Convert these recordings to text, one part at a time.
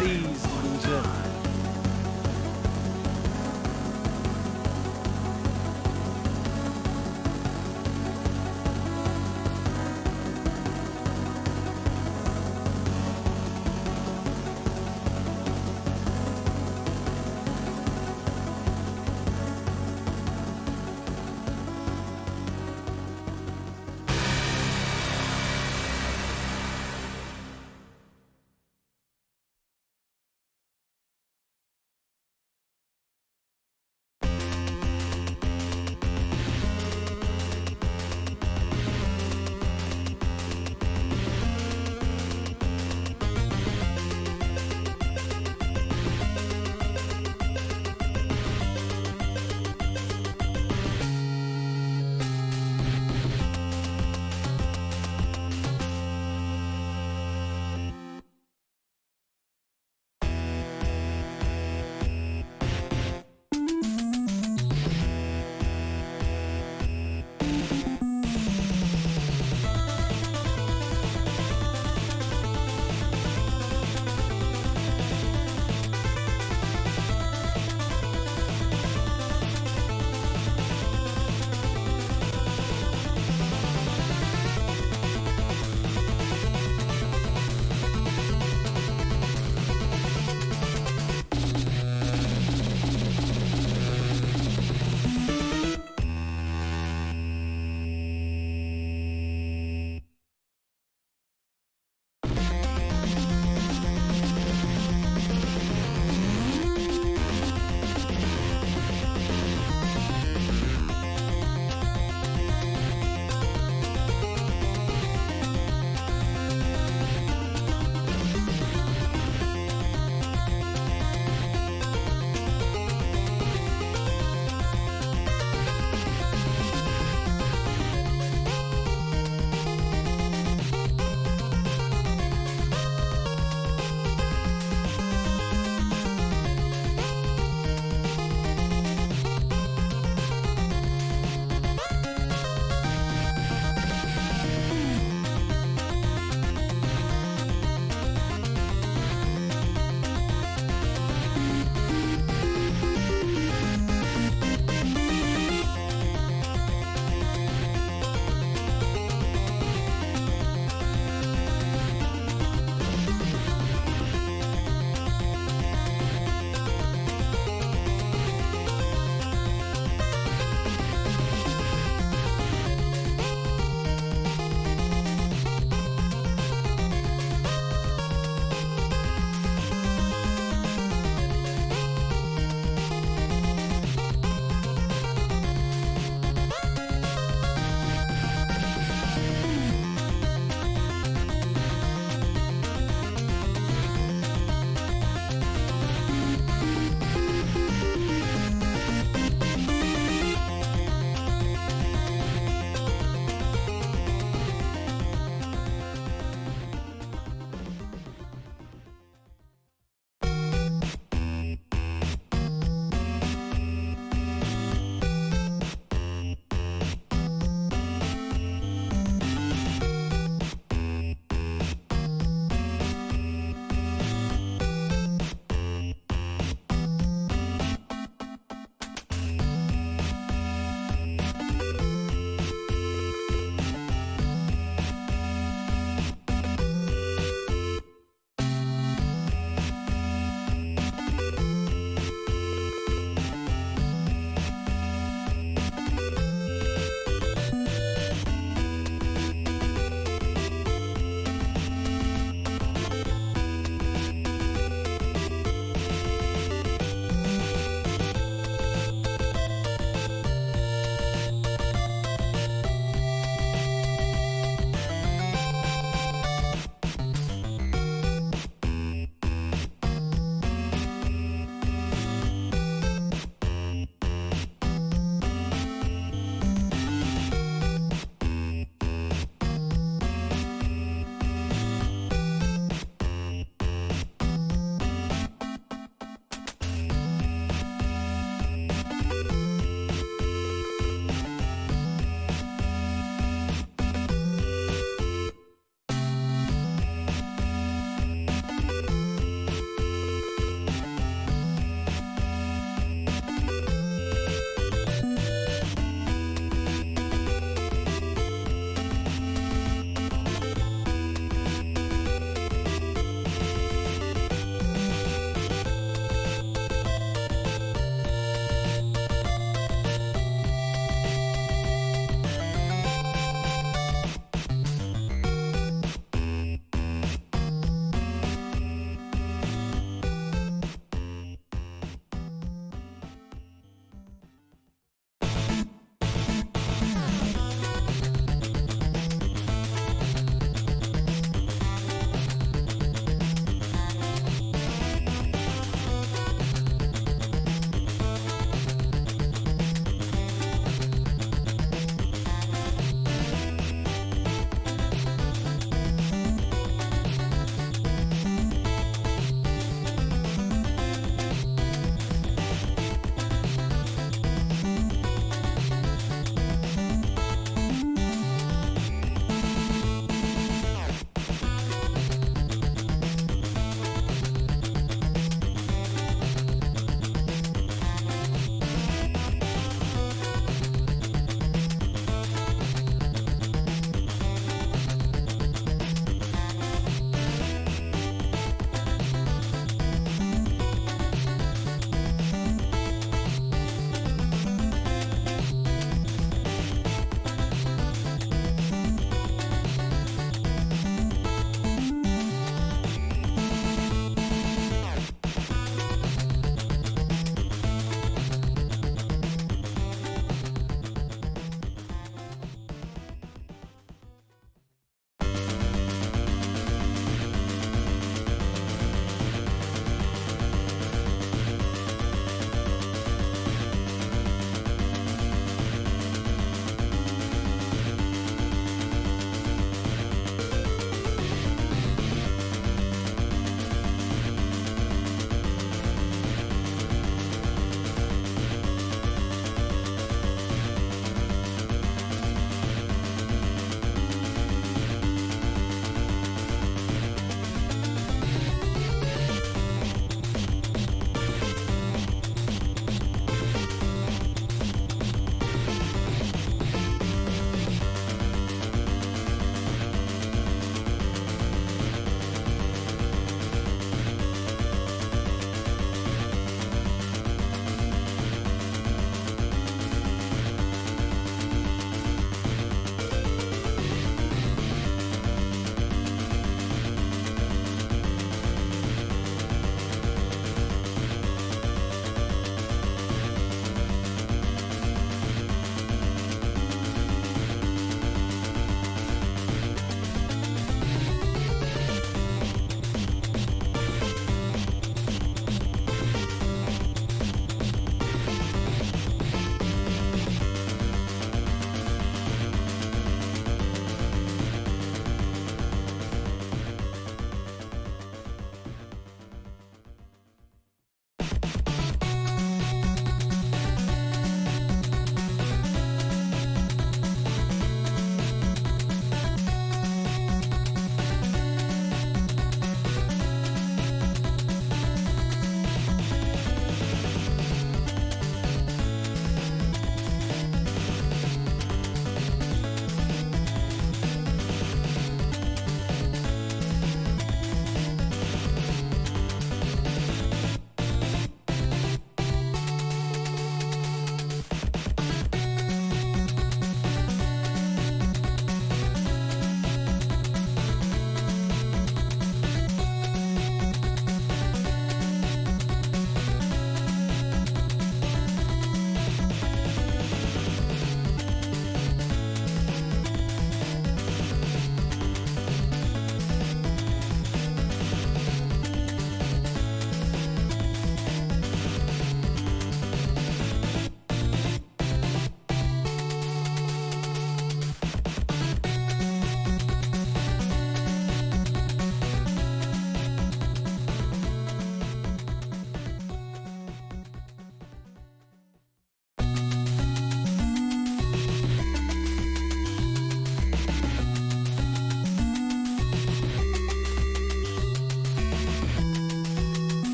carries loser.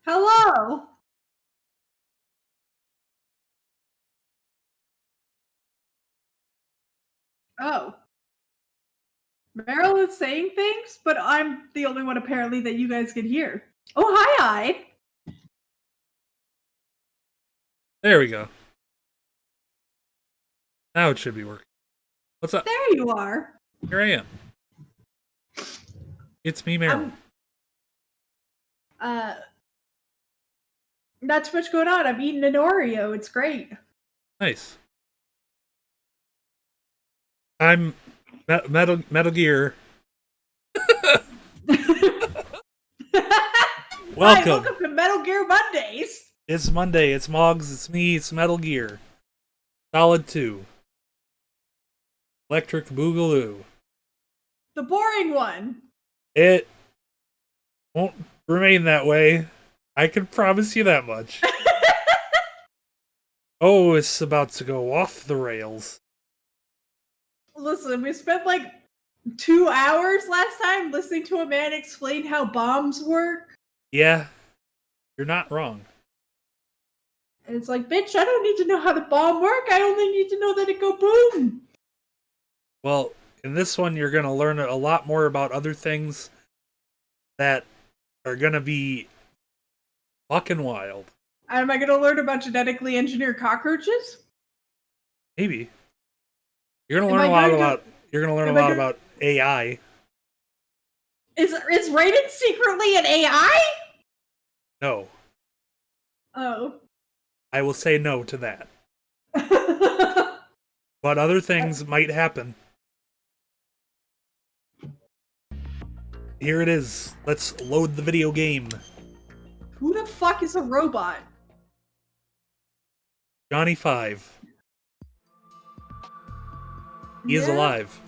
Hello. Oh, Marilyn's saying things, but I'm the only one apparently that you guys can hear. Oh, hi. There we go. Now it should be working. What's up? There you are. Here I am. It's me, Meryl. Uh, not too much going on. I'm eating an Oreo. It's great. Nice. I'm Metal Gear. Hi, Welcome. welcome to Metal Gear Mondays. It's Monday. It's Mogs. It's me. It's Metal Gear. Solid 2. Electric Boogaloo. The boring one. It won't remain that way. I can promise you that much. Oh, it's about to go off the rails. Listen, we spent like 2 hours last time listening to a man explain how bombs work. Yeah, you're not wrong. And it's like, bitch, I don't need to know how the bomb work. I only need to know that it go boom. Well, in this one, you're going to learn a lot more about other things that are going to be fucking wild. Am I going to learn about genetically engineered cockroaches? Maybe. You're going to learn a lot about. You're going to learn a lot about AI. Is Raiden secretly an AI? No. Oh. I will say no to that. But other things might happen. Here it is. Let's load the video game. Who the fuck is a robot? Johnny 5. He is alive.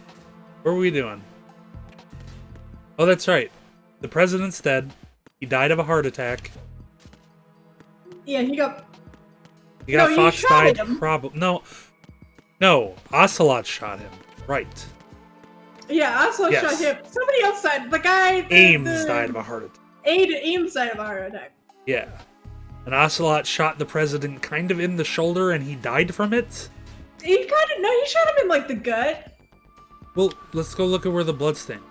What are we doing? Oh, that's right. The president's dead. He died of a heart attack. Yeah, he got Fox died. Probably no. Ocelot shot him. Right. Yeah, Ocelot shot him. Somebody else died. The guy. Ames died of a heart attack. Ames died of a heart attack. Yeah. And Ocelot shot the president kind of in the shoulder, and he died from it. He shot him in like the gut. Well, let's go look at where the blood stained.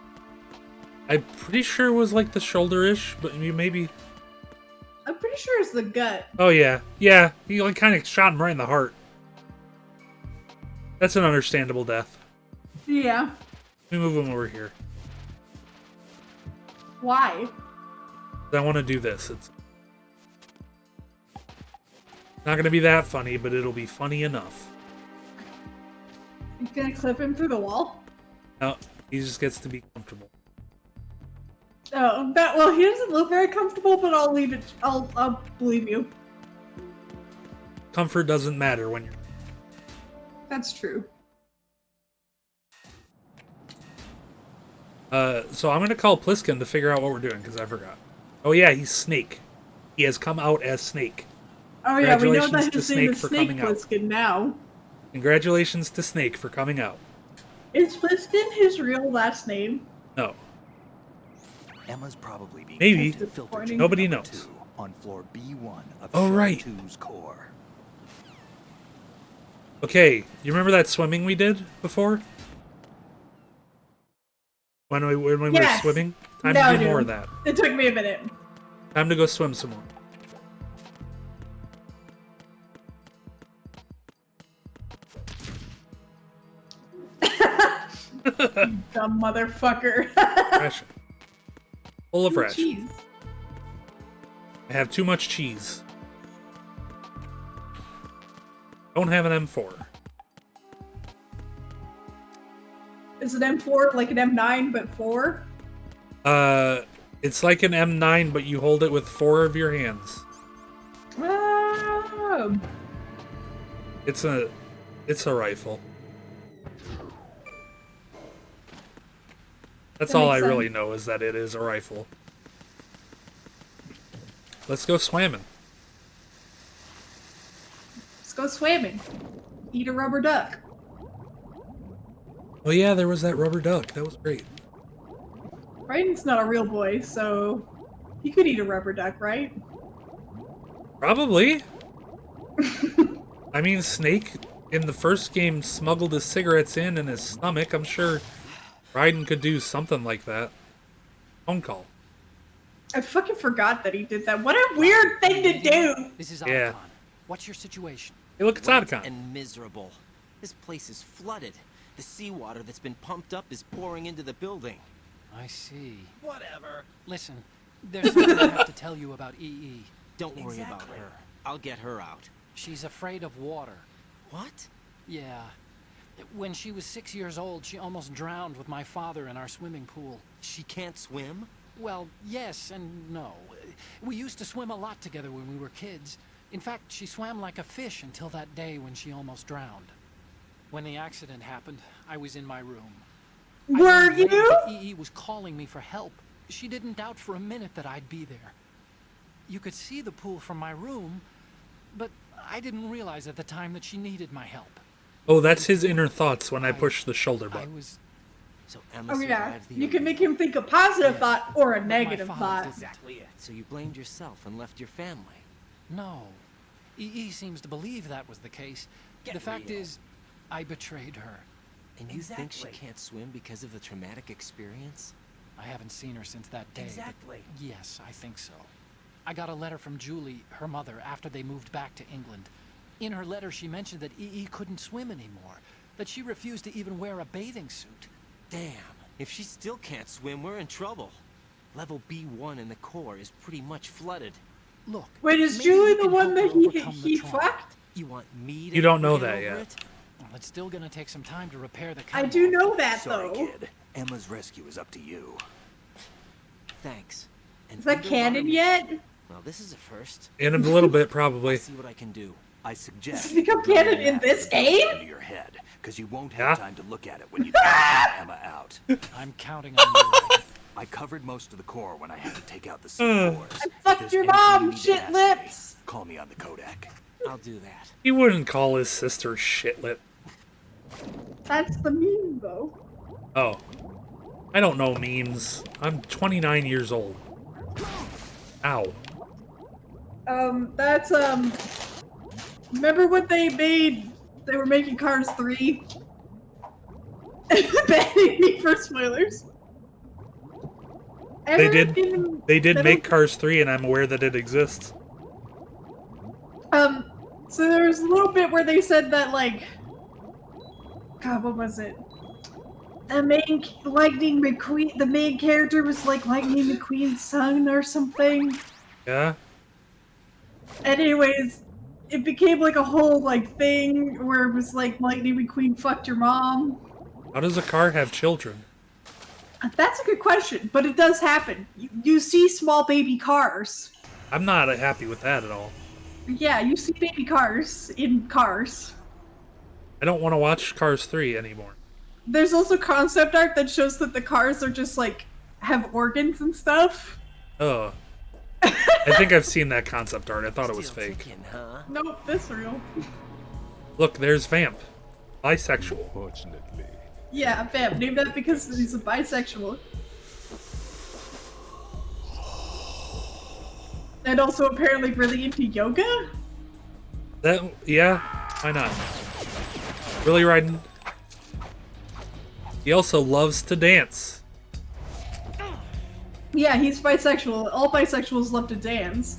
I'm pretty sure it was like the shoulder-ish, but maybe. I'm pretty sure it's the gut. Oh yeah, yeah. He like kind of shot him right in the heart. That's an understandable death. Yeah. Let me move him over here. Why? I want to do this. It's not going to be that funny, but it'll be funny enough. You gonna clip him through the wall? No, he just gets to be comfortable. Oh, well, he doesn't look very comfortable, but I'll leave it. I'll believe you. Comfort doesn't matter when you're. That's true. So I'm gonna call Pliskin to figure out what we're doing because I forgot. Oh yeah, he's Snake. He has come out as Snake. Oh yeah, we know that his name is Snake Pliskin now. Congratulations to Snake for coming out. Is Pliskin his real last name? No. Emma's probably being maybe. Nobody knows. On floor B1 of right. 2's core. Okay, you remember that swimming we did before? When we were swimming? Time to do more of that. It took me a minute. Time to go swim some more. Dumb motherfucker. Fresh. Full of fresh. Cheese. I have too much cheese. Don't have an M4. Is an M4 like an M9 but 4? It's like an M9, but you hold it with 4 of your hands. Oh. It's a rifle. That's all I really know is that it is a rifle. Let's go swimming. Let's go swimming. Eat a rubber duck. Oh yeah, there was that rubber duck. That was great. Raiden's not a real boy, so he could eat a rubber duck, right? Probably. I mean, Snake in the first game smuggled his cigarettes in his stomach. I'm sure Raiden could do something like that. Phone call. I fucking forgot that he did that. What a weird thing to do. This is Yeah. Otacon. What's your situation? Hey, look, it's Wet Otacon. and miserable. This place is flooded. The seawater that's been pumped up is pouring into the building. I see. Whatever. Listen, there's something I have to tell you about EE. Don't worry about Exactly. her. I'll get her out. She's afraid of water. What? Yeah. When she was 6 years old, she almost drowned with my father in our swimming pool. She can't swim? Well, yes and no. We used to swim a lot together when we were kids. In fact, she swam like a fish until that day when she almost drowned. When the accident happened, I was in my room. I Were learned later you? that EE was calling me for help. She didn't doubt for a minute that I'd be there. You could see the pool from my room, but I didn't realize at the time that she needed my help. Oh, that's his inner thoughts when I push the shoulder I button. was... So Emma Oh yeah, survived the you can make ordeal. him think a positive thought or a my negative father thought. didn't. Exactly it. So you blamed yourself and left your family. No. EE seems to believe that was the case. Get the fact real. is, I betrayed her. And you think she Exactly. can't swim because of the traumatic experience? I haven't seen her since that day. but Exactly. Yes, I think so. I got a letter from Julie, her mother, after they moved back to England. In her letter, she mentioned that EE couldn't swim anymore, that she refused to even wear a bathing suit. Damn. If she still can't swim, we're in trouble. Level B1 in the core is pretty much flooded. Look. Wait, is maybe Julie you the can one help that her overcome the he trauma. fucked? You want me to You don't help know her that get over yet. it? Well, it's still gonna take some time to repair the I chem do wall. know that Sorry, though. kid. Emma's rescue is up to you. Thanks. And Is that underwater canon mission. yet? Well, this is a first. In a little bit, I'll probably. see what I can do. I suggest Does it become you canon bring in that this into game? your head, because you won't Yeah. have time to look at it when you get Emma out. I'm counting on you. Raiden. I covered most of the core when I had to take out the C4s. I If fucked there's your anything you mom, need to shit ask me, lips. Call me on the Kodak. I'll do that. He wouldn't call his sister shitlip. That's the meme though. Oh. I don't know memes. I'm 29 years old. Ow. That's remember what they made? They were making Cars 3. Banning me for spoilers. They did. Everything- They did they make don't- Cars 3, and I'm aware that it exists. So there was a little bit where they said that, like, God, what was it? The main Lightning McQueen, the main character was like Lightning McQueen's son or something. Yeah? And anyways, it became like a whole like thing where it was like Lightning McQueen fucked your mom. How does a car have children? That's a good question, but it does happen. You see small baby cars. I'm not happy with that at all. Yeah, you see baby cars in cars. I don't want to watch Cars 3 anymore. There's also concept art that shows that the cars are just like have organs and stuff. Oh. I think I've seen that concept art. I thought it was Still fake. ticking, huh? Nope, that's real. Look, there's Vamp. Bisexual. Fortunately, Yeah, fam, named that because he's a bisexual. And also apparently really into yoga? That, yeah, why not? Really, Raiden? He also loves to dance. Yeah, he's bisexual. All bisexuals love to dance.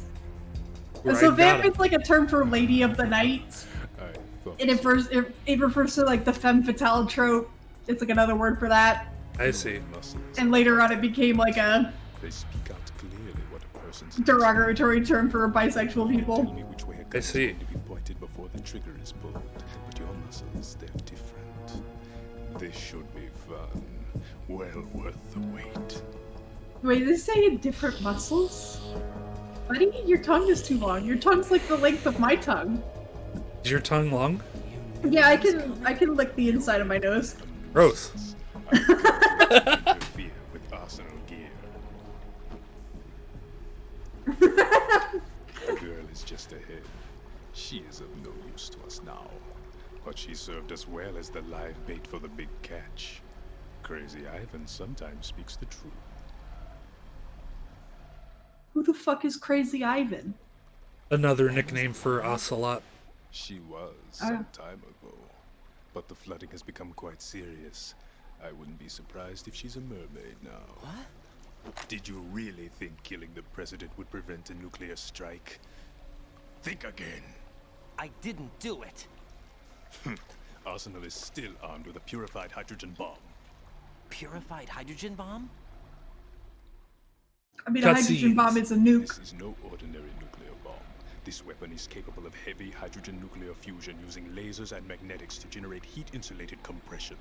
And so Raiden got vamp him. is like a term for lady of the night. I thought It refers to like the femme fatale trope. It's like another word for that. I see. muscles. And later on it became like a They speak out clearly what a person's derogatory term for bisexual Tell people. me which way a I gun is see. going to be pointed before the trigger is pulled. But your muscles, they're different. This should be fun. Well worth the wait. Wait, they say in different muscles? Buddy, your tongue is too long. Your tongue's like the length of my tongue. Is your tongue long? Yeah, I can lick the inside of my nose. Gross. Interfere with arsenal gear. The girl is just ahead. She is of no use to us now. But she served us well as the live bait for the big catch. Crazy Ivan sometimes speaks the truth. Who the fuck is Crazy Ivan? Another nickname for Ocelot. She was some time ago, but the flooding has become quite serious. I wouldn't be surprised if she's a mermaid now. What? Did you really think killing the president would prevent a nuclear strike? Think again. I didn't do it. Arsenal is still armed with a purified hydrogen bomb. Purified hydrogen bomb? I mean, a hydrogen bomb is a nuke. This is no ordinary nuclear bomb. This weapon is capable of heavy hydrogen nuclear fusion using lasers and magnetics to generate heat-insulated compression.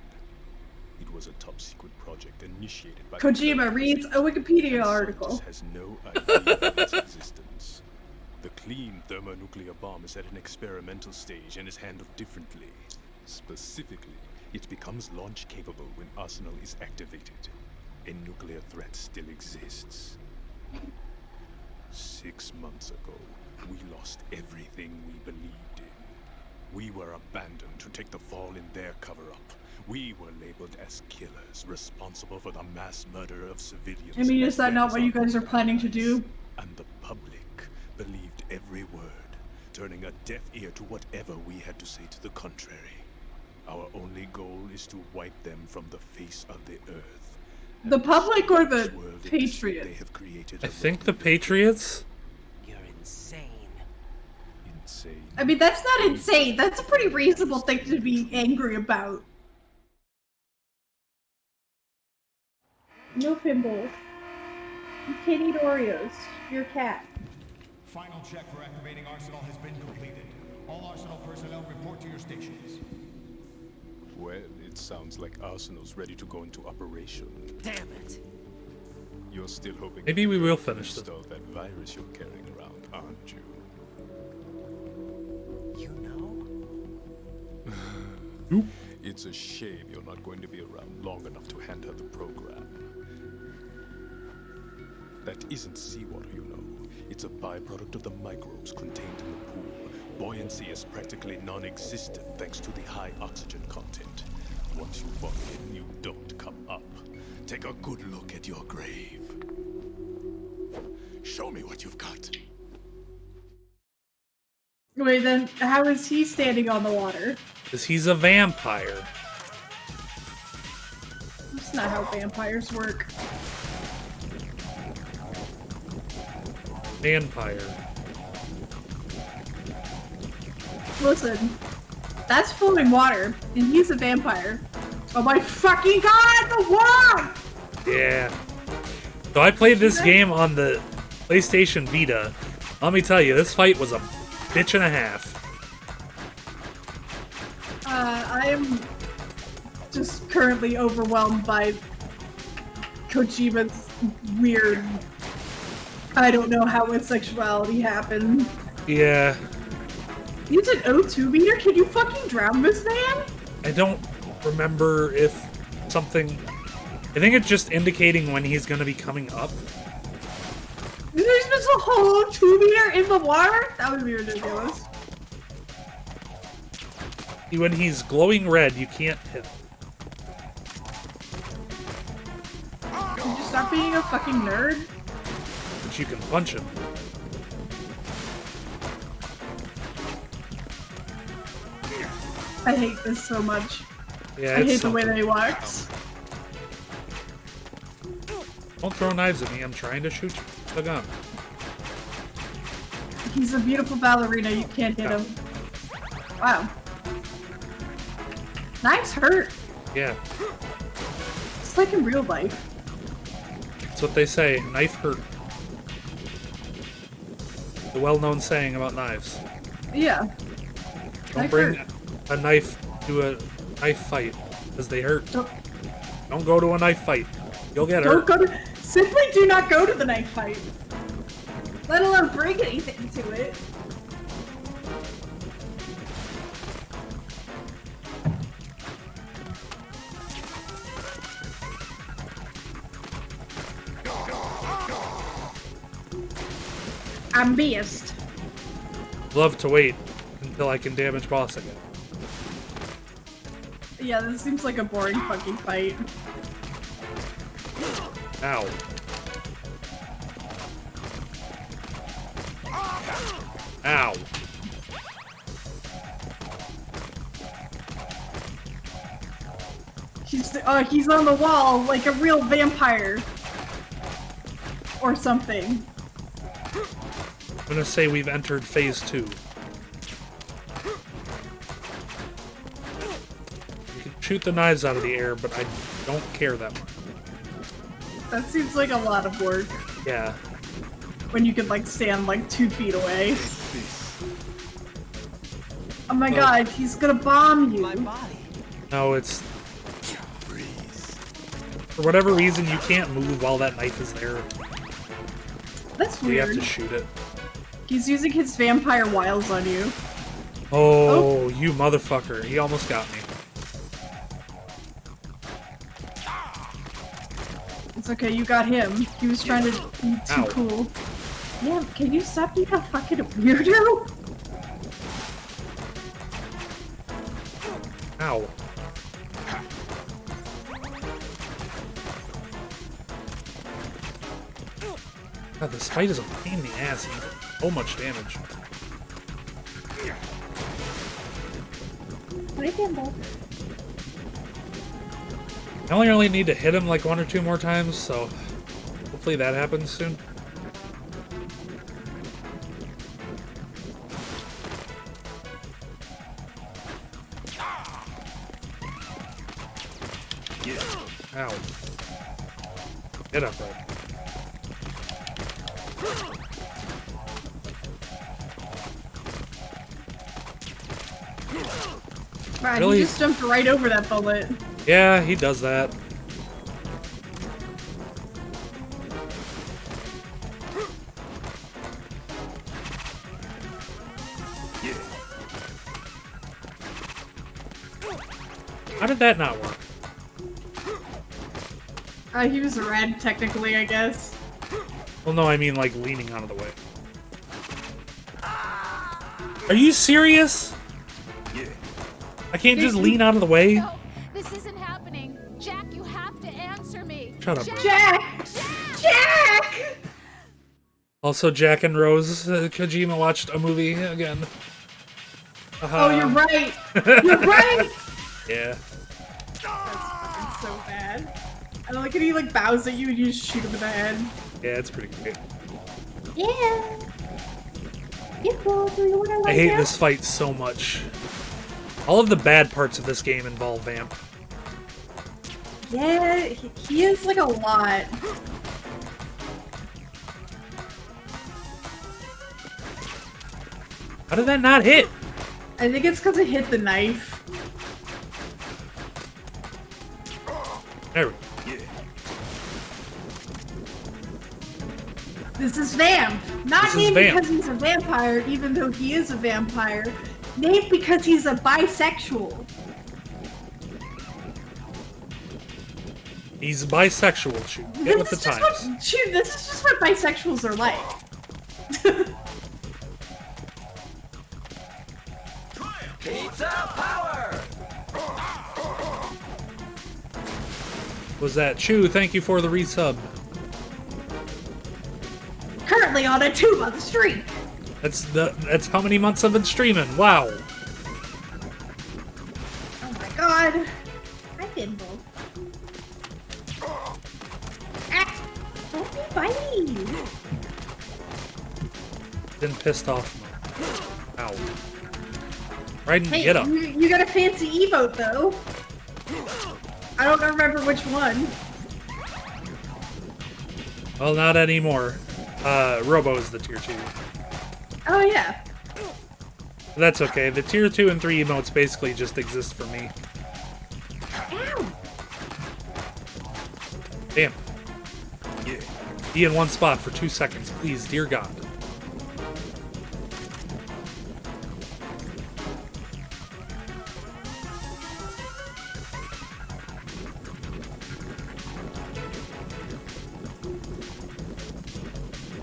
It was a top-secret project initiated by Kojima reads a Wikipedia article. Has no idea of its existence. The clean thermonuclear bomb is at an experimental stage and is handled differently. Specifically, it becomes launch capable when Arsenal is activated. A nuclear threat still exists. 6 months ago, we lost everything we believed in. We were abandoned to take the fall in their cover-up. We were labeled as killers, responsible for the mass murder of civilians. I mean, is that not what you guys are planning to do? And the public believed every word, turning a deaf ear to whatever we had to say to the contrary. Our only goal is to wipe them from the face of the earth. The public or the Patriots? They have created I think the Patriots? You're insane. Insane. I mean, that's not insane. That's a pretty reasonable thing to be angry about. No Pimble. You can't eat Oreos. You're a cat. Final check for activating Arsenal has been completed. All Arsenal personnel report to your stations. Well, it sounds like Arsenal's ready to go into operation. Damn it. You're still hoping Maybe we will finish this. this. That virus you're carrying around, aren't you? You know? Oop. It's a shame you're not going to be around long enough to hand her the program. That isn't seawater, you know. It's a byproduct of the microbes contained in the pool. Buoyancy is practically non-existent thanks to the high oxygen content. Once you fall in, you don't come up. Take a good look at your grave. Show me what you've got. Wait, then how is he standing on the water? Because he's a vampire. That's not how vampires work. Vampire. Listen, that's flowing water, and he's a vampire. Oh my fucking god, the wand! Yeah. So I played this game on the PlayStation Vita. Let me tell you, this fight was a bitch and a half. I am just currently overwhelmed by Kojima's weird... I don't know how his sexuality happened. Yeah. He's an O2 meter? Can you fucking drown this man? I don't remember if something... I think it's just indicating when he's gonna be coming up. There's just a whole 2 meter in the water? That would be ridiculous. When he's glowing red, you can't hit him. Can you just stop being a fucking nerd? But you can punch him. I hate this so much. Yeah, I it's hate the way something. that he walks. Don't throw knives at me, I'm trying to shoot the gun. He's a beautiful ballerina, you can't hit him. Wow. Knives hurt. Yeah, It's like in real life. that's what they say, knife hurt. The well-known saying about knives. Yeah. Don't Knife bring hurt. a knife to a knife fight, because they hurt. Don't, Don't go to a knife fight. You'll get don't hurt. go to. Simply do not go to the knife fight. Let alone bring anything to it. I'm beast. Love to wait until I can damage boss again. Yeah, this seems like a boring fucking fight. Ow. Ow. He's on the wall like a real vampire. Or something. I'm gonna say we've entered phase 2. You can shoot the knives out of the air, but I don't care that much. That seems like a lot of work. Yeah. When you could like stand like 2 feet away. Oh my god, he's gonna bomb you. My body. No, it's... For whatever reason, you can't move while that knife is there. That's You have weird. to shoot it. He's using his vampire wiles on you. Oh, you motherfucker. He almost got me. It's okay, you got him. He was trying to be too Ow. cool. Yeah, can you stop being a fucking weirdo? Ow. God, this fight is a pain in the ass. He did so much damage. I only really need to hit him like 1 or 2 more times, so hopefully that happens soon. Ow. Get up, bud. Right, Really? he just jumped right over that bullet. Yeah, he does that. How did that not work? He was red, technically, I guess. Well, no, I mean like leaning out of the way. Are you serious? I can't just lean out of the way? No, this isn't happening. Jack, you have to answer me. Shut up, bro. Jack! Jack! Also, Jack and Rose, Kojima watched a movie again. Oh, you're right! You're right! Yeah. That's so bad. I like when he like bows at you and you just shoot him in the head. Yeah, it's pretty great. Yeah. You cool? Do you wanna I hate this fight so much. All of the bad parts of this game involve Vamp. Yeah, he is like a lot. How did that not hit? I think it's because it hit the knife. There we go. This is Vamp. Not This is named Vamp. because he's a vampire, even though he is a vampire. Named because he's a bisexual. He's bisexual, shoot. Get with the This is just times. what- shoot, this is just what bisexuals are like. Was that Chew? Thank you for the resub. Currently on a 2-month streak. That's how many months I've been streaming. Wow. Oh my god. Hi, Pinball. Ah, don't be bitey. Been pissed off. Ow. Raiden, Hey, get up. you got a fancy emote though. I don't remember which one. Well, not anymore. Robo is the tier 2. Oh yeah. That's okay. The tier 2 and 3 emotes basically just exist for me. Ow. Damn. Be in one spot for 2 seconds, please, dear God.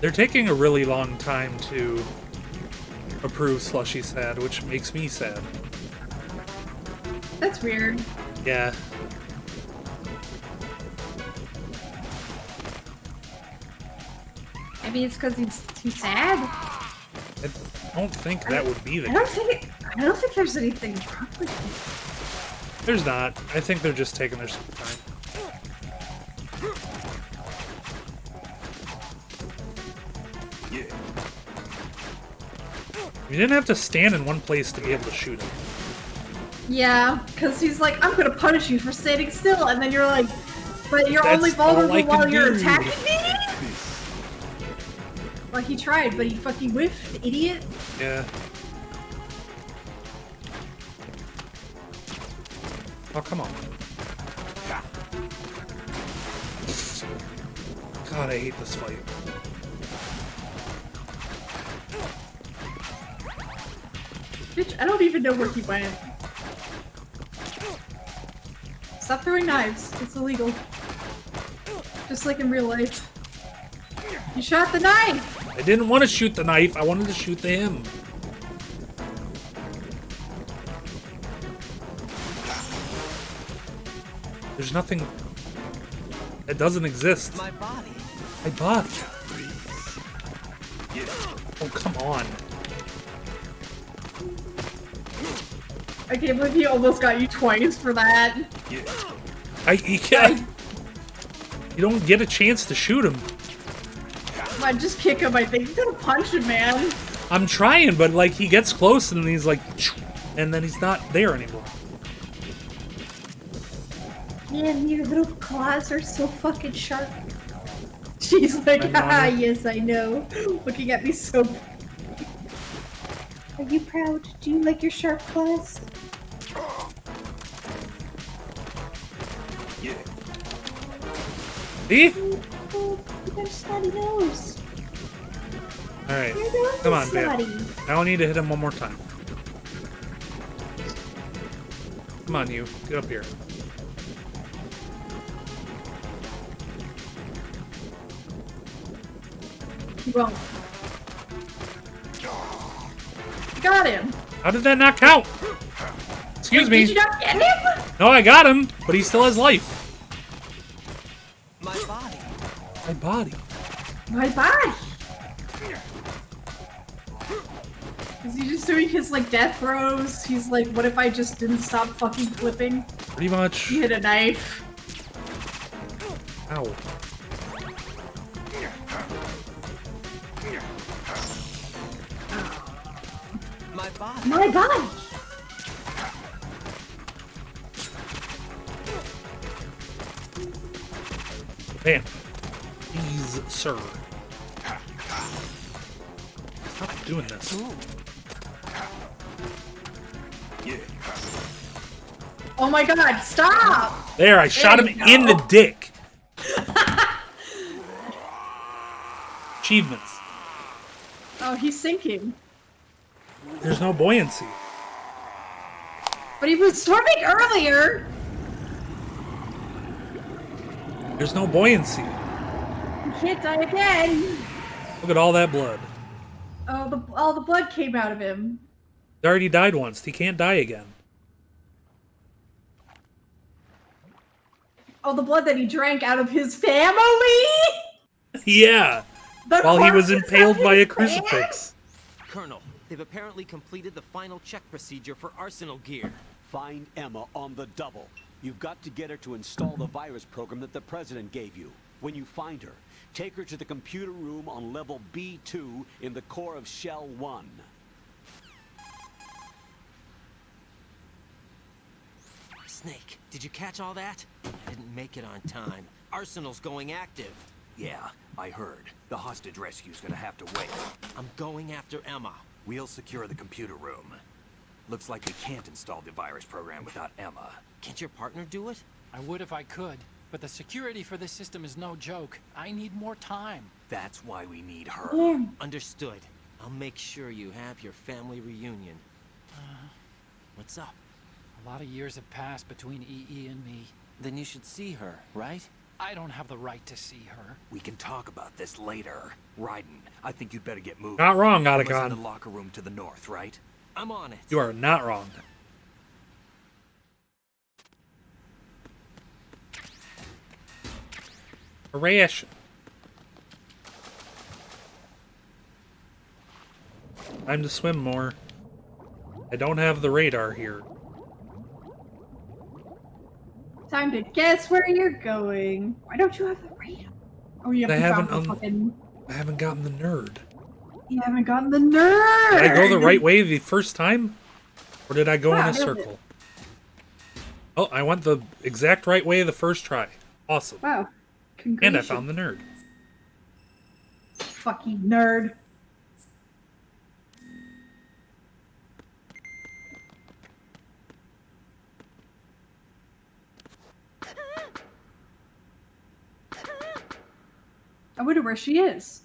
They're taking a really long time to approve Slushy Sad, which makes me sad. That's weird. Yeah. Maybe it's because he's too sad. don't think that would be the I don't think there's anything wrong with it. There's not. I think they're just taking their sweet time. You didn't have to stand in one place to be able to shoot him. Yeah, because he's like, I'm gonna punish you for standing still, and then you're like, but you're That's only all I vulnerable can while you're do. attacking me? Like, he tried, but he fucking whiffed, idiot. Yeah. Oh, come on. God, I hate this fight. Bitch, I don't even know where he went. Stop throwing knives. It's illegal. Just like in real life. You shot the knife! I didn't want to shoot the knife. I wanted to shoot the him. There's nothing... It doesn't exist. My body. My body. Oh, come on. I can't believe he almost got you twice for that. You can't... You don't get a chance to shoot him. Come on, just kick him, I think. You gotta punch him, man. I'm trying, but like he gets close and he's like... And then he's not there anymore. Man, your little claws are so fucking sharp. She's like, I'm ah, honored. yes, I know. Looking at me so... Are you proud? Do you like your sharp claws? See? Oh, you got a snotty nose. Alright. Your nose Come is on, babe. snotty. I don't need to hit him one more time. Come on, you. Get up here. He won't. Got him. How did that not count? Excuse me. Did you not get him? No, I got him, but he still has life. My body. My body. My body. Is he just doing his like death throws? He's like, what if I just didn't stop fucking flipping? Pretty much. He hit a knife. Ow. My body. My body. Bam. Please, sir. Stop doing this. Oh my god, stop! There, I shot him you in go. the dick. Achievements. Oh, he's sinking. There's no buoyancy. But he was swimming earlier! There's no buoyancy. He can't die again! Look at all that blood. Oh, all the blood came out of him. He already died once. He can't die again. Oh, the blood that he drank out of his family? Yeah. The While he was corpses of impaled by a his crucifix. Colonel, they've apparently completed the final check procedure for arsenal gear. Find Emma on the double. You've got to get her to install the virus program that the president gave you. When you find her, take her to the computer room on level B2 in the core of Shell 1. Snake, did you catch all that? I didn't make it on time. Arsenal's going active. Yeah, I heard. The hostage rescue's gonna have to wait. I'm going after Emma. We'll secure the computer room. Looks like we can't install the virus program without Emma. Can't your partner do it? I would if I could, but the security for this system is no joke. I need more time. That's why we need her. Yeah. Understood. I'll make sure you have your family reunion. What's up? A lot of years have passed between EE and me. Then you should see her, right? I don't have the right to see her. We can talk about this later. Raiden, I think you'd better get moving. Not wrong, Emma's in Otacon. the locker room to the north, right? I'm on it. You are not wrong. A ration. Time to swim more. I don't have the radar here. Time to guess where you're going. Why don't you have the radar? Oh, you have to found the fucking... I haven't gotten the nerd. You haven't gotten the nerd! Did I go the right way the first time? Or did I go in a nailed circle? it. Oh, I went the exact right way the first try. Awesome. Wow. And I found the nerd. Fucking nerd. I wonder where she is.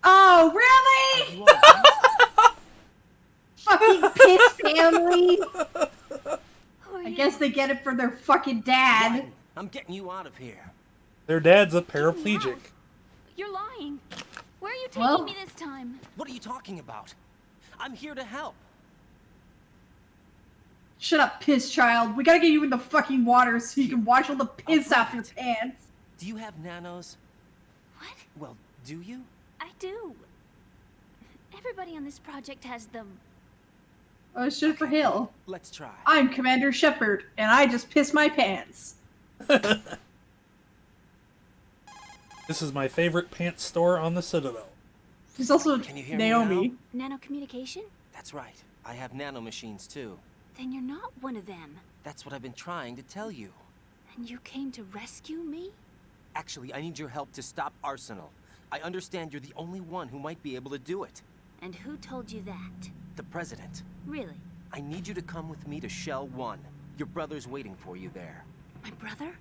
Oh, really? Fucking piss family. I guess they get it for their fucking dad. Ryan, I'm getting you out of here. Their dad's a paraplegic. You're lying. Where are you taking me this time? What are you talking about? I'm here to help. Shut up, piss child. We gotta get you in the fucking water so you can wash all the piss off your pants. Do you have nanos? What? Well, do you? I do. Everybody on this project has them. Oh, shit for Hill. Let's try. I'm Commander Shepard, and I just pissed my pants. This is my favorite pants store on the Citadel. There's also Can you hear Naomi. me Nanocommunication? That's right. I have nanomachines too. Then you're not one of them. That's what I've been trying to tell you. And you came to rescue me? Actually, I need your help to stop Arsenal. I understand you're the only one who might be able to do it. And who told you that? The President. Really? I need you to come with me to Shell 1. Your brother's waiting for you there. My brother?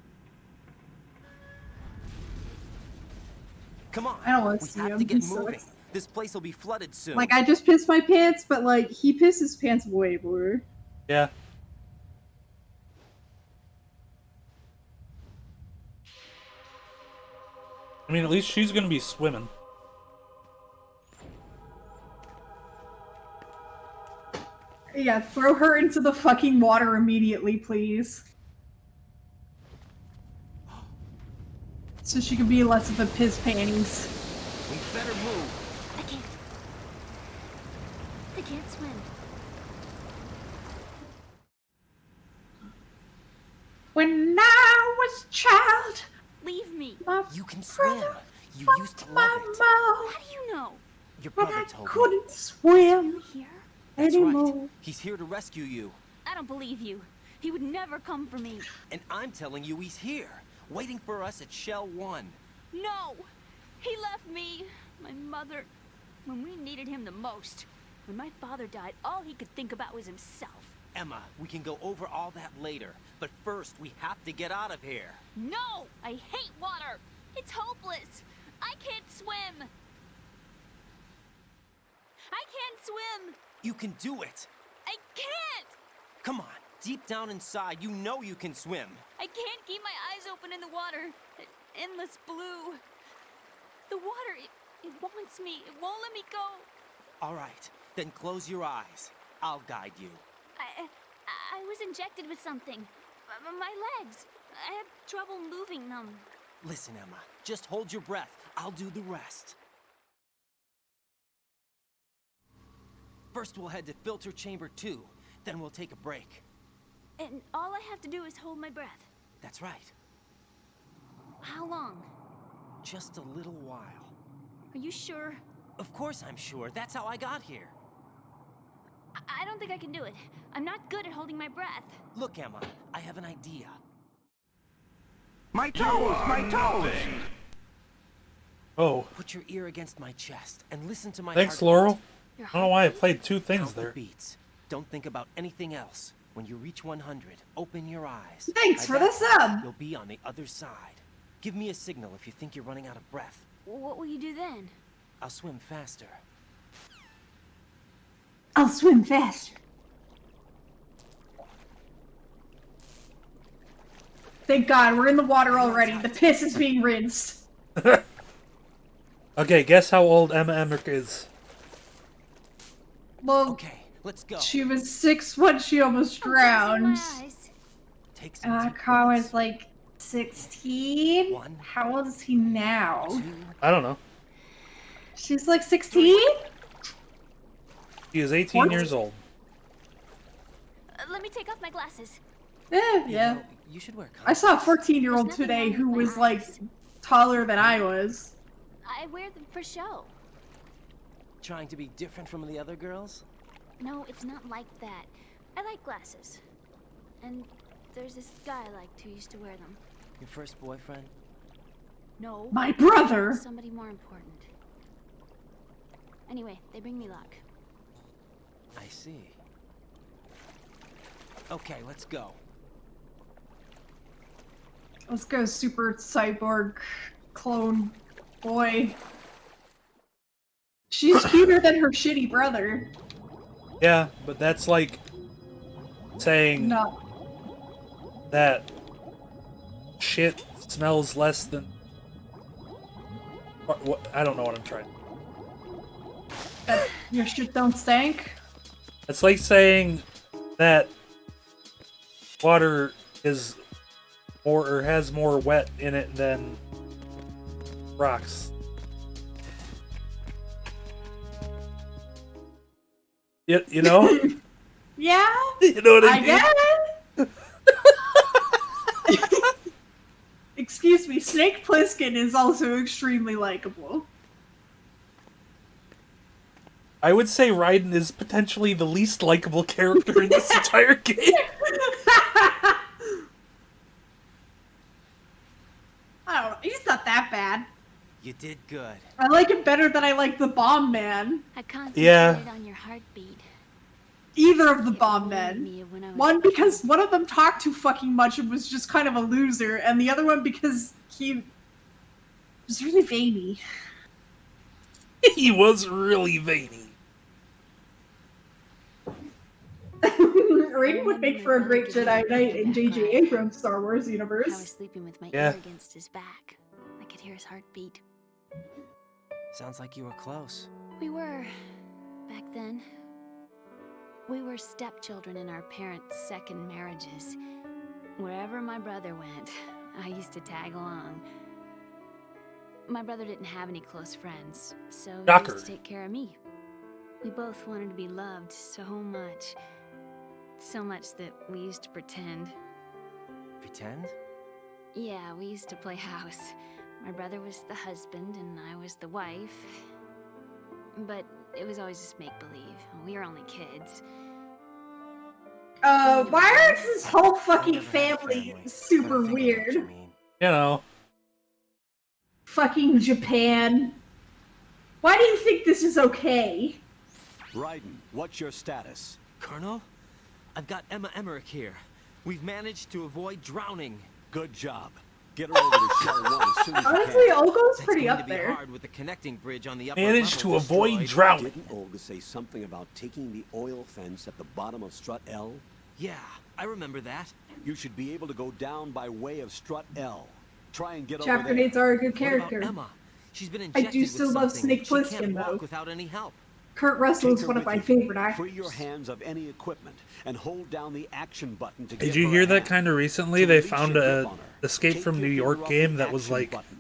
Come on. I don't want to We see have him. to get He moving. sucks. This place will be flooded soon. Like, I just pissed my pants, but, like, he pissed his pants way more. Yeah. I mean, at least she's gonna be swimming. Yeah, throw her into the fucking water immediately, please. So she can be less of a piss panties. We better move. I can't. I can't swim. When I was a child, Leave me. my You can swim. You used to my love it. mouth, How do you know? Your but brother I told me. couldn't swim You here? That's anymore. right. He's here to rescue you. I don't believe you. He would never come for me. And I'm telling you he's here, waiting for us at Shell 1. No! He left me, my mother, when we needed him the most. When my father died, all he could think about was himself. Emma, we can go over all that later, but first we have to get out of here. No! I hate water! It's hopeless! I can't swim! I can't swim! You can do it. I can't! Come on, deep down inside, you know you can swim. I can't keep my eyes open in the water. Endless blue. The water, it wants me. It won't let me go. All right, then close your eyes. I'll guide you. I was injected with something. My legs. I have trouble moving them. Listen, Emma, just hold your breath. I'll do the rest. First, we'll head to filter chamber 2. Then we'll take a break. And all I have to do is hold my breath. That's right. How long? Just a little while. Are you sure? Of course I'm sure. That's how I got here. I don't think I can do it. I'm not good at holding my breath. Look, Emma, I have an idea. My toes! My toes! Oh. Put your ear against my chest and listen to my Thanks, heartbeat. Laurel. I don't know why I played two things Count the there. beats. Don't think about anything else. When you reach 100, open your eyes. Thanks for the bet sub. You'll be on the other side. Give me a signal if you think you're running out of breath. What will you do then? I'll swim faster. I'll swim faster. Thank God, we're in the water already. The piss is being rinsed. Okay, guess how old Emma Emmerich is. Well, Okay, Let's go. She was 6 when she almost I'm closing drowned. my eyes. Take some deep Kyle breaths. was like 16. 1, How old is he now? 2. I don't know. She's like 16? He is 18 years old. Let me take off my glasses. Yeah. You know, you should wear I saw a contacts. 14-year-old There's nothing today wrong who with my was like eyes. taller than I was. I wear them for show. Trying to be different from the other girls? No, it's not like that. I like glasses. And there's this guy I liked who used to wear them. Your first boyfriend? No. My brother! Somebody more important. Anyway, they bring me luck. I see. Okay, let's go. Let's go, super cyborg clone boy. She's cuter than her shitty brother. Yeah, but that's like saying No. that shit smells less than. Or, what, I don't know what I'm trying. That your shit don't stink. It's like saying that water is more or has more wet in it than rocks. You know? Yeah? You know what I mean? guess? Excuse me, Snake Plissken is also extremely likable. I would say Raiden is potentially the least likable character in this entire game. I don't know, he's not that bad. You did good. I like him better than I like the Bomb Man. I concentrated Yeah. on your heartbeat. Either of the It Bomb reminded Men. me of when I was One a kid. because one of them talked too fucking much and was just kind of a loser, and the other one because he was really veiny. He was really veiny. Raiden would make for a great Jedi Knight in J.J. Abrams' Star Wars I was universe. sleeping with my Yeah. ear against his back. I could hear his heartbeat. Sounds like you were close. We were, back then. We were stepchildren in our parents' second marriages. Wherever my brother went, I used to tag along. My brother didn't have any close friends, so he Shocker. used to take care of me. We both wanted to be loved so much. So much that we used to pretend. Pretend? Yeah, we used to play house. My brother was the husband and I was the wife. But it was always just make-believe. We were only kids. Why is this whole fucking Never had a family family, super but I think I know what weird? you mean. You know. Fucking Japan. Why do you think this is okay? Raiden, what's your status? Colonel? I've got Emma Emmerich here. We've managed to avoid drowning. Good job. Get her over to Shell 1 as soon as you Honestly, can. Olgo's It's pretty going up to be there. hard with the connecting bridge on the upper Managed to level avoid destroyed. drowning. Didn't Olga say something about taking the oil fence at the bottom of Strut L? Yeah, I remember that. You should be able to go down by way of Strut L. Try and get Trap over there. grenades are a good What character. about Emma? She's been I injected do with still love something. Snake She Plissken, can't walk though. without any help. Kurt Russell Take is her one of with my you. favorite Free your actors. hands of any equipment and hold down the action button to Did give you her hear a that hand. kind of recently? To They release found your a grip on her, Escape take from your New finger York off game the that was action like button.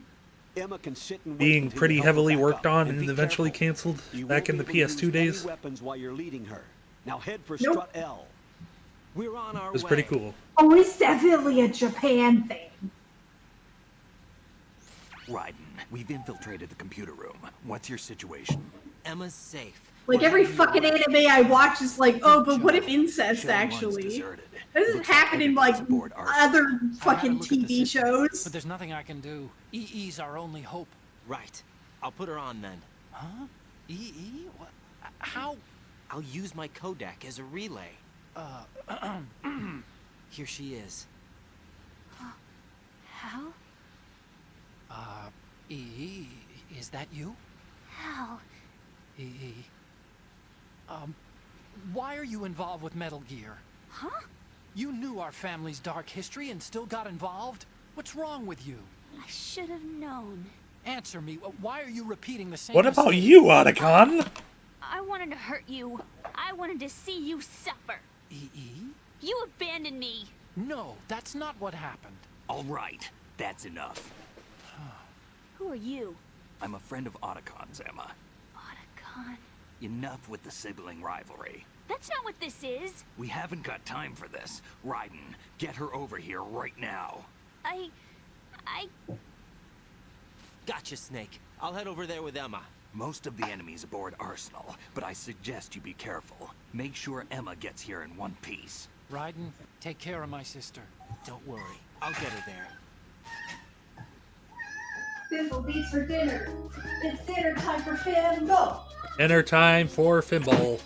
Emma can sit and wait being until you pretty help her heavily back worked up, on and and be eventually careful. canceled You back won't in the be able to PS2 use any days. weapons while you're leading her. Now head for Nope. Strut L. We're on our It was way. pretty cool. Oh, it's definitely a Japan thing. Raiden, we've infiltrated the computer room. What's your situation? Emma's safe. Like We're every heading your fucking way. anime I watch is like, oh, but what if Shell incest 1's actually? deserted. That doesn't Looks like happen in like everybody's aboard Arsenal. other I had a fucking look at the TV system, shows. But there's nothing I can do. EE's our only hope. Right. I'll put her on then. Huh? EE? What? How? I'll use my Kodak as a relay. Here she is. How? EE, is that you? How? EE. Why are you involved with Metal Gear? Huh? You knew our family's dark history and still got involved? What's wrong with you? I should have known. Answer me. Why are you repeating the same What about mistake? you, Otacon? I wanted to hurt you. I wanted to see you suffer. E.E.? You abandoned me. No, that's not what happened. All right, that's enough. Who are you? I'm a friend of Otacon's, Emma. Otacon. Enough with the sibling rivalry. That's not what this is. We haven't got time for this. Raiden, get her over here right now. I... Gotcha, Snake. I'll head over there with Emma. Most of the enemies aboard Arsenal, but I suggest you be careful. Make sure Emma gets here in one piece. Raiden, take care of my sister. Don't worry. I'll get her there. Fimble beats for dinner. It's dinner time for Fimble. Dinner time for Fimble.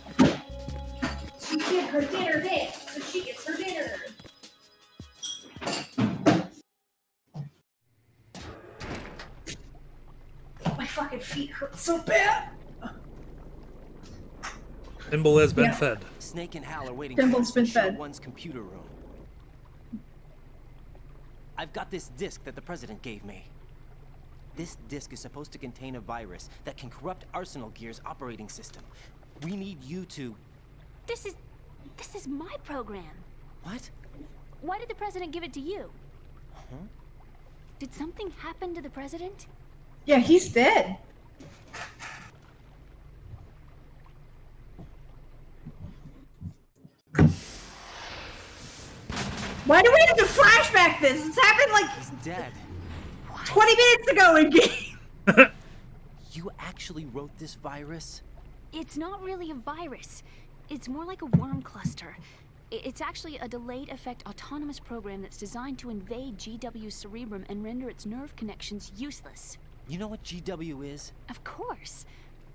She did her dinner dance, so she gets her dinner. My fucking feet hurt so bad. Fimble has been Yeah. fed. Snake and Hal are waiting Fimble's for us been in fed. One's computer room. I've got this disk that the president gave me. This disk is supposed to contain a virus that can corrupt Arsenal Gear's operating system. We need you to... This is my program. What? Why did the president give it to you? Huh? Did something happen to the president? Yeah, he's dead. Why do we have to flashback this? It's happened like He's dead. 20 minutes ago in game. You actually wrote this virus? It's not really a virus. It's more like a worm cluster. It's actually a delayed effect autonomous program that's designed to invade GW's cerebrum and render its nerve connections useless. You know what GW is? Of course.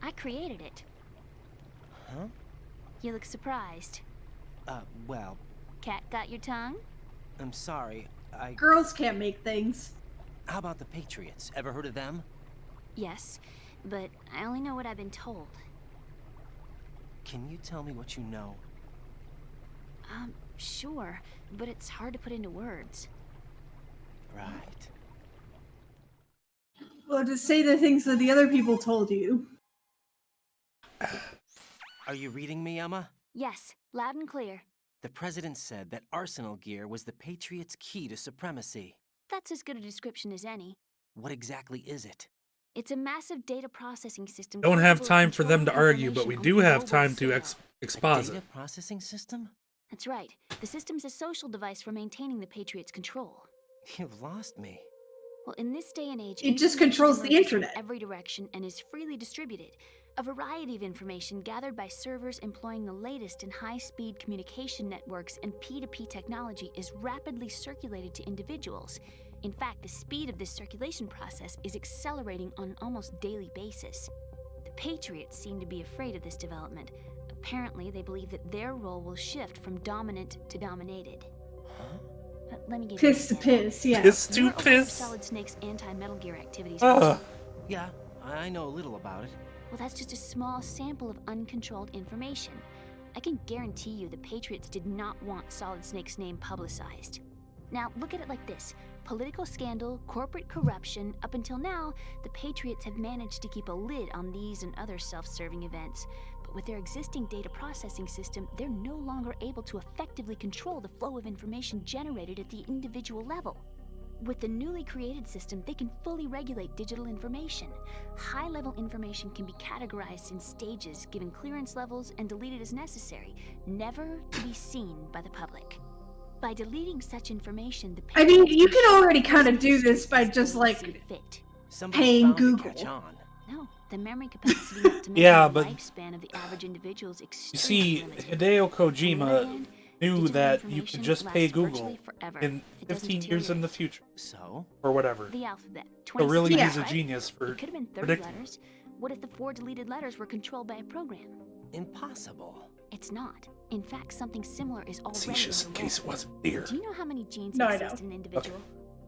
I created it. Huh? You look surprised. Well, Cat got your tongue? I'm sorry. Girls can't make things. How about the Patriots? Ever heard of them? Yes, but I only know what I've been told. Can you tell me what you know? Sure, but it's hard to put into words. Right. Well, just say the things that the other people told you. Are you reading me, Emma? Yes, loud and clear. The president said that Arsenal Gear was the Patriots' key to supremacy. That's as good a description as any. What exactly is it? It's a massive data processing system. Don't have capable of time for them to controlling argue, but we information do on a have global time to scale. A exposit. data processing system? That's right. The system's a social device for maintaining the Patriots' control. You've lost me. Well, in this day and age, It just information controls the emerges from internet. every direction and is freely distributed. A variety of information gathered by servers employing the latest in high-speed communication networks and P2P technology is rapidly circulated to individuals. In fact, the speed of this circulation process is accelerating on an almost daily basis. The Patriots seem to be afraid of this development. Apparently, they believe that their role will shift from dominant to dominated. Let me give Piss to you an example. piss, yeah. Piss to You're aware of piss. Solid Snake's anti-Metal Gear activities. Ugh. Yeah, I know a little about it. Well, that's just a small sample of uncontrolled information. I can guarantee you the Patriots did not want Solid Snake's name publicized. Now, look at it like this. Political scandal, corporate corruption, up until now, the Patriots have managed to keep a lid on these and other self-serving events. But with their existing data processing system, they're no longer able to effectively control the flow of information generated at the individual level. With the newly created system, they can fully regulate digital information. High-level information can be categorized in stages, given clearance levels, and deleted as necessary, never to be seen by the public. By deleting such information, the I mean, Patriots you can can share already kind of do information this by as just they like see fit. Somebody paying found to Google. catch on. No, the memory capacity not to Yeah, mention but the lifespan of the average individual is You extremely see, limited. Hideo On the other Kojima hand, knew digital that you information could just pay lasts Google virtually forever. in It doesn't 15 years in the deteriorate. future, So? or whatever. The alphabet. So really, 26 he's a right? genius for It could have been 30 predicting. letters. What if the 4 deleted letters were controlled by a program? Impossible. It's not. In fact, something similar is already Facetious, in in case the it wasn't clear. Do you know how many genes No, I exist know. in an individual?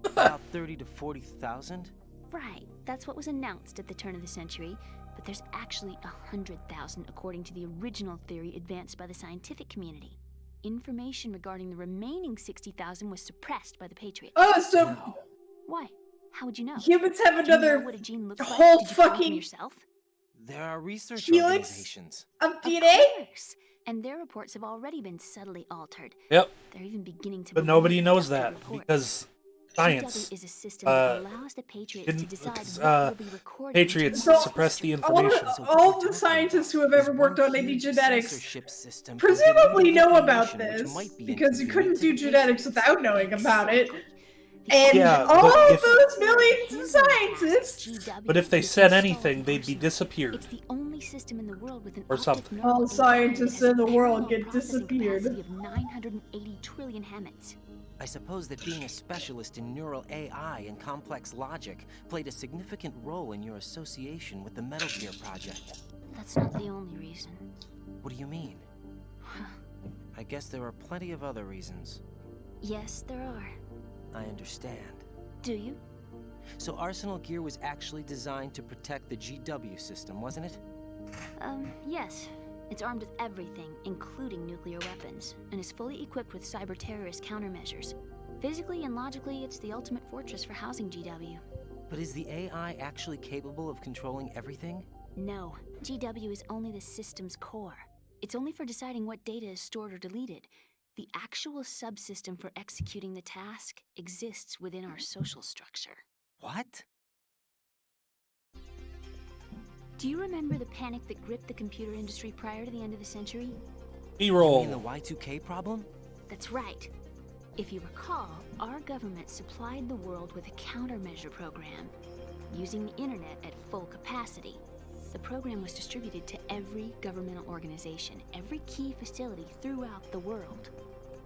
About 30 to 40,000? Right. That's what was announced at the turn of the century. But there's actually 100,000 according to the original theory advanced by the scientific community. Information regarding the remaining 60,000 was suppressed by the Patriots. Oh, so No. Why? How would you know? humans have Do you know another what a gene looks whole like? Did you find it fucking- yourself? There are research Helix organizations. of Of DNA? course. And their reports have already been subtly altered. Yep. They're even beginning to But believe nobody the knows doctored that reports. because science. GW is a system that allows the Patriots to decide what will be recorded into Patriots the suppress the history. information. All the scientists who have ever worked on any genetics Censorship system presumably for know about information which this might be because you couldn't inconvenient to do the genetics Patriots. without knowing about it. Exactly. And Yeah, all but of if- those millions of scientists, But if they said anything, they'd be disappeared. It's the only system in the world with an Or optic something. neural all AI scientists that has in the a world parallel get processing disappeared. capacity of 980 trillion Hammets. I suppose that being a specialist in neural AI and complex logic played a significant role in your association with the Metal Gear project. That's not the only reason. What do you mean? I guess there are plenty of other reasons. Yes, there are. I understand. Do you? So Arsenal Gear was actually designed to protect the GW system, wasn't it? Yes. It's armed with everything, including nuclear weapons, and is fully equipped with cyber-terrorist countermeasures. Physically and logically, it's the ultimate fortress for housing GW. But is the AI actually capable of controlling everything? No, GW is only the system's core. It's only for deciding what data is stored or deleted. The actual subsystem for executing the task exists within our social structure. What? Do you remember the panic that gripped the computer industry prior to the end of the century? You mean the B-roll. Y2K problem? That's right. If you recall, our government supplied the world with a countermeasure program, using the internet at full capacity. The program was distributed to every governmental organization, every key facility throughout the world.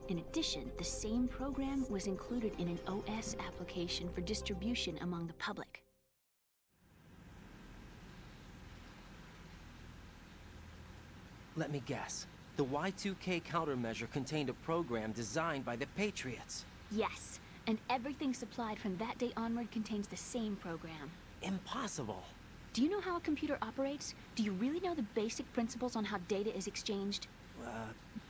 In addition, the same program was included in an OS application for distribution among the public. Let me guess. The Y2K countermeasure contained a program designed by the Patriots. Yes, and everything supplied from that day onward contains the same program. Impossible. Do you know how a computer operates? Do you really know the basic principles on how data is exchanged?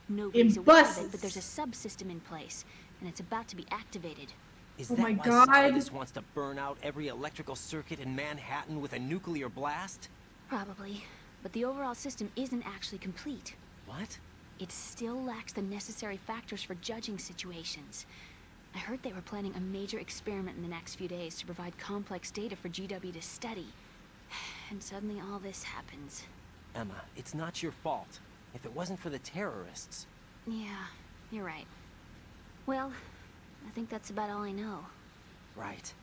Nobody's In aware of buses. it, but there's a subsystem in place, and it's about to be activated. Is Oh that my why God. scientist wants to burn out every electrical circuit in Manhattan with a nuclear blast? Probably, but the overall system isn't actually complete. What? It still lacks the necessary factors for judging situations. I heard they were planning a major experiment in the next few days to provide complex data for GW to study. And suddenly all this happens. Emma, it's not your fault. If it wasn't for the terrorists... Yeah, you're right. Well, I think that's about all I know. Right.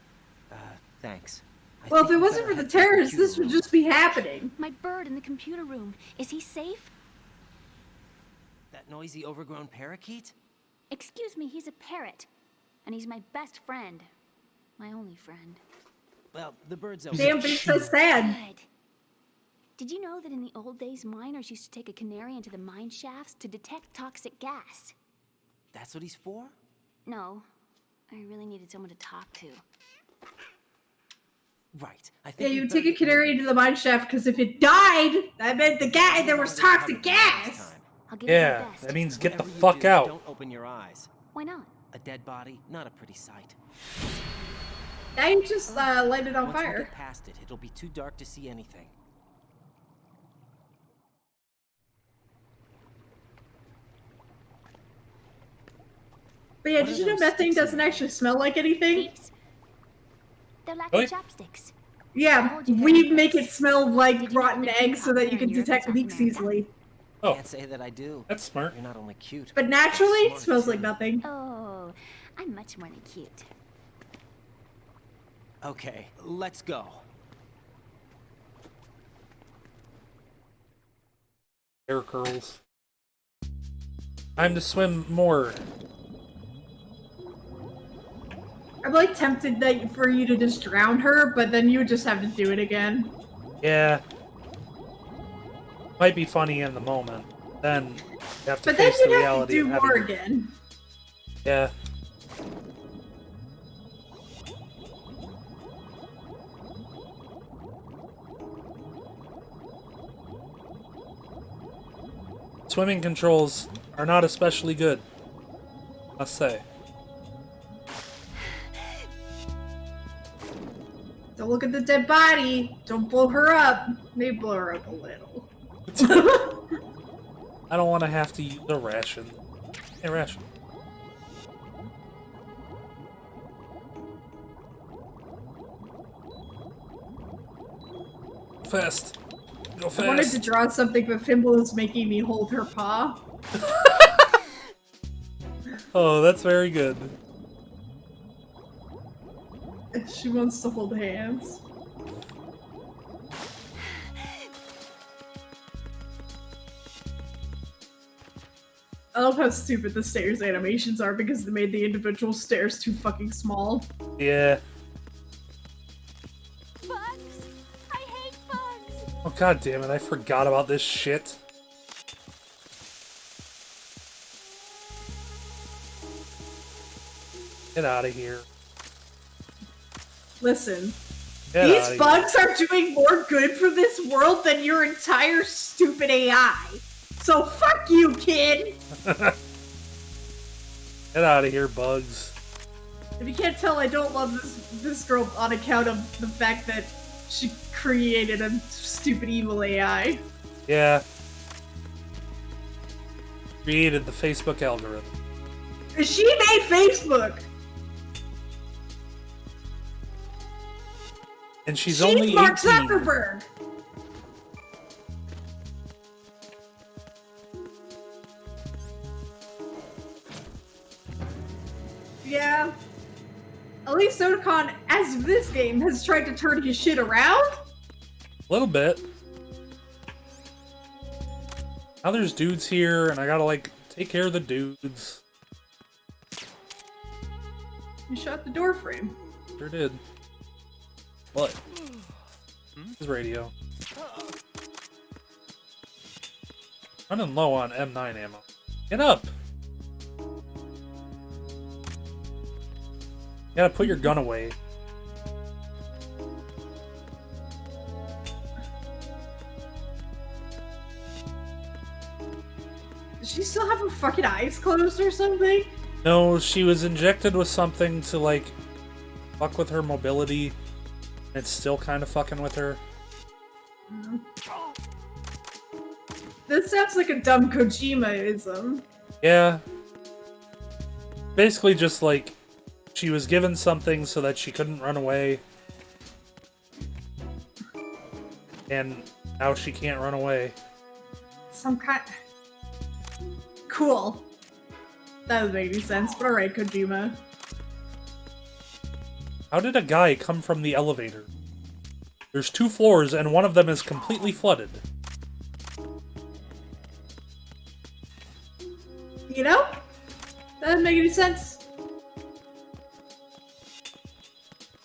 Thanks. I well, if think it we wasn't better for the head to terrorists, computer this would room. just be happening. My bird in the computer room. Is he safe? That noisy, overgrown parakeet? Excuse me, he's a parrot. And he's my best friend. My only friend. Well, the bird's okay. Damn, but it's so sad. Good. Did you know that in the old days, miners used to take a canary into the mine shafts to detect toxic gas? That's what he's for? No, I really needed someone to talk to. Right. I Yeah, think you we'd would take better a get canary moving. into the mine shaft because if it died, that meant the guy there was toxic gas. I'll give it my Yeah, best. that means get the Whatever you fuck do, out. Don't open your eyes. Why not? A dead body, not a pretty sight. Now you just light it on Once we fire. get past it, it'll be too dark to see anything. But yeah, What did are you know those methane sticks in doesn't there? actually smell like anything? These? They're like Really? chopsticks. Yeah, Told you we they're make it gross. smell like Did you know rotten they're eggs so that you popular can in Europe and detect South leaks America? easily. Oh, Can't say that I do. that's smart. You're not only cute, But naturally, it smart, smells too. like nothing. Oh, I'm much more than cute. Okay, let's go. Hair curls. Time to swim more. I'm like tempted for you to just drown her, but then you would just have to do it again. Yeah. Might be funny in the moment. Then you have to But then face the you'd have to reality do of more having. again. Yeah. Swimming controls are not especially good, must say. Don't look at the dead body. Don't blow her up. Maybe blow her up a little. I don't want to have to use a ration. Hey, ration. Fast. Go fast. I wanted to draw something, but Fimble is making me hold her paw. Oh, that's very good. She wants to hold hands. I love how stupid the stairs animations are because they made the individual stairs too fucking small. Yeah. Bugs! I hate bugs! Oh, god damn it, I forgot about this shit. Get out of here. Listen, Get these outta bugs are doing more good for this world than your entire stupid AI. So fuck you, kid! Get out of here, bugs. If you can't tell, I don't love this girl on account of the fact that she created a stupid evil AI. Yeah. Created the Facebook algorithm. She made Facebook! And she's only Mark 18. Zuckerberg! Yeah. At least Otacon, as of this game, has tried to turn his shit around. A little bit. Now there's dudes here, and I gotta, like, take care of the dudes. You shot the door frame. Sure did. What? His radio. Running low on M9 ammo. Get up! You gotta put your gun away. Does she still have her fucking eyes closed or something? No, she was injected with something to, like, fuck with her mobility. It's still kind of fucking with her. This sounds like a dumb Kojima-ism. Yeah. Basically just, like, she was given something so that she couldn't run away. And now she can't run away. Some kind... Cool. That doesn't make any sense, but alright, Kojima. How did a guy come from the elevator? There's 2 floors and one of them is completely flooded. You know? That doesn't make any sense.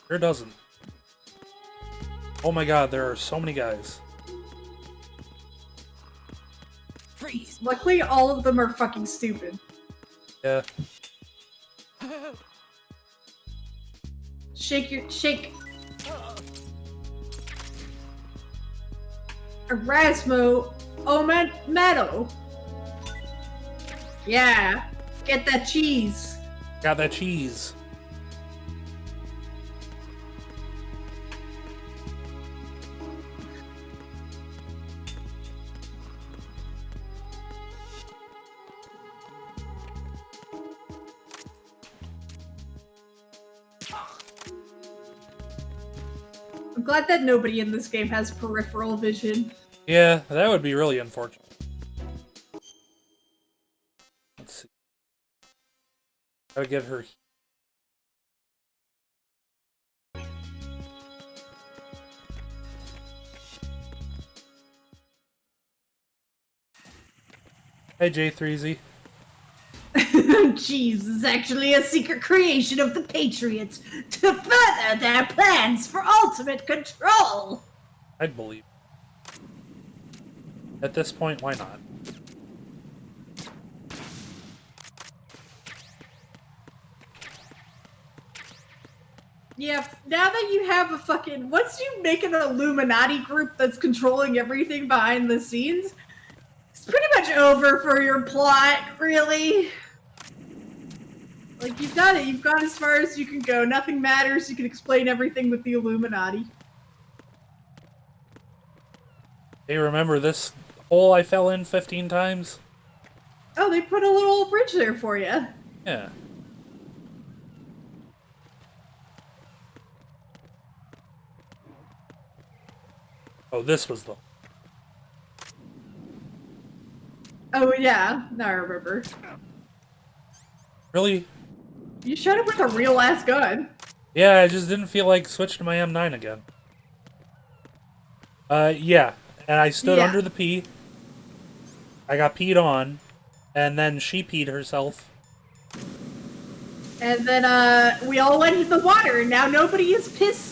Sure doesn't. Oh my god, there are so many guys. Freeze! Luckily, all of them are fucking stupid. Yeah. Shake. Erasmo Meadow. Yeah. Get that cheese. Got that cheese. I'm glad that nobody in this game has peripheral vision. Yeah, that would be really unfortunate. Let's see. Gotta get her. Hey, J3Z. Cheese is actually a secret creation of the Patriots to further their plans for ultimate control. I'd believe. At this point, why not? Yeah, now that you have a fucking... Once you make an Illuminati group that's controlling everything behind the scenes, it's pretty much over for your plot, really. Like, you've done it. You've gone as far as you can go. Nothing matters. You can explain everything with the Illuminati. Hey, remember this hole I fell in 15 times? Oh, they put a little bridge there for you. Yeah. Oh, this was the... Oh, yeah. Now I remember. Really? You shot it with a real-ass gun. Yeah, I just didn't feel like switching to my M9 again. Yeah. And I stood under the pee. I got peed on. And then she peed herself. And then, we all went into the water, and now nobody is pissed.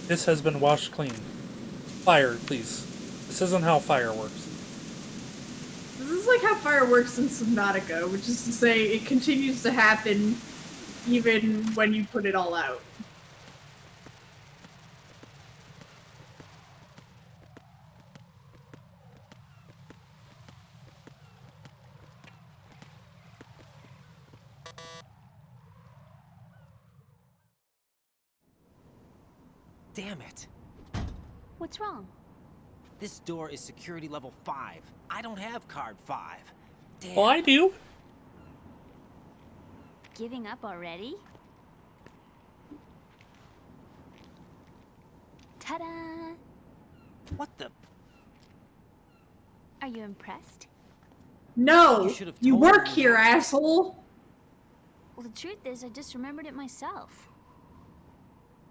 This has been washed clean. Fire, please. This isn't how fire works. This is like how fire works in Subnautica, which is to say it continues to happen even when you put it all out. Damn it. What's wrong? This door is security level 5. I don't have card 5. Damn. Well, I do. Giving up already? Ta-da! What the? Are you impressed? No! should've You told work me. here, asshole! Well, the truth is, I just remembered it myself.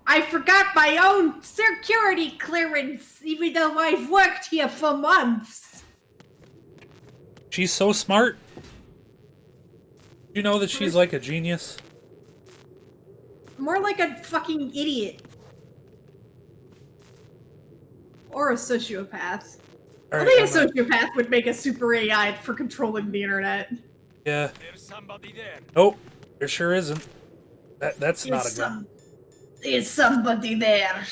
I forgot my own security clearance, even though I've worked here for months! She's so smart. You know that she's like a genius? More like a fucking idiot. Or a sociopath. I Alright, think a Emma. sociopath would make a super AI for controlling the internet. Yeah. There's somebody there. Nope. There sure isn't. That's not a gun. There's somebody there.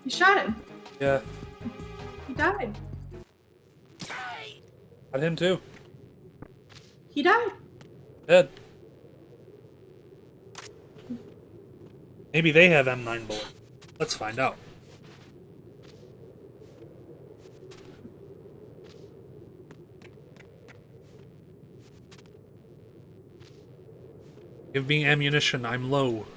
You shot him. Yeah. He died. Got him too. He died. Dead. Maybe they have M9 bullets. Let's find out. Give me ammunition, I'm low.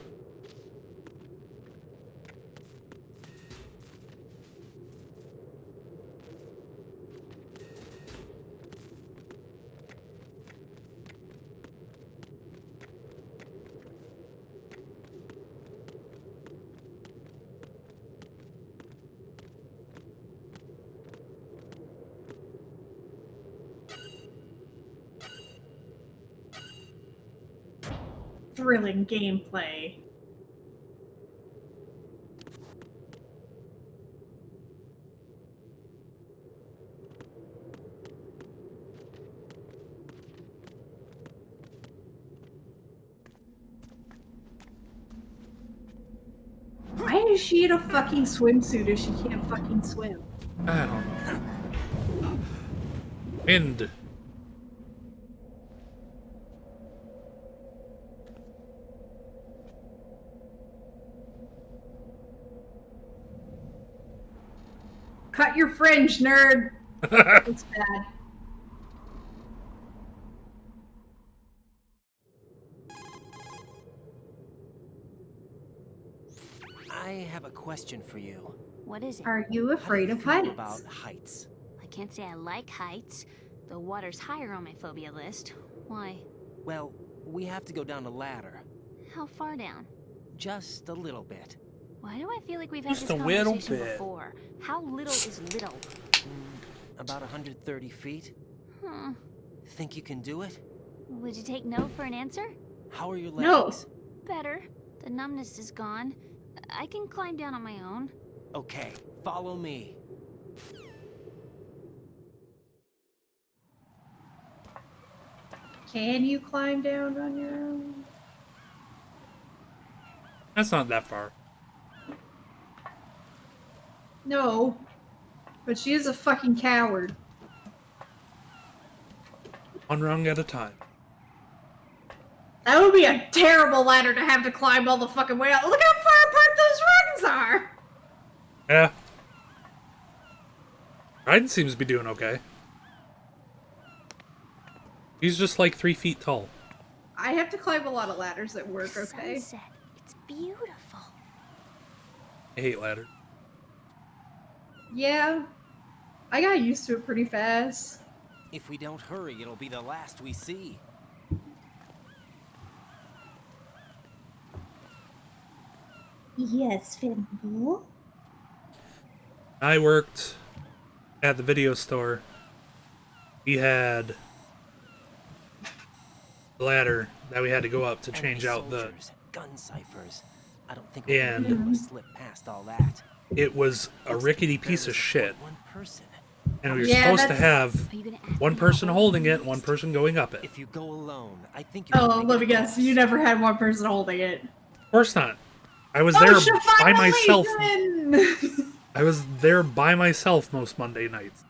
Thrilling gameplay. Why is she in a fucking swimsuit if she can't fucking swim? I don't know. Wind. Cut your fringe, nerd! It's bad. I have a question for you. What is it? Are you How do afraid you of feel heights? about heights? I can't say I like heights. The water's higher on my phobia list. Why? Well, we have to go down a ladder. How far down? Just a little bit. Why do I feel like we've had Just this a little conversation bit. before? How little is little? About 130 feet. Huh. Think you can do it? Would you take no for an answer? How are your No. legs? Better. The numbness is gone. I can climb down on my own. Okay, follow me. Can you climb down on your own? That's not that far. No. But she is a fucking coward. One rung at a time. That would be a terrible ladder to have to climb all the fucking way out. Look how far apart those rungs are! Yeah. Raiden seems to be doing okay. He's just like 3 feet tall. I have to climb a lot of ladders at work, okay? Sunset. It's beautiful. I hate ladders. Yeah. I got used to it pretty fast. If we don't hurry, it'll be the last we see. Yes, Fimble. I worked at the video store. We had the ladder that we had to go up to change out the... gun ciphers. I don't think And we'll be able to slip past all that. it was a rickety piece of shit. One person. And we were Yeah, supposed to that's- have one person holding it, one person going up it. If you go alone, I think you're Oh, gonna let me get guess. lost. You never had one person holding it. Of course not. I was there she'll by finally myself. win! I was there by myself most Monday nights.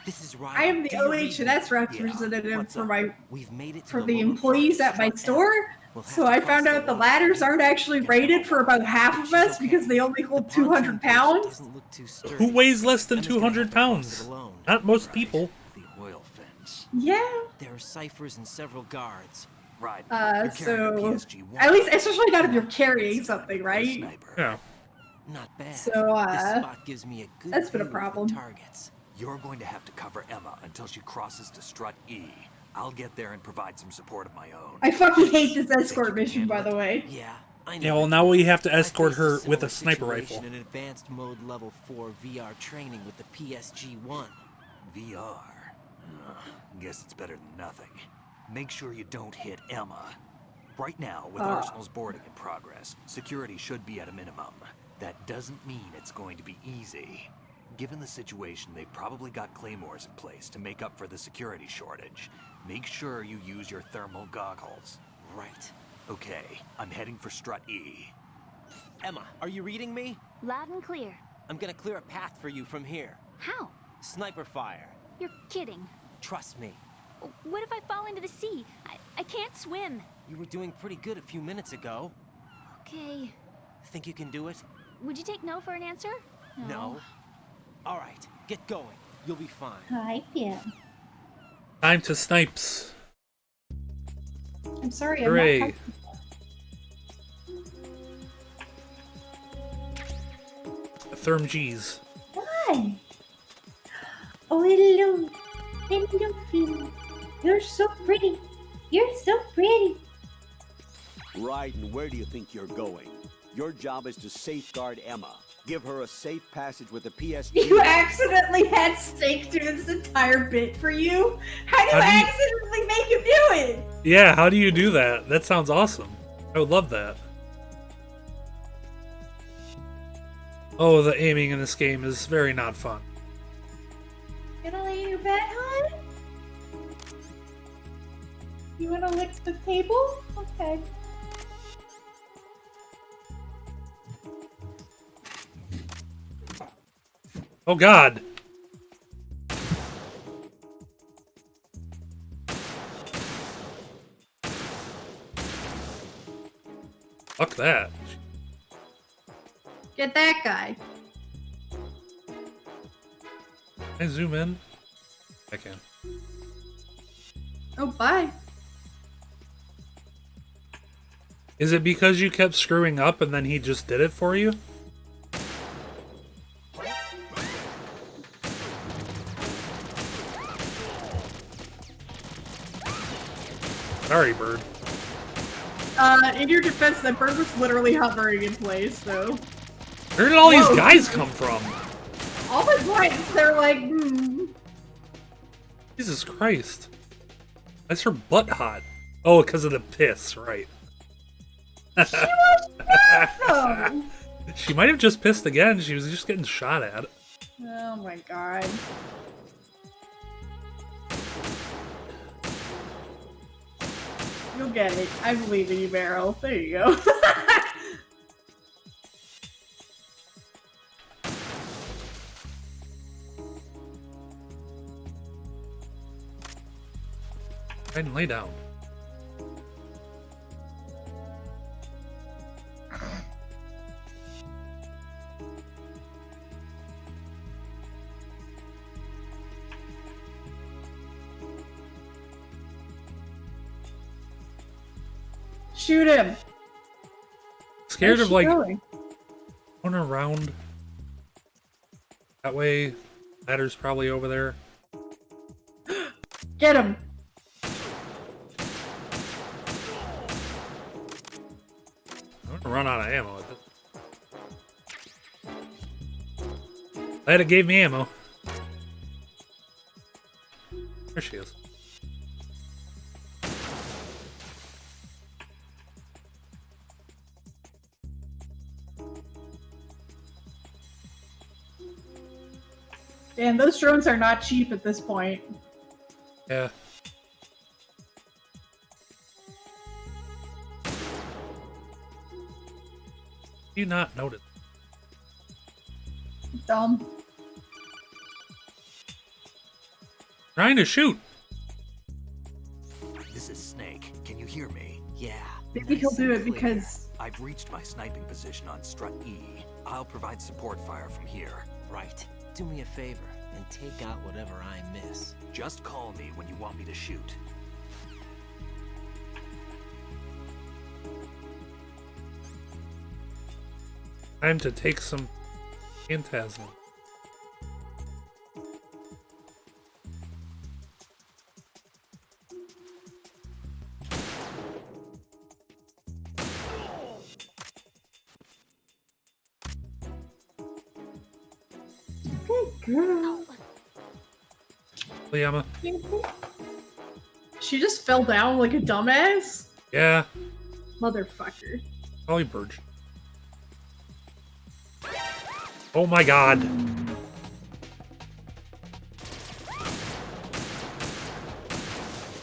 This is right. I am the Do you read me? OH&S representative What's for up? my We've made it to for the lower employees part at my of the store. We'll have So to I cross found out the water. ladders aren't actually Get rated the for about half of She's us okay. because they only hold The 200 pontoon pounds. doesn't look too sturdy. Who weighs less than Emma's gonna have 200 to cross pounds? it alone. Not most people. The oil fence. Yeah. There are ciphers and several guards. Right. So at least, especially not if you're carrying something, right? Yeah. Not bad. So, this spot gives me a good that's been a view of the problem. targets. You're going to have to cover Emma until she crosses to strut E. I'll get there and provide some support of my own. I fucking hate this escort mission, by the way. Yeah, I know. Yeah, well, now we have to I escort faced her similar with a sniper situation rifle. in advanced mode level 4 VR training with the PSG-1. VR. Guess it's better than nothing. Make sure you don't hit Emma. Right now, with Arsenal's boarding in progress, security should be at a minimum. That doesn't mean it's going to be easy. Given the situation, they've probably got claymores in place to make up for the security shortage. Make sure you use your thermal goggles. Right. Okay, I'm heading for strut E. Emma, are you reading me? Loud and clear. I'm gonna clear a path for you from here. How? Sniper fire. You're kidding. Trust me. What if I fall into the sea? I can't swim. You were doing pretty good a few minutes ago. Okay. Think you can do it? Would you take no for an answer? No. All right, get going. You'll be fine. Hi, Fim. Time to snipes. I'm sorry, I'm Hooray. not. Therm G's. Hi. Oh, hello. Hello, Fim. You're so pretty. You're so pretty. Raiden, where do you think you're going? Your job is to safeguard Emma. Give her a safe passage with the PSG. You accidentally had Steak do this entire bit for you? How do you accidentally make him do it? Yeah, how do you do that? That sounds awesome. I would love that. Oh, the aiming in this game is very not fun. Gonna lay your bed, hon? You wanna lick the table? Okay. Oh god! Fuck that. Get that guy. Can I zoom in? I can. Oh, bye. Is it because you kept screwing up and then he just did it for you? Sorry, bird. In your defense, that bird was literally hovering in place, so. Where did all these Whoa. guys come from? All the times they're like, Jesus Christ. That's her butt hot. Oh, because of the piss, right. She was awesome! She might have just pissed again. She was just getting shot at. Oh my god. You'll get it. I believe in you, Meryl. There you go. And lay down. Shoot him. Scared Where's of she like going? going around. That way, ladder's probably over there. Get him. I'm gonna run out of ammo with it. Glad it gave me ammo. There she is. Damn, those drones are not cheap at this point. Yeah. Do you not notice? Dumb. Trying to shoot. This is Snake. Can you hear me? Yeah. Maybe he'll do it because... I've reached my sniping position on strut E. I'll provide support fire from here. Right. Do me a favor and take out whatever I miss. Just call me when you want me to shoot. Time to take some phantasm. Good girl. Liama. She just fell down like a dumbass? Yeah. Motherfucker. Probably Burge. Oh my god.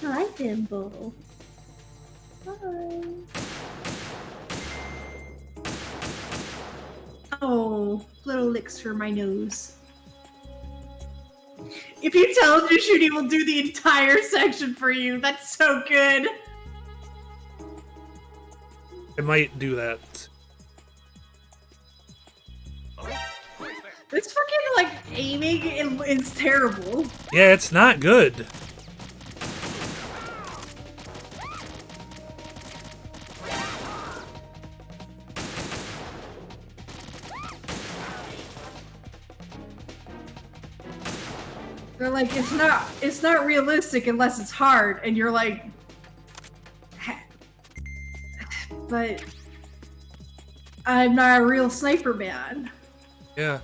Hi, Dimble. Hi. Oh, little licks for my nose. If you tell him to shoot, he will do the entire section for you. That's so good. It might do that. This fucking, like, aiming is terrible. Yeah, it's not good. They're like, it's not realistic unless it's hard, and you're like, but I'm not a real sniper man. Yeah.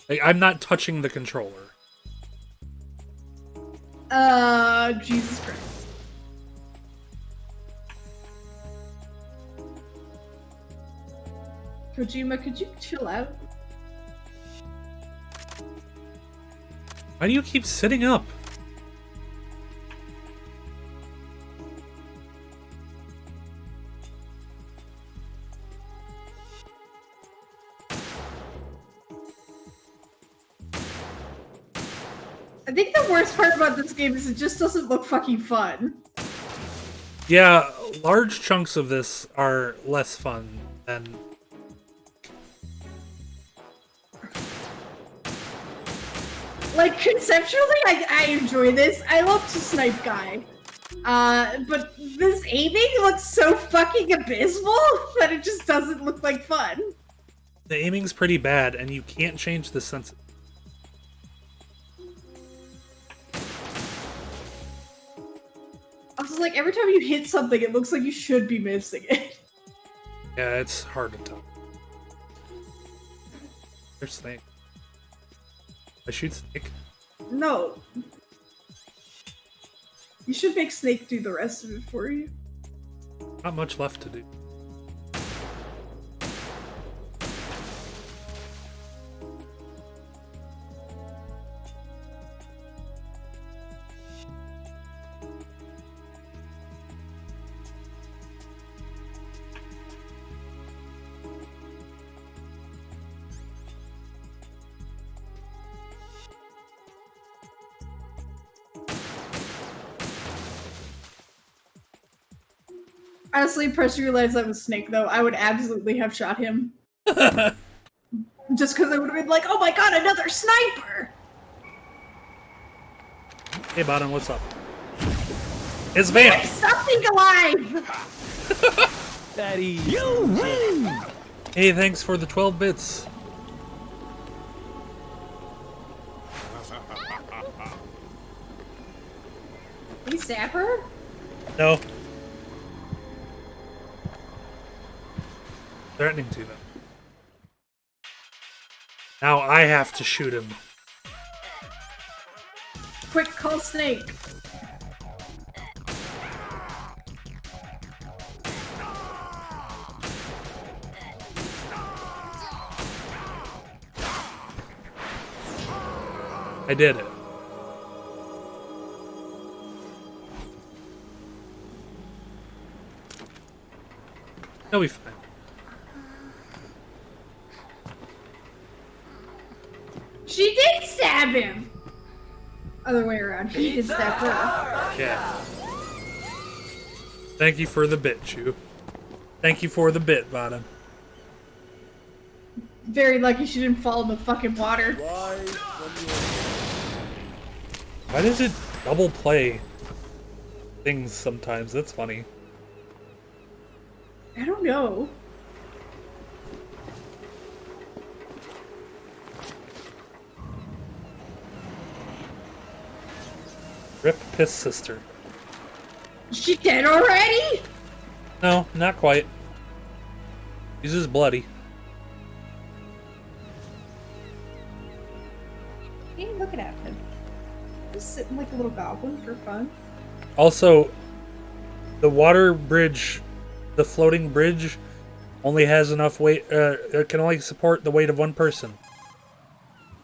Like, I'm not touching the controller. Jesus Christ. Kojima, could you chill out? Why do you keep sitting up? I think the worst part about this game is it just doesn't look fucking fun. Yeah, large chunks of this are less fun than... Like, conceptually, I enjoy this. I love to snipe guy. But this aiming looks so fucking abysmal that it just doesn't look like fun. The aiming's pretty bad, and you can't change the sense. I was like, every time you hit something, it looks like you should be missing it. Yeah, it's hard to tell. There's Snake. I shoot Snake. No. You should make Snake do the rest of it for you. Not much left to do. Honestly, press realized that was Snake, though. I would absolutely have shot him. Just because I would have been like, oh my god, another sniper! Hey, Bottom, what's up? It's Vamp! There's something alive! That easy. You win! Hey, thanks for the 12 bits. Did he stab her? No. Threatening to them. Now I have to shoot him. Quick, call Snake. I did it. He'll be fine. She did stab him! Other way around. He did stab her. Yeah. Thank you for the bit, Chew. Thank you for the bit, Bottom. Very lucky she didn't fall in the fucking water. Why does it double play things sometimes? That's funny. I don't know. Rip Piss Sister. She dead already? No, not quite. He's just bloody. He ain't looking at him. Just sitting like a little goblin for fun. Also, the water bridge, the floating bridge, only has enough weight, it can only support the weight of one person.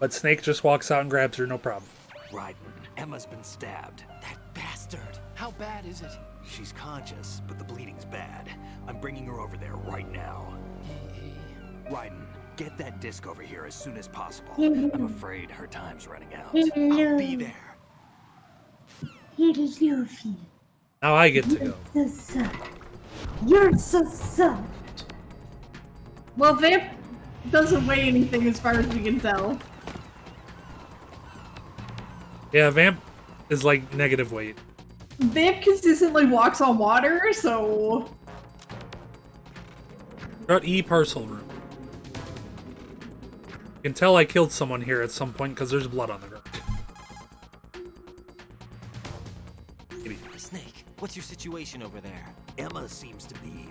But Snake just walks out and grabs her, no problem. Raiden, Emma's been stabbed. That bastard. How bad is it? She's conscious, but the bleeding's bad. I'm bringing her over there right now. Raiden, get that disc over here as soon as possible. I'm afraid her time's running out. I'll be there. Hello, Now I get to go. so soft. You're so soft. Well, Vamp doesn't weigh anything as far as we can tell. Yeah, Vamp is like negative weight. Vamp consistently walks on water, so... We're at E parcel room. You can tell I killed someone here at some point because there's blood on the ground. Snake, what's your situation over there? Emma seems to be,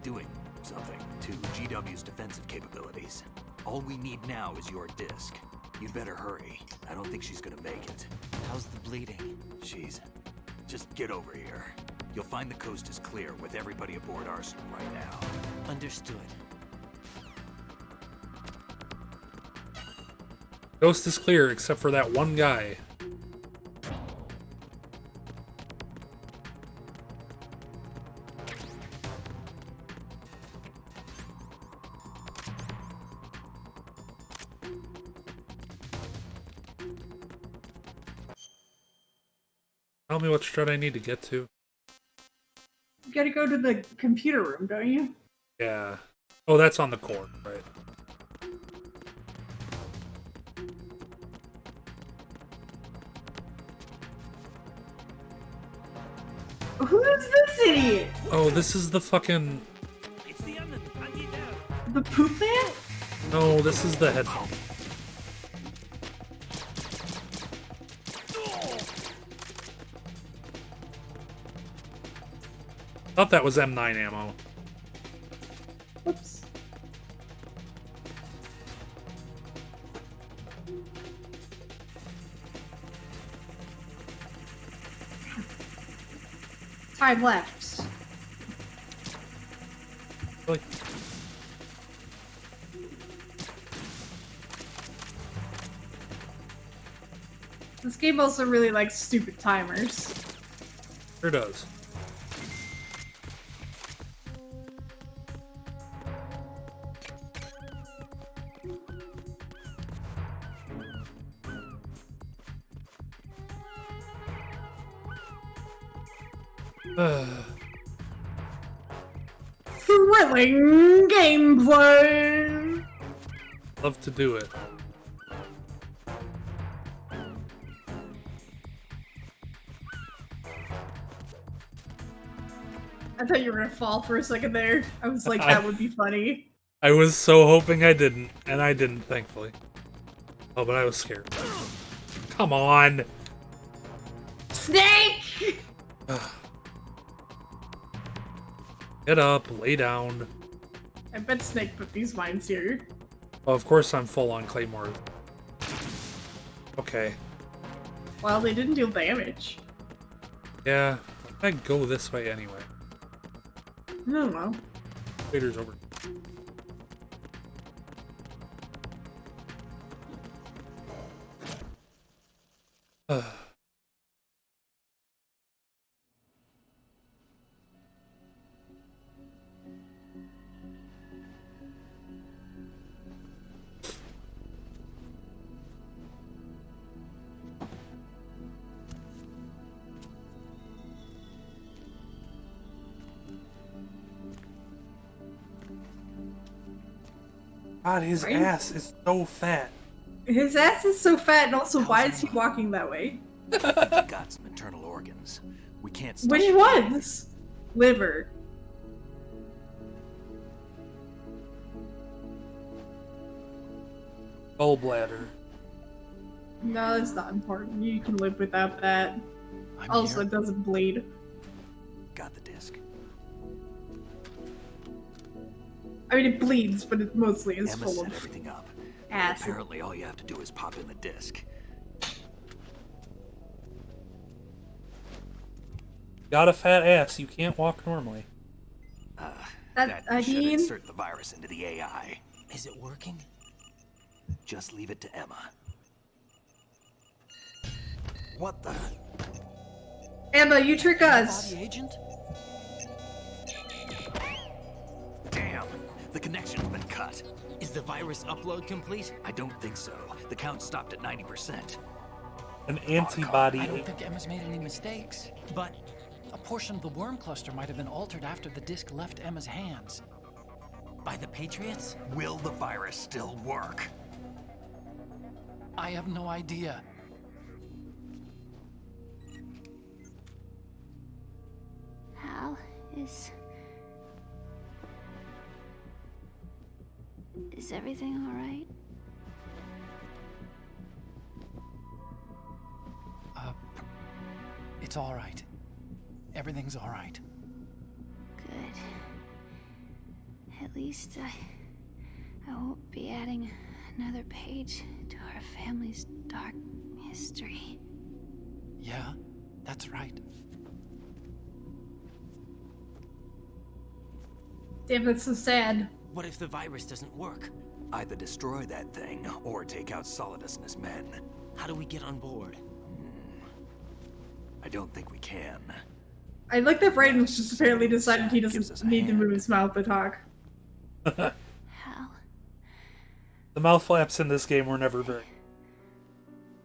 doing something to GW's defensive capabilities. All we need now is your disc. You'd better hurry. I don't think she's gonna make it. How's the bleeding? Just get over here. You'll find the coast is clear with everybody aboard Arsenal right now. Understood. Coast is clear except for that one guy. Tell me what strut I need to get to. You gotta go to the computer room, don't you? Yeah. Oh, that's on the core, right. Who is this idiot? Oh, this is the fucking... The poop man? No, this is the headphone. Thought that was M9 ammo. Whoops. Time left. Really? This game also really likes stupid timers. Sure does. thrilling gameplay. Love to do it. I thought you were gonna fall for a second there. I was like, that would be funny. I was so hoping I didn't, and I didn't, thankfully. Oh, but I was scared. Come on! Snake! Get up, lay down. I bet Snake put these mines here. Well, of course I'm full on Claymore. Okay. Well, they didn't deal damage. Yeah, I go this way anyway. I don't know. Trader's over. God, his ass is so fat. His ass is so fat, and also, why is he walking that way? We've got some internal organs. We can't stop. Which ones? Liver. Gallbladder. No, that's not important. You can live without that. I'm Also, here. it doesn't bleed. Got the disc. I mean, it bleeds, but it mostly is Emma full set of everything up. acid. Apparently, all you have to do is pop in the disc. Got a fat ass, you can't walk normally. That I should mean- insert the virus into the AI. Is it working? Just leave it to Emma. What the? Emma, you trick us. Body agent? Damn, the connection's been cut. Is the virus upload complete? I don't think so. The count stopped at 90%. An antibody. I don't think Emma's made any mistakes. But A portion of the worm cluster might have been altered after the disc left Emma's hands. by the Patriots? Will the virus still work? I have no idea. Hal, is everything all right? It's all right. Everything's all right. Good. At least I won't be adding another page to our family's dark history. Yeah, that's right. Damn, that's so sad. What if the virus doesn't work? Either destroy that thing, or take out Solidus and his men. How do we get on board? I don't think we can. I like that Brayden's just apparently decided he Gives us doesn't a need to hand. move his mouth to talk. Hal, The mouth flaps in this game were never very.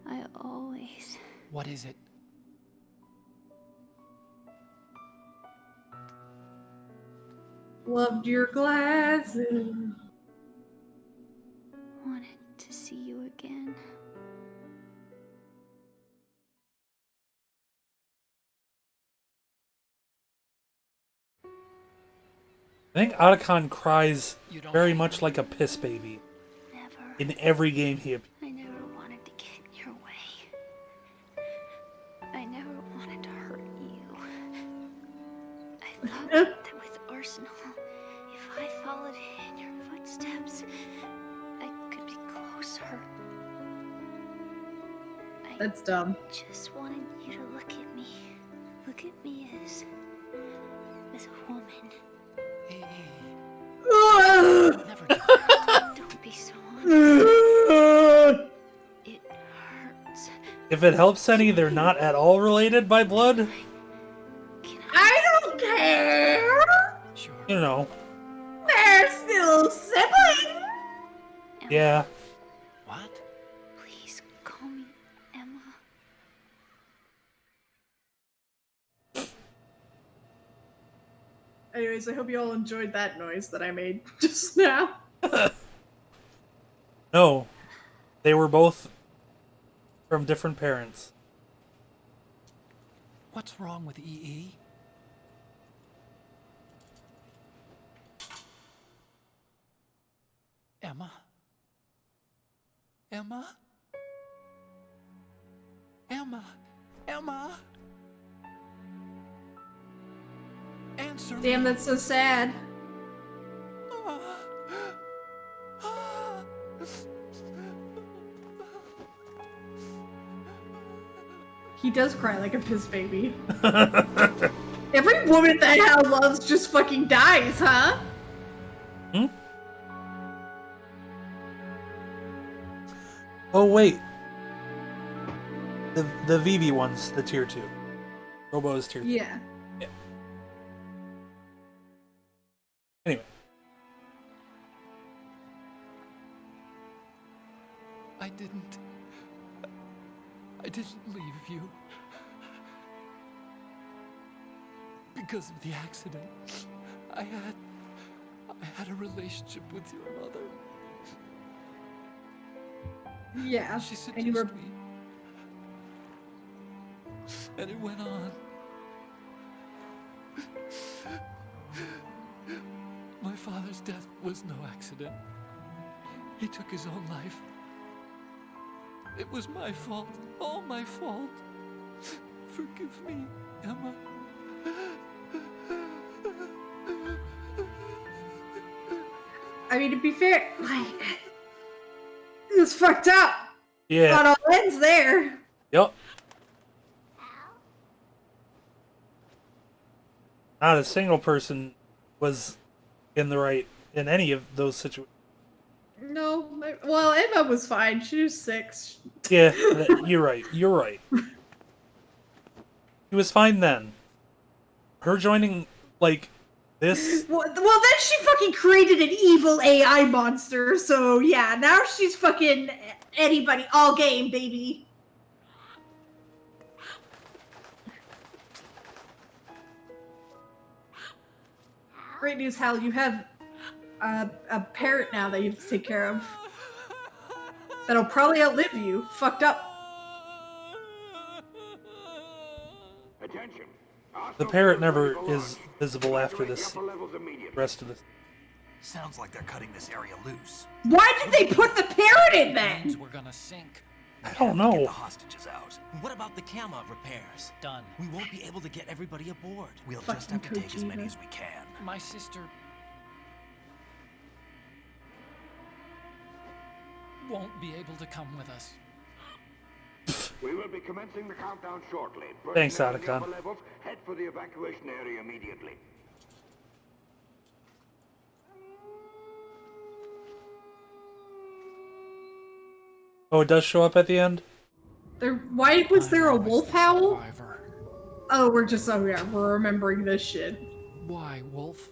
I always... What is it? Loved your glasses. wanted to see you again. I think Otacon cries You don't very hate much me? like a piss baby Never. in every game he appears. I never wanted to get in your way. I never wanted to hurt you. I thought that with Arsenal, if I followed in your footsteps, I could be closer. I That's dumb. just wanted you to look at me. Look at me as a woman. Hey, Ugh! never do that. Don't be so honest. It hurts. If it helps any, they're not at all related by blood. I don't care! Sure. You know, They're still siblings! yeah. What? Please call me Emma. Anyways, I hope you all enjoyed that noise that I made just now. No, they were both from different parents. What's wrong with EE? Emma? Emma? Emma? Emma? Answer me. Damn, that's so sad. He does cry like a piss baby. Every woman that Hal loves just fucking dies, huh? Hmm? Oh wait. The Vivi one's the tier 2. Robo is tier 3. Yeah. Yeah. Anyway. I didn't leave you. Because of the accident. I had a relationship with your mother. Yeah. She seduced And you were... me. And it went on. My father's death was no accident. He took his own life. It was my fault. All my fault. Forgive me, Emma. I mean, to be fair, like, it was fucked up. Yeah. Not all ends there. Yep. Not a single person was in the right in any of those situations. No, well, Emma was fine. She was 6. Yeah, you're right. You're right. He was fine then. Her joining, like, this... Well, then she fucking created an evil AI monster, so yeah, now she's fucking anybody, all game, baby. Great news, Hal, you have a parrot now that you have to take care of. That'll probably outlive you. Fucked up. Attention. The parrot never is visible after this rest of this. Sounds like they're cutting this area loose. Why did they put the parrot in then? We're gonna sink. I don't know. Get the hostages out. What about the camera repairs? Done. We won't be able to get everybody aboard. We'll just have to take as many as we can. My sister won't be able to come with us. We will be commencing the countdown shortly. Thanks, Personnel in the Otacon. upper levels, head for the evacuation area immediately. Oh, it does show up at the end? Why was there a wolf howl? Oh, we're remembering this shit. Why, Wolf?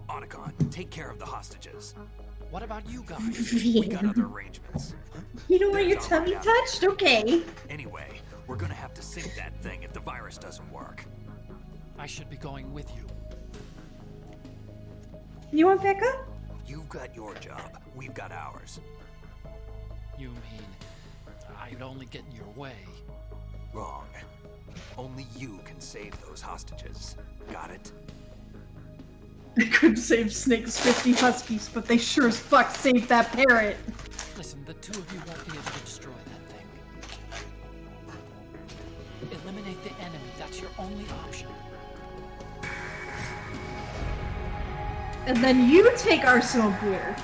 Otacon, take care of the hostages. What about you guys? We got other arrangements. You don't want your tummy touched? Okay. Anyway, we're gonna have to sink that thing if the virus doesn't work. I should be going with you. You want Becca? You've got your job. We've got ours. You mean I'd only get in your way? Wrong. Only you can save those hostages. Got it? They could save Snake's 50 huskies, but they sure as fuck saved that parrot. Listen, the two of you won't be able to destroy that thing. Eliminate the enemy. That's your only option. And then you take Arsenal gear.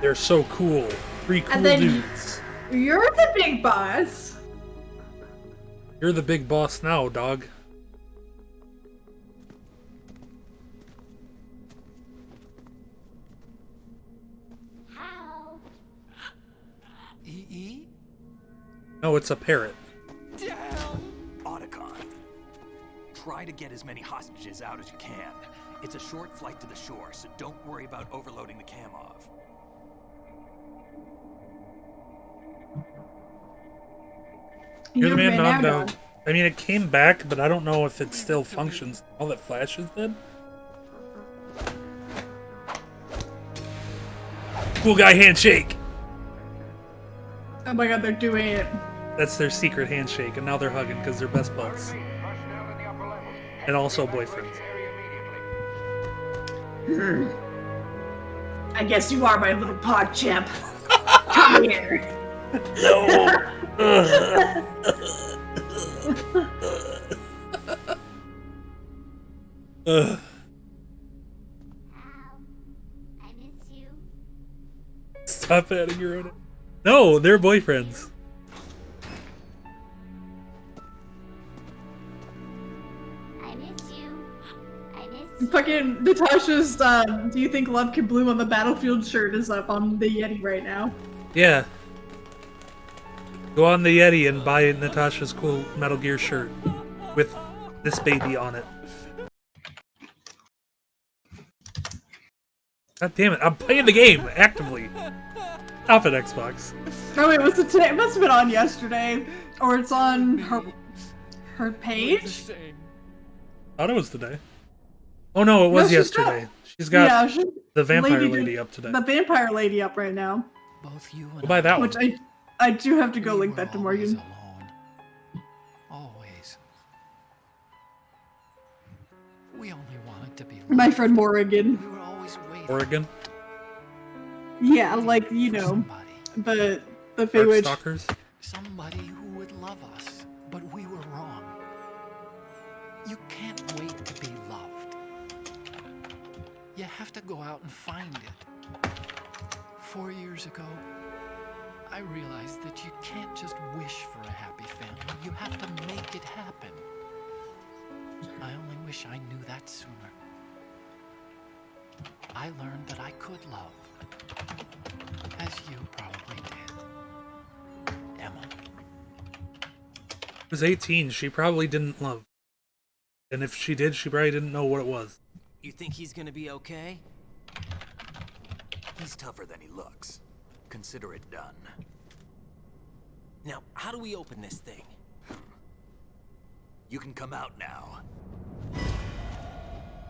They're so cool. 3 cool And then dudes. You're the big boss. You're the big boss now, dog. EE? No, it's a parrot. Otacon, try to get as many hostages out as you can. It's a short flight to the shore, so don't worry about overloading the cam off. You're the man now knocked out. I mean, it came back, but I don't know if it still functions. All that Flash is dead? Cool guy handshake! Oh my god, they're doing it. That's their secret handshake, and now they're hugging because they're best buds. And also boyfriends. I guess you are my little pod champ. Come here. No! Ugh. I miss you. Stop adding your own. No, they're boyfriends. I miss you. I miss you. Fucking Natasha's Do You Think Love Can Bloom on the Battlefield shirt is up on the Yeti right now. Yeah. Go on the Yeti and buy Natasha's cool Metal Gear shirt with this baby on it. God damn it, I'm playing the game actively. Stop it, Xbox. Oh wait, was it today? It must have been on yesterday. Or it's on her page? Thought it was today. Oh no, it was yesterday. She's got the vampire lady up today. The vampire lady up right now. Both you and Go buy that one. Which I do have to go link that to Morgan. Always. We only wanted to be My friend Morrigan. We were always waiting. Oregon? Yeah, like, you know, the Fey Witch. Stalkers? Somebody who would love us, but we were wrong. You can't wait to be loved. You have to go out and find it. 4 years ago, I realized that you can't just wish for a happy family. You have to make it happen. I only wish I knew that sooner. I learned that I could love, as you probably did. Emma. She was 18, she probably didn't love. And if she did, she probably didn't know what it was. You think he's gonna be okay? He's tougher than he looks. Consider it done. Now, how do we open this thing? You can come out now.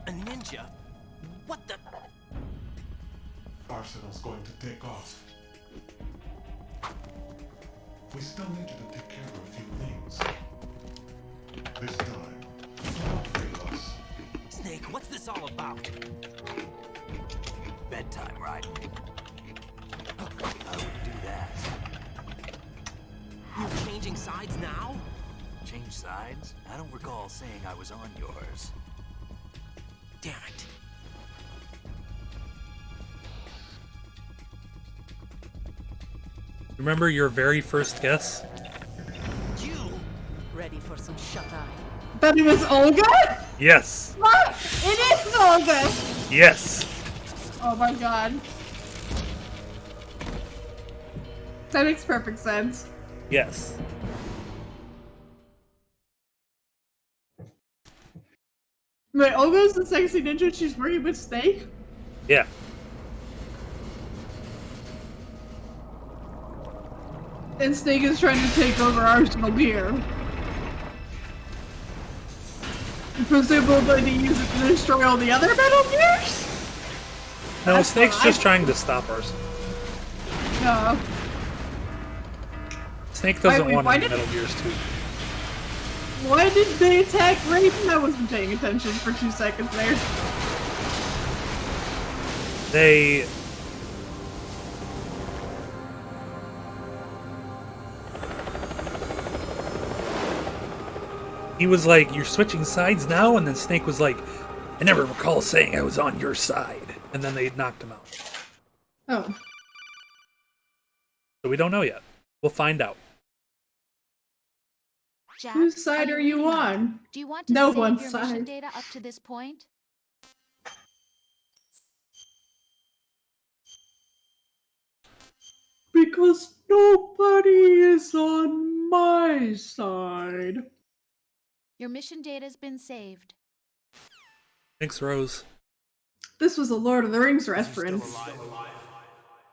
A ninja? What the? Arsenal's going to take off. We still need you to take care of a few things. This time, don't fail us. Snake, what's this all about? Bedtime, right? I would do that. You're changing sides now? Change sides? I don't recall saying I was on yours. Damn it. Remember your very first guess? You? Ready for some shut-eye? That it was Olga? Yes. What? It is Olga! Yes. Oh my god. That makes perfect sense. Yes. Wait, Olga's the sexy ninja she's working with Snake? Yeah. And Snake is trying to take over Arsenal Gear. Presumably to use it to destroy all the other Metal Gears? No, That's Snake's what just I- trying to stop us. No. Snake doesn't Wait, want why any did- Metal Gears 2. Why did they attack Raiden? I wasn't paying attention for 2 seconds there. They... He was like, you're switching sides now? And then Snake was like, I never recall saying I was on your side. And then they knocked him out. Oh. So we don't know yet. We'll find out. Jack, Whose side are you reading that? on? Do you want to No save one's your mission side. data up to this point? Because nobody is on my side. Your mission data's been saved. Thanks, Rose. This was a Lord of the Rings reference.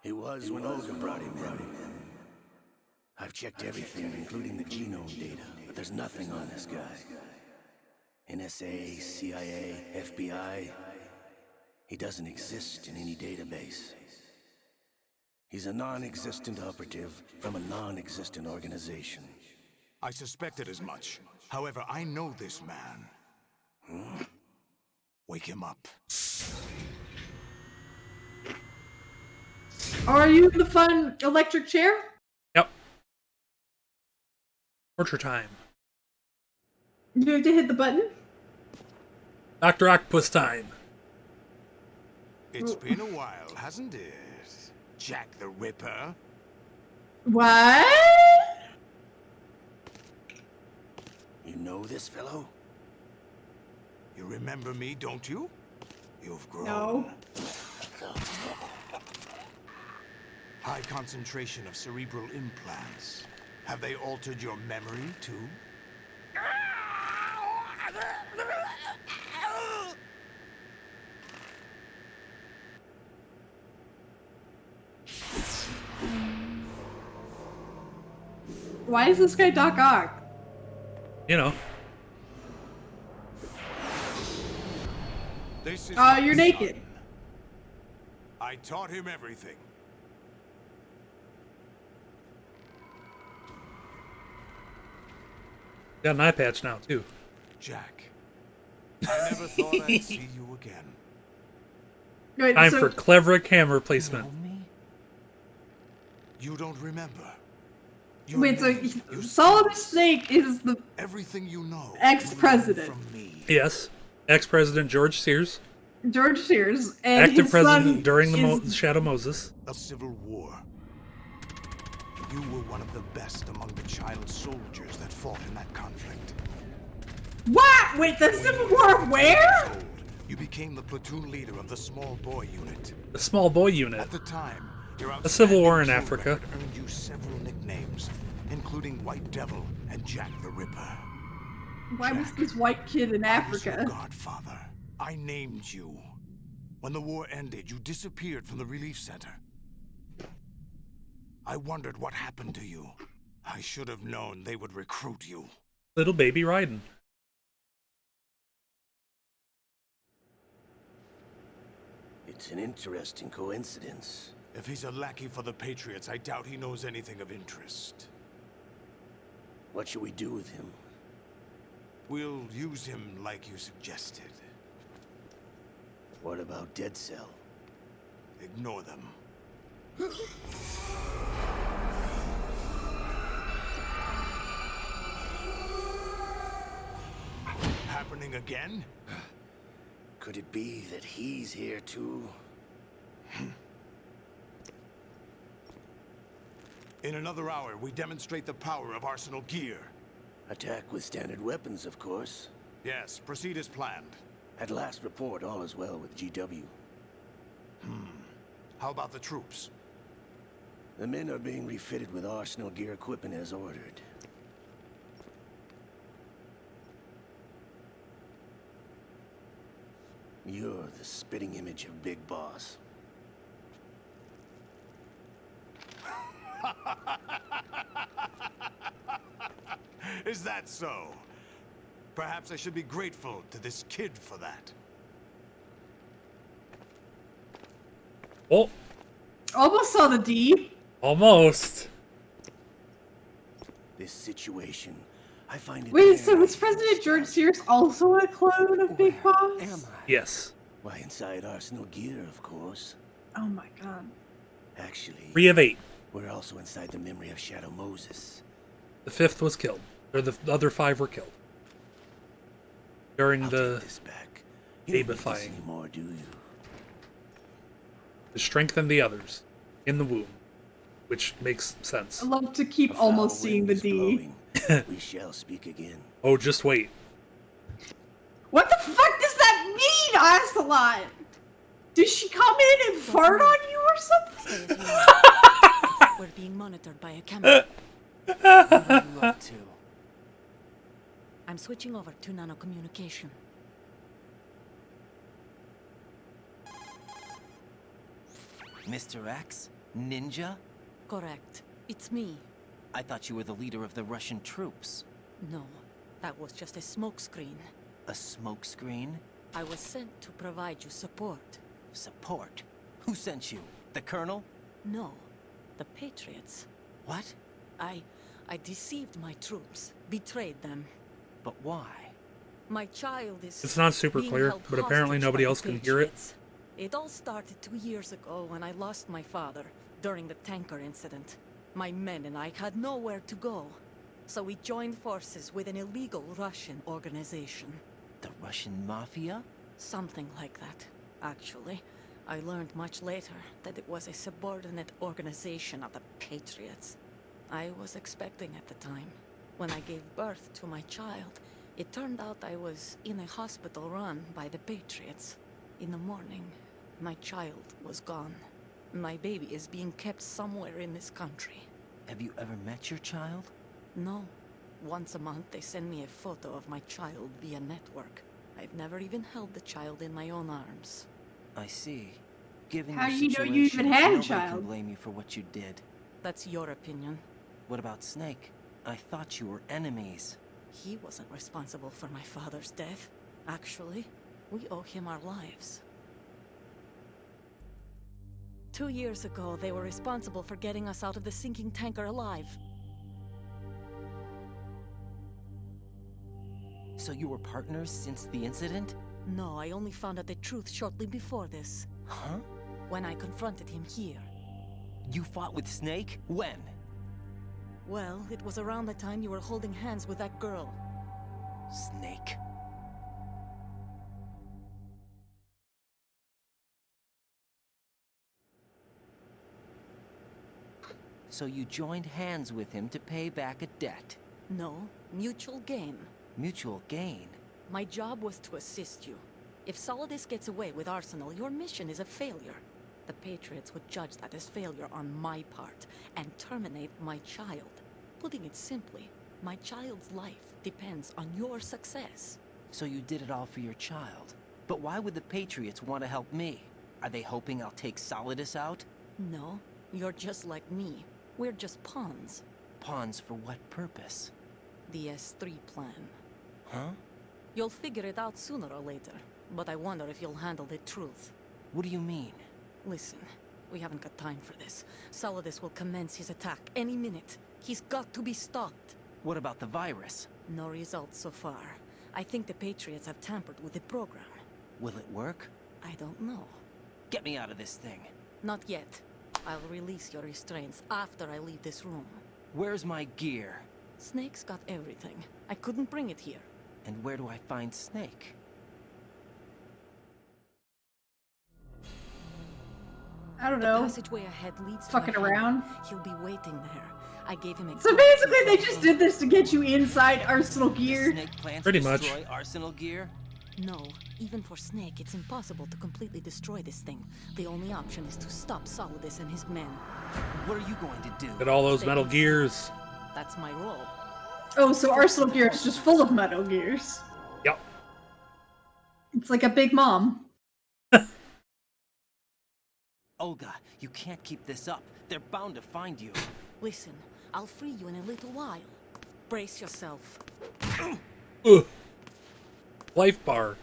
He was when Olga brought him in. I've checked everything, including the genome data, but there's nothing on this guy. NSA, CIA, FBI. He doesn't exist in any database. He's a non-existent operative from a non-existent organization. I suspected as much. However, I know this man. Wake him up. Are you in the fun electric chair? Yep. Torture time. You have to hit the button? Dr. Octopus time. It's been a while, hasn't it? Jack the Ripper. What? You know this fellow? You remember me, don't you? You've grown. No. High concentration of cerebral implants. Have they altered your memory, too? Why is this guy Doc Ock? You know. This is You're naked. I taught him everything. Got an eye patch now, too. Jack, I never thought I'd see you again. Wait, Time so for clever camera placement. You don't remember. wait, so Solid Snake is the Everything you know. ex-president, Yes. Ex-President George Sears. George Sears, and Active his president son during the is Shadow Moses. A civil war. You were one of the best among the child soldiers that fought in that conflict. What? Wait, the Civil War of where? You became the platoon leader of the small boy unit. The small boy unit. At the time, your A civil war in outstanding Africa. record earned you several nicknames, including White Devil and Jack the Ripper. Why was this white kid in I was your Africa? godfather. I named you. When the war ended, you disappeared from the relief center. I wondered what happened to you. I should have known they would recruit you. Little baby Raiden. It's an interesting coincidence. If he's a lackey for the Patriots, I doubt he knows anything of interest. What should we do with him? We'll use him like you suggested. What about Dead Cell? Ignore them. Happening again? Could it be that he's here too? In another hour, we demonstrate the power of Arsenal gear. Attack with standard weapons, of course. Yes, proceed as planned. At last report, all is well with GW. How about the troops? The men are being refitted with Arsenal gear equipment as ordered. You're the spitting image of Big Boss. Is that so? Perhaps I should be grateful to this kid for that. Oh, Almost saw the D. almost. This situation, I find it... Wait, so was President George Sears also a clone of Big Boss? Yes. Why, inside Arsenal gear, of course. Oh my god. Actually, 3 of 8. we're also inside the memory of Shadow Moses. The 5th was killed. Or the other 5 were killed. During I'll the take this back. You don't need this babifying. anymore, do you? To strengthen the others. In the womb. Which makes sense. I love to keep A foul almost seeing wind the is D. blowing. We shall speak again. Oh, just wait. What the fuck does that mean, Ocelot? Did she come in and fart on you or something? We're being monitored by a camera. What are you up to? I'm switching over to nanocommunication. Mr. X? Ninja? Correct. It's me. I thought you were the leader of the Russian troops. No, that was just a smokescreen. A smokescreen? I was sent to provide you support. Support? Who sent you? The Colonel? No, the Patriots. What? I deceived my troops, betrayed them. But why? My child is... It's not super being clear, held but apparently hostage nobody by the else can hear it. Patriots. It all started 2 years ago when I lost my father during the tanker incident. My men and I had nowhere to go, so we joined forces with an illegal Russian organization. The Russian Mafia? Something like that, actually. I learned much later that it was a subordinate organization of the Patriots. I was expecting at the time. When I gave birth to my child, it turned out I was in a hospital run by the Patriots. In the morning, my child was gone. My baby is being kept somewhere in this country. Have you ever met your child? No. Once a month, they send me a photo of my child via network. I've never even held the child in my own arms. I see. Given How your do you know you even situation, had a nobody child? can blame you for what you did. That's your opinion. What about Snake? I thought you were enemies. He wasn't responsible for my father's death. Actually, we owe him our lives. 2 years ago, they were responsible for getting us out of the sinking tanker alive. So you were partners since the incident? No, I only found out the truth shortly before this. Huh? When I confronted him here. You fought with Snake? When? Well, it was around the time you were holding hands with that girl. Snake. So you joined hands with him to pay back a debt? No, mutual gain. Mutual gain? My job was to assist you. If Solidus gets away with Arsenal, your mission is a failure. The Patriots would judge that as failure on my part, and terminate my child. Putting it simply, my child's life depends on your success. So you did it all for your child. But why would the Patriots want to help me? Are they hoping I'll take Solidus out? No, you're just like me. We're just pawns. Pawns for what purpose? The S3 plan. Huh? You'll figure it out sooner or later, but I wonder if you'll handle the truth. What do you mean? Listen, we haven't got time for this. Solidus will commence his attack any minute. He's got to be stopped. What about the virus? No results so far. I think the Patriots have tampered with the program. Will it work? I don't know. Get me out of this thing. Not yet. I'll release your restraints after I leave this room. Where's my gear? Snake's got everything. I couldn't bring it here. And where do I find Snake? I don't The know. passageway ahead leads Fucking to a hangar. around. He'll be waiting there. I gave him a So basically, they just did this to get you inside Arsenal gear. Snake plans Pretty to much. destroy Arsenal gear? No, even for Snake, it's impossible to completely destroy this thing. The only option is to stop Solidus and his men. What are you going to do? Get all those They Metal can Gears. That's my role. Oh, so Arsenal gear is just full of Metal Gears. Yep. It's like a big mom. Olga, you can't keep this up. They're bound to find you. Listen, I'll free you in a little while. Brace yourself. Ugh. Life bar.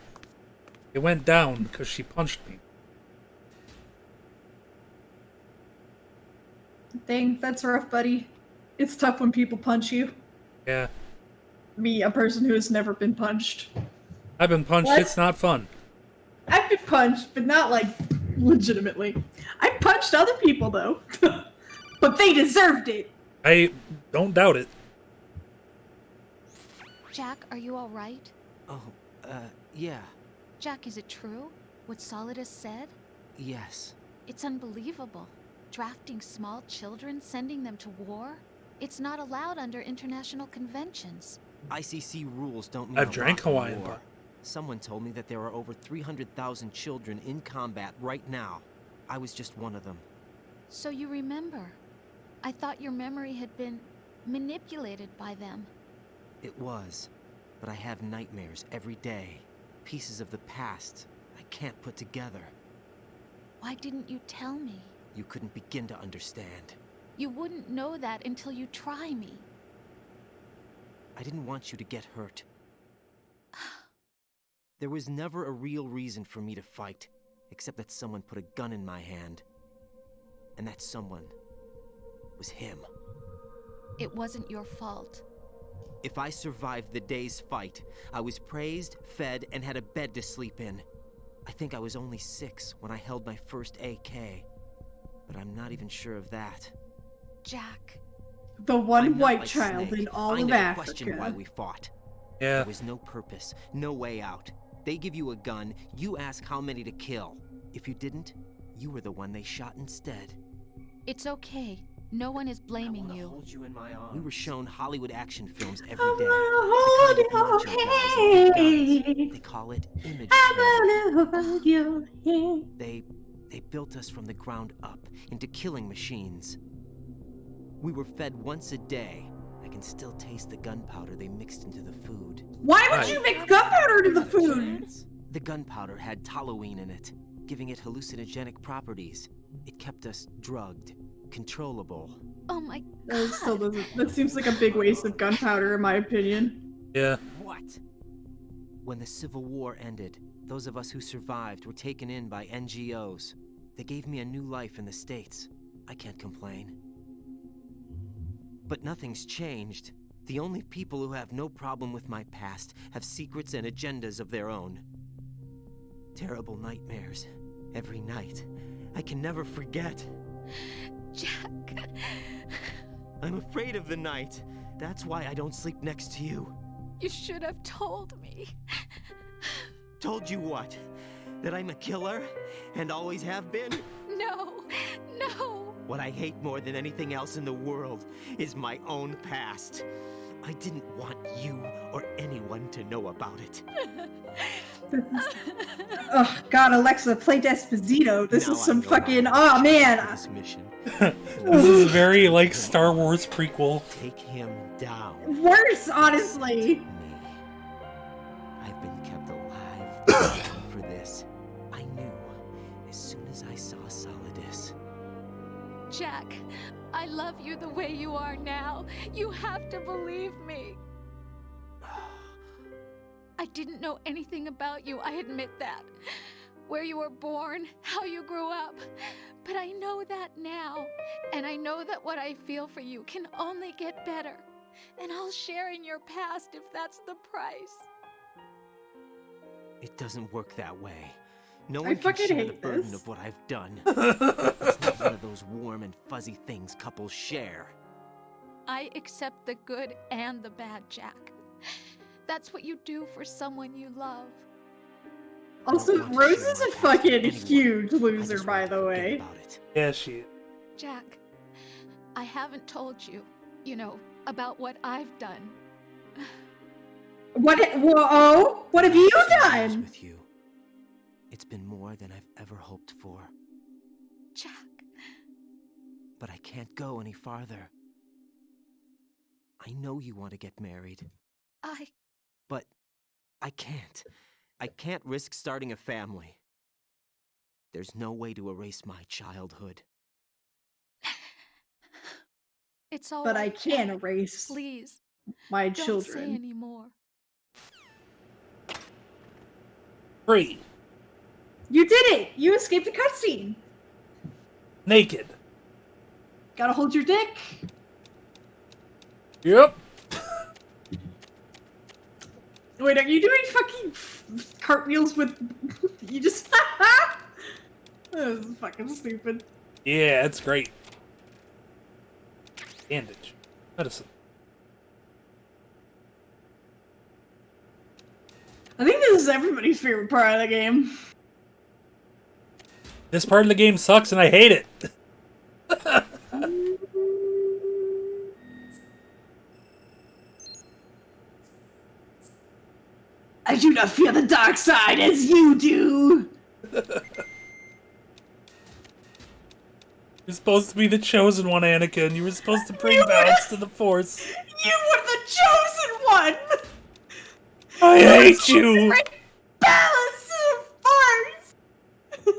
It went down because she punched me. Dang, that's rough, buddy. It's tough when people punch you. Yeah. Me, a person who has never been punched. I've been punched. What? It's not fun. I've been punched, but not like legitimately. I've punched other people though. But they deserved it. I don't doubt it. Jack, are you all right? Oh, yeah. Jack, is it true? What Solidus said? Yes. It's unbelievable. Drafting small children, sending them to war? It's not allowed under international conventions. ICC rules don't mean I've a drank lot in Hawaiian, war. but... Someone told me that there are over 300,000 children in combat right now. I was just one of them. So you remember. I thought your memory had been manipulated by them. It was. But I have nightmares every day. Pieces of the past I can't put together. Why didn't you tell me? You couldn't begin to understand. You wouldn't know that until you try me. I didn't want you to get hurt. There was never a real reason for me to fight, except that someone put a gun in my hand. And that someone was him. It wasn't your fault. If I survived the day's fight, I was praised, fed, and had a bed to sleep in. I think I was only 6 when I held my first AK. But I'm not even sure of that. Jack. The one I'm not white like child Snake. in all I of never questioned why Africa. we fought. Yeah. There was no purpose, no way out. They give you a gun, you ask how many to kill. If you didn't, you were the one they shot instead. It's okay. No one is blaming you. Hold you in my arms. We were shown Hollywood action films every I'm day. gonna The kind hold with your macho guys and big guns. hand. They call it image I'm training. gonna hold your hand. They built us from the ground up into killing machines. We were fed once a day. I can still taste the gunpowder they mixed into the food. Why would you mix gunpowder into the food? The gunpowder had toluene in it, giving it hallucinogenic properties. It kept us drugged, controllable. Oh my god. That still doesn't. That seems like a big waste of gunpowder, in my opinion. Yeah. What? When the Civil War ended, those of us who survived were taken in by NGOs. They gave me a new life in the States. I can't complain. But nothing's changed. The only people who have no problem with my past have secrets and agendas of their own. Terrible nightmares. Every night. I can never forget. Jack. I'm afraid of the night. That's why I don't sleep next to you. You should have told me. Told you what? That I'm a killer? And always have been? No. No. What I hate more than anything else in the world is my own past. I didn't want you or anyone to know about it. Oh God, Alexa, play Despacito. This Now is some I know fucking. why I Oh man. this mission. This is very like Star Wars prequel. Take him down. Worse, honestly. Me. I've been kept alive for this. I knew as soon as I saw Solidus. Jack, I love you the way you are now. You have to believe me. I didn't know anything about you, I admit that. Where you were born, how you grew up. But I know that now. And I know that what I feel for you can only get better. And I'll share in your past if that's the price. It doesn't work that way. No I one can fucking share the hate burden this. of what I've done. It's not one of those warm and fuzzy things couples share. I accept the good and the bad, Jack. That's what you do for someone you love. Also, want to Rose share is my a past with fucking anyone. huge I loser, just by want to the forget way. about it. Yeah, she. Jack, I haven't told you, about what I've done. What? Whoa! What have you done? With you. It's been more than I've ever hoped for. Jack. But I can't go any farther. I know you want to get married. But I can't. I can't risk starting a family. There's no way to erase my childhood. It's all But right, I can Jack. erase Please, my don't say children. anymore. Free. You did it! You escaped the cutscene. Naked. Gotta hold your dick. Yep. Wait, are you doing fucking cartwheels with? You just. That was fucking stupid. Yeah, it's great. Bandage. Medicine. I think this is everybody's favorite part of the game. This part of the game sucks and I hate it. I do not fear the dark side as you do. You're supposed to be the chosen one, Anakin. You were supposed to bring balance to the Force. You were the chosen one. I hate you. Bring balance to the Force.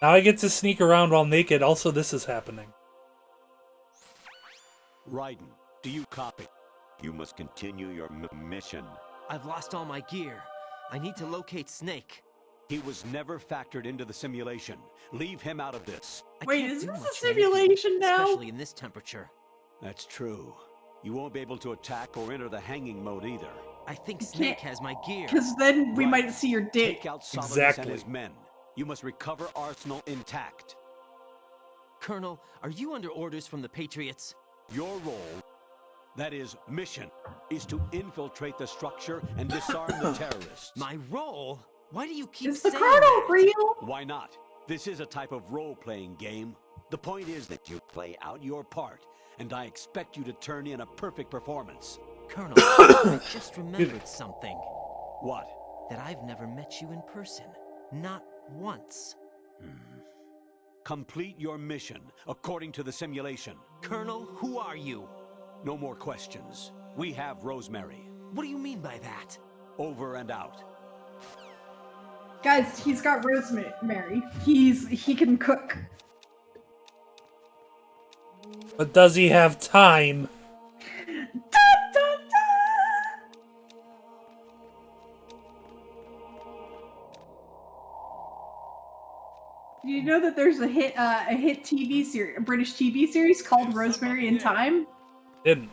Now I get to sneak around while naked. Also, this is happening. Raiden, do you copy? You must continue your mission. I've lost all my gear. I need to locate Snake. He was never factored into the simulation. Leave him out of this. Wait, can't is do this a much simulation naked, now? especially in this temperature. That's true. You won't be able to attack or enter the hanging mode either. I think Snake has my gear. Because then we Right. might see your dick. Take out Solidus Exactly. and his men. You must recover Arsenal intact. Colonel, are you under orders from the Patriots? Your role, that is mission, is to infiltrate the structure and disarm the terrorists. My role? Why do you keep Is the saying Colonel that? real? Why not? This is a type of role-playing game. The point is that you play out your part, and I expect you to turn in a perfect performance. Colonel, I just remembered something. What? That I've never met you in person. Not once. Complete your mission according to the simulation. Colonel, who are you? No more questions. We have Rosemary. What do you mean by that? Over and out. Guys, he's got Rosemary. He can cook. But does he have time? Da, da, da! Do you know that there's a hit TV series, a British TV series called Rosemary in Time? Didn't.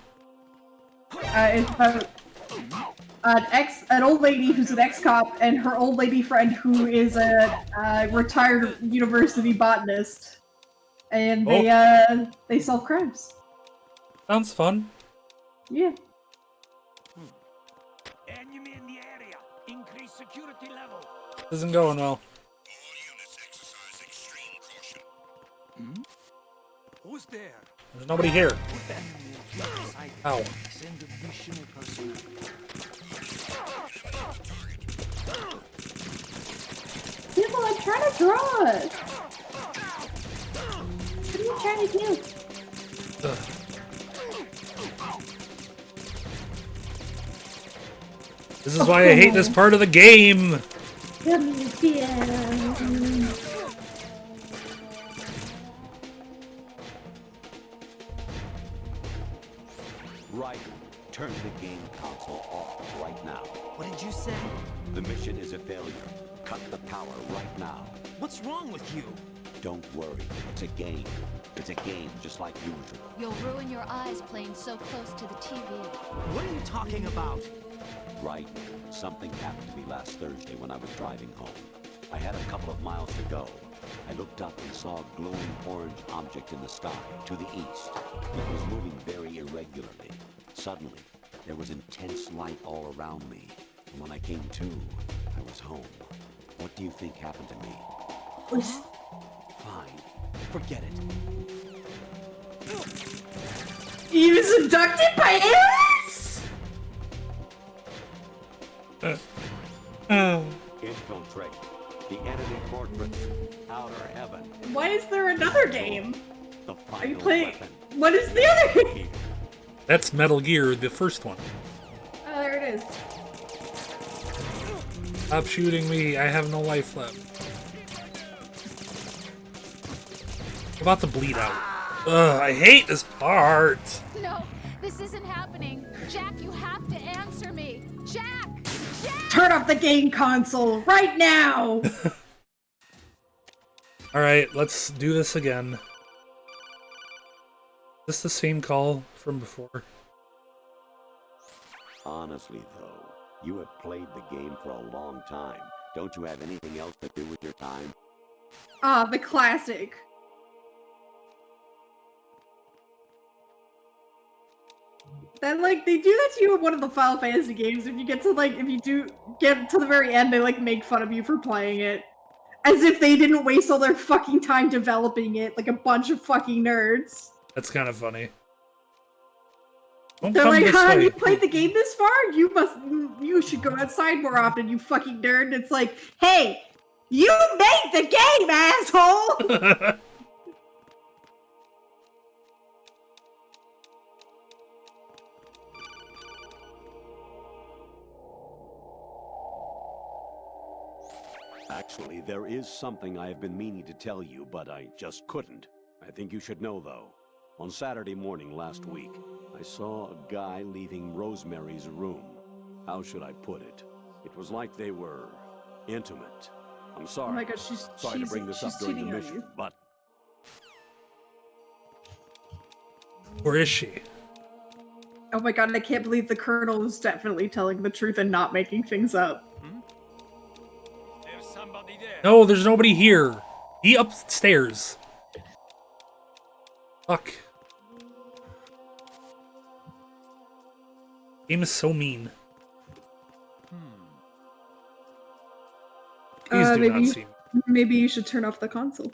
It's about an old lady who's an ex-cop and her old lady friend who is a retired university botanist, and they solve crimes. Sounds fun. Yeah. Enemy in the area. Increase security level. Isn't going well. Who's there? There's nobody here. Ow. Send additional personnel. People are trying to draw us. What are you trying to do? This is why I hate this part of the game. Come here. Right. Turn the game console off right now. What did you say? The mission is a failure. Cut the power right now. What's wrong with you? Don't worry. It's a game. It's a game just like usual. You'll ruin your eyes playing so close to the TV. What are you talking about? Right. Something happened to me last Thursday when I was driving home. I had a couple of miles to go. I looked up and saw a glowing orange object in the sky to the east. It was moving very irregularly. Suddenly, there was intense light all around me. And when I came to, I was home. What do you think happened to me? Fine. Forget it. He was abducted by aliens? Infiltrate the enemy fortress. Outer heaven. Why is there another game? The Are you final playing? weapon. What is the other game? That's Metal Gear, the first one. Oh, there it is. Stop shooting me. I have no life left. I'm about to bleed out. Ugh, I hate this part. No, this isn't happening. Jack, you have to answer me. Jack! Jack! Turn off the game console right now! Alright, let's do this again. Is this the same call from before? Honestly, though, you have played the game for a long time. Don't you have anything else to do with your time? Ah, the classic. That, like, they do that to you in one of the Final Fantasy games. If you get to, like, if you do get to the very end, they, like, make fun of you for playing it. As if they didn't waste all their fucking time developing it, like a bunch of fucking nerds. That's kind of funny. Don't They're come like, this huh, way. you played the game this far? You should go outside more often, you fucking nerd. And it's like, hey, you made the game, asshole! Actually, there is something I have been meaning to tell you, but I just couldn't. I think you should know, though. On Saturday morning last week, I saw a guy leaving Rosemary's room. How should I put it? It was like they were intimate. I'm sorry. Oh my god, Sorry to bring this up during the cheating on mission, you. but Where is she? Oh my god, I can't believe the Colonel was definitely telling the truth and not making things up. There's somebody there. No, there's nobody here. He upstairs. Fuck. Game is so mean. Please do not see me. Maybe you should turn off the console.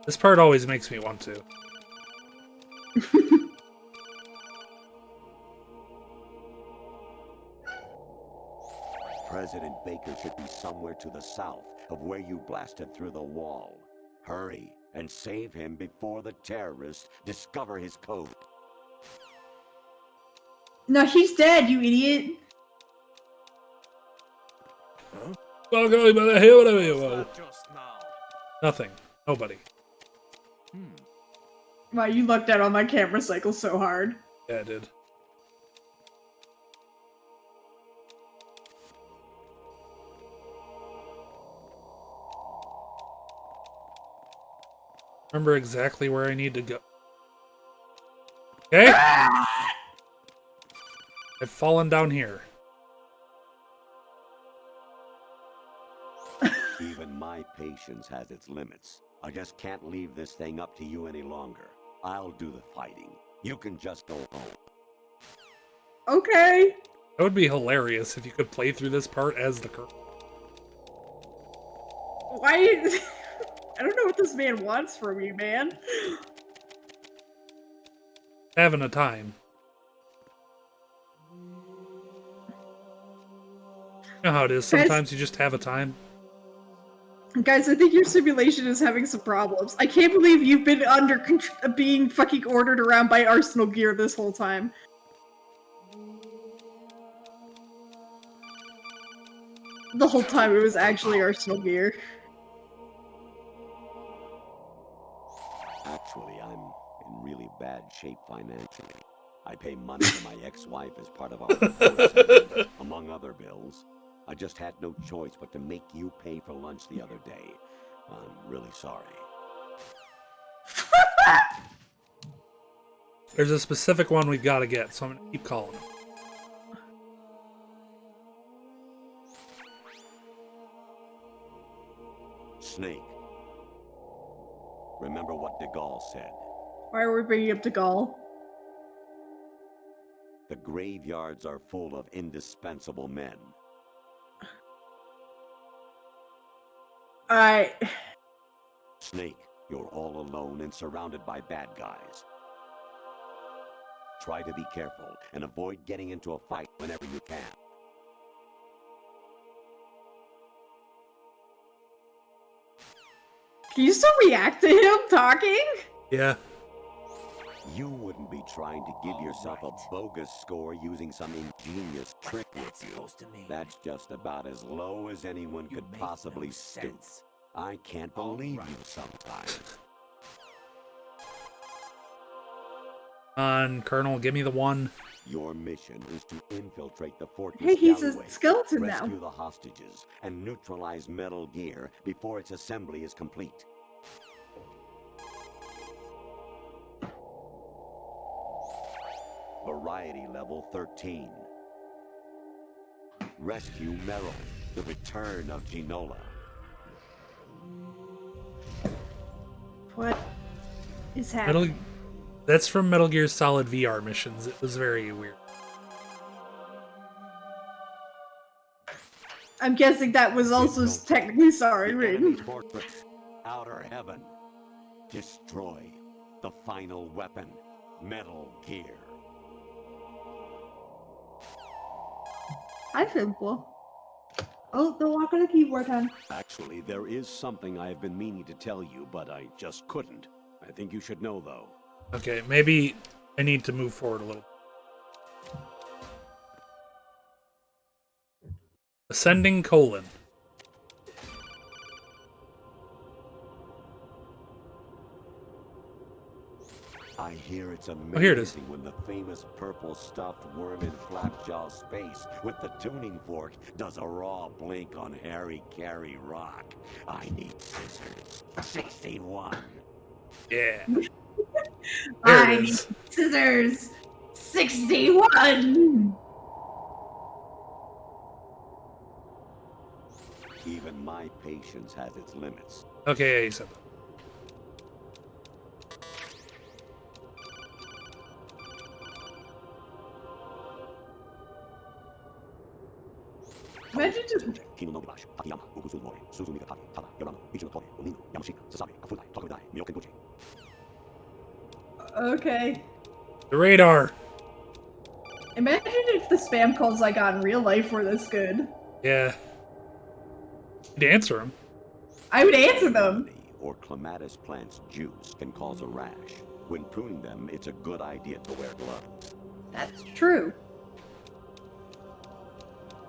This part always makes me want to. President Baker should be somewhere to the south of where you blasted through the wall. Hurry and save him before the terrorists discover his code. No, he's dead, you idiot. Nothing. Nobody. Wow, you lucked out on my camera cycle so hard. Yeah, I did. Remember exactly where I need to go. Okay? I've fallen down here. Even my patience has its limits. I just can't leave this thing up to you any longer. I'll do the fighting. You can just go home. Okay. That would be hilarious if you could play through this part as the Colonel. Why? I don't know what this man wants from you, man. Having a time. You know how it is. Sometimes you just have a time. Guys, I think your simulation is having some problems. I can't believe you've been being fucking ordered around by Arsenal gear this whole time. The whole time it was actually Arsenal gear. Actually, I'm in really bad shape financially. I pay money to my ex-wife as part of our divorce settlement, among other bills. I just had no choice but to make you pay for lunch the other day. I'm really sorry. There's a specific one we've got to get, so I'm going to keep calling him. Snake. Remember what de Gaulle said. Why are we bringing up de Gaulle? The graveyards are full of indispensable men. Snake, you're all alone and surrounded by bad guys. Try to be careful and avoid getting into a fight whenever you can. Can you still react to him talking? Yeah. You wouldn't be trying to give yourself a bogus score using some ingenious trick with you. That's just about as low as anyone could possibly stoop. I can't believe you sometimes. Come on, Colonel, give me the one. Your mission is to infiltrate the fortress. Hey, he's alleyway, a skeleton now. rescue the hostages, and neutralize Metal Gear before its assembly is complete. Variety level 13. Rescue Meryl, the return of Ginola. What is happening? That's from Metal Gear Solid VR missions. It was very weird. I'm guessing that was also technically sorry written. Outer Heaven. Destroy the final weapon, Metal Gear. Hi, Simple. Oh, don't walk on the keyboard, hon. Actually, there is something I have been meaning to tell you, but I just couldn't. I think you should know, though. Okay, maybe I need to move forward a little. Ascending colon. I hear it's amazing Oh, here it is. when the famous purple stuffed worm in Flapjaw space with the tuning fork does a raw blink on Harry Carey Rock. I need scissors. 61. Yeah. I need scissors. 61. Even my patience has its limits. Okay, yeah, you said that. Imagine just. Okay. The radar. Imagine if the spam calls I got in real life were this good. Yeah. You'd answer him. I would answer them. Or clematis plant's juice can cause a rash. When pruning them, it's a good idea to wear gloves. That's true.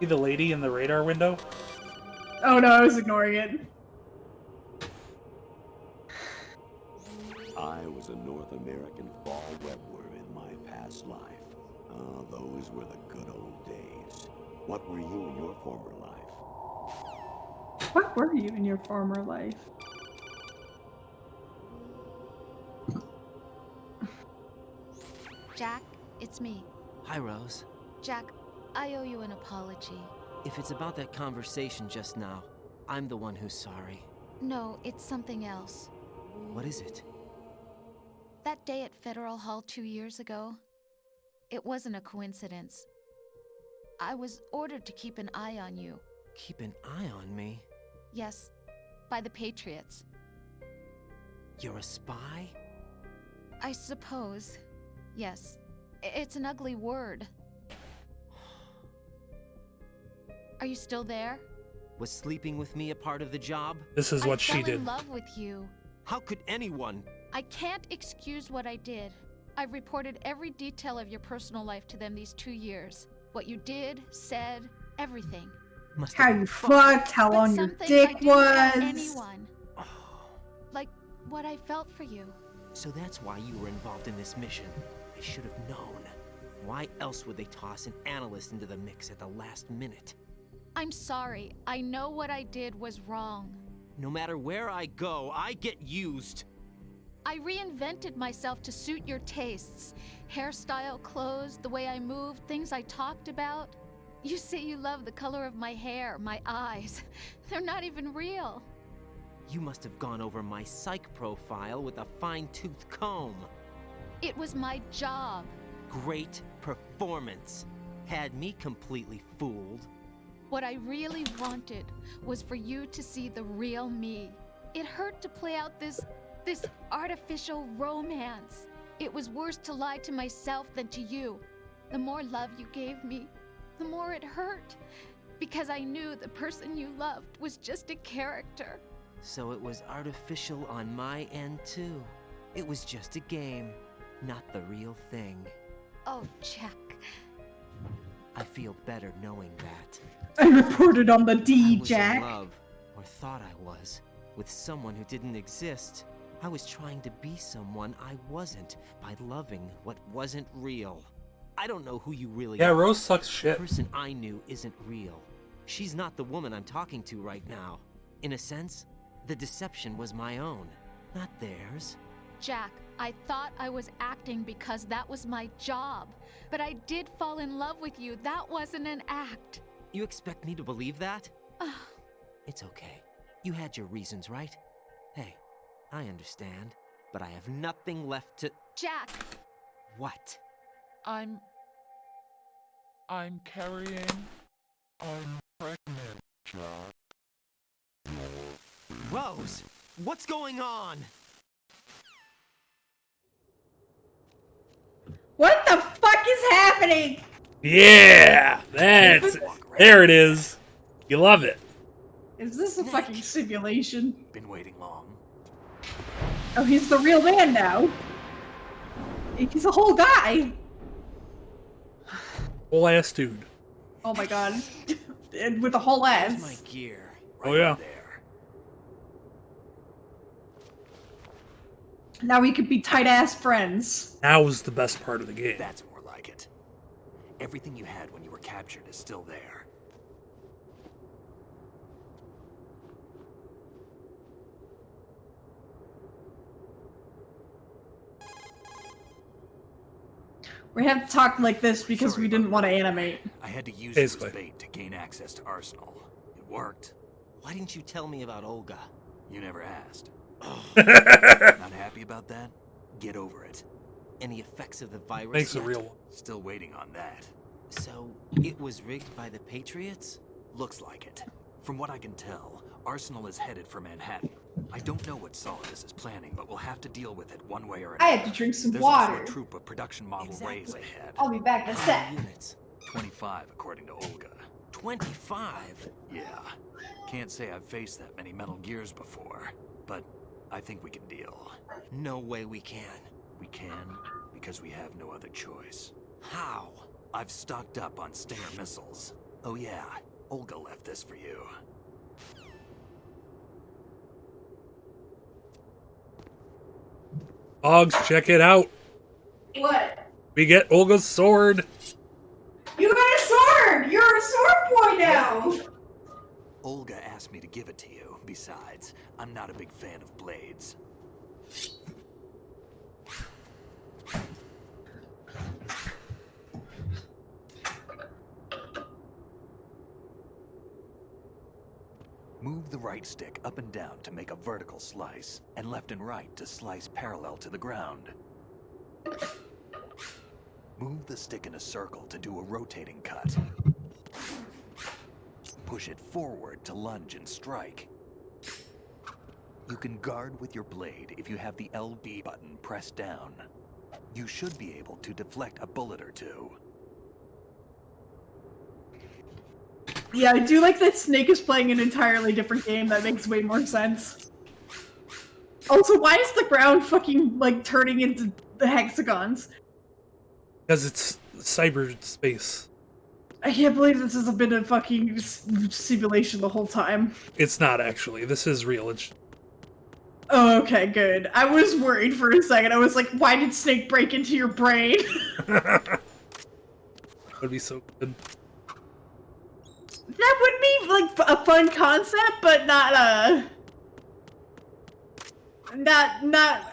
See the lady in the radar window? Oh no, I was ignoring it. I was a North American fall webworm in my past life. Ah, those were the good old days. What were you in your former life? What were you in your former life? Jack, it's me. Hi, Rose. Jack, I owe you an apology. If it's about that conversation just now, I'm the one who's sorry. No, it's something else. What is it? That day at Federal Hall 2 years ago, it wasn't a coincidence. I was ordered to keep an eye on you. Keep an eye on me? Yes, by the Patriots. You're a spy? I suppose. Yes. It's an ugly word. Are you still there? Was sleeping with me a part of the job? This is what I she fell did. in love with you. How could anyone? I can't excuse what I did. I've reported every detail of your personal life to them these 2 years. What you did, said, everything. How you fucked, how long your dick I didn't tell was. anyone. Like what I felt for you. So that's why you were involved in this mission. I should have known. Why else would they toss an analyst into the mix at the last minute? I'm sorry. I know what I did was wrong. No matter where I go, I get used. I reinvented myself to suit your tastes. Hairstyle, clothes, the way I moved, things I talked about. You say you love the color of my hair, my eyes. They're not even real. You must have gone over my psych profile with a fine-tooth comb. It was my job. Great performance. Had me completely fooled. What I really wanted was for you to see the real me. It hurt to play out this artificial romance. It was worse to lie to myself than to you. The more love you gave me, the more it hurt. Because I knew the person you loved was just a character. So it was artificial on my end too. It was just a game, not the real thing. Oh, Jack. I feel better knowing that. I reported on the D, I was Jack. in love, or thought I was, with someone who didn't exist. I was trying to be someone I wasn't by loving what wasn't real. I don't know who you really Yeah, are. Rose sucks shit. The person I knew isn't real. She's not the woman I'm talking to right now. In a sense, the deception was my own, not theirs. Jack, I thought I was acting because that was my job. But I did fall in love with you. That wasn't an act. You expect me to believe that? It's okay. You had your reasons, right? Hey, I understand, but I have nothing left to— Jack! What? I'm carrying. I'm pregnant, Jack. Rose, what's going on? What the fuck is happening? Yeah! There it is. You love it. Is this a fucking simulation? Been waiting long. Oh, he's the real man now. He's a whole guy. Whole ass dude. Oh my god. and with a whole Where's S. my gear? Oh yeah. Now we could be tight-ass friends. Now is the best part of the game. That's more like it. Everything you had when you were captured is still there. We have to talk like this because we didn't want to animate. I had to use you as bait to gain access to Arsenal. It worked. Why didn't you tell me about Olga? You never asked. Not happy about that? Get over it. Any effects of the virus? Makes a yet? real one. Still waiting on that. So, it was rigged by the Patriots? Looks like it. From what I can tell, Arsenal is headed for Manhattan. I don't know what Solidus is planning, but we'll have to deal with it one way or another. I had to drink some There's water. also a troop of production model Rays ahead. I'll be back in a sec. 25, according to Olga. 25? Yeah. Can't say I've faced that many Metal Gears before, but I think we can deal. No way we can. We can, because we have no other choice. How? I've stocked up on Stinger missiles. Oh yeah, Olga left this for you. Mogs, check it out. What? We get Olga's sword. You got a sword! You're a sword boy now! Olga asked me to give it to you. Besides, I'm not a big fan of blades. Move the right stick up and down to make a vertical slice, and left and right to slice parallel to the ground. Move the stick in a circle to do a rotating cut. Push it forward to lunge and strike. You can guard with your blade if you have the LB button pressed down. You should be able to deflect a bullet or two. Yeah, I do like that Snake is playing an entirely different game. That makes way more sense. Also, why is the ground fucking, like, turning into the hexagons? Because it's cyberspace. I can't believe this has been a fucking simulation the whole time. It's not actually. This is real. It's Oh, okay, good. I was worried for a second. I was like, why did Snake break into your brain? would be so good. That would be, like, a fun concept, but not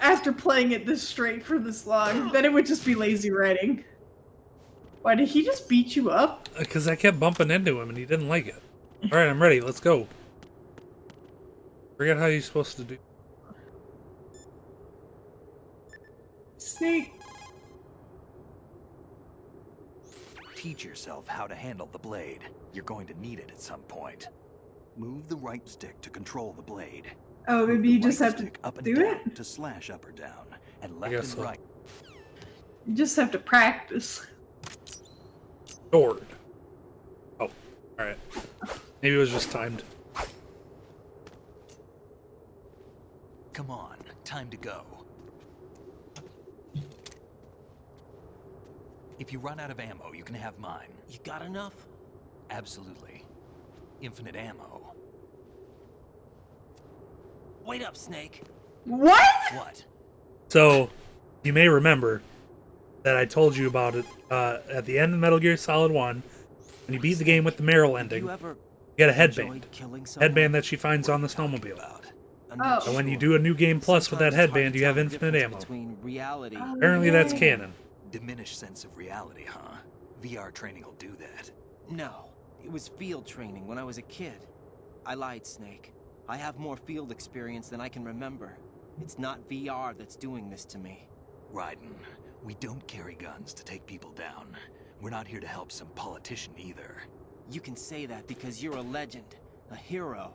after playing it this straight for this long. Then it would just be lazy writing. Why, did he just beat you up? Because I kept bumping into him and he didn't like it. Alright, I'm ready. Let's go. Forget how you're supposed to do. Snake. Teach yourself how to handle the blade. You're going to need it at some point. Move the right stick to control the blade. Oh, maybe you just have to up and do down it? to slash up or down, and left guess and so. right. You just have to practice. Sword. Oh, alright. Maybe it was just timed. Come on, time to go. If you run out of ammo, you can have mine. You got enough? Absolutely. Infinite ammo. Wait up, Snake. What? What? So, you may remember that I told you about it at the end of Metal Gear Solid 1. When you beat the game with the Meryl ending, you get a headband. Headband that she finds on the snowmobile. Oh. So when you do a new game plus with that headband, you have infinite ammo. Reality. Apparently that's canon. Diminished sense of reality, huh? VR training will do that. No, it was field training when I was a kid. I lied, Snake. I have more field experience than I can remember. It's not VR that's doing this to me. Raiden, we don't carry guns to take people down. We're not here to help some politician either. You can say that because you're a legend, a hero.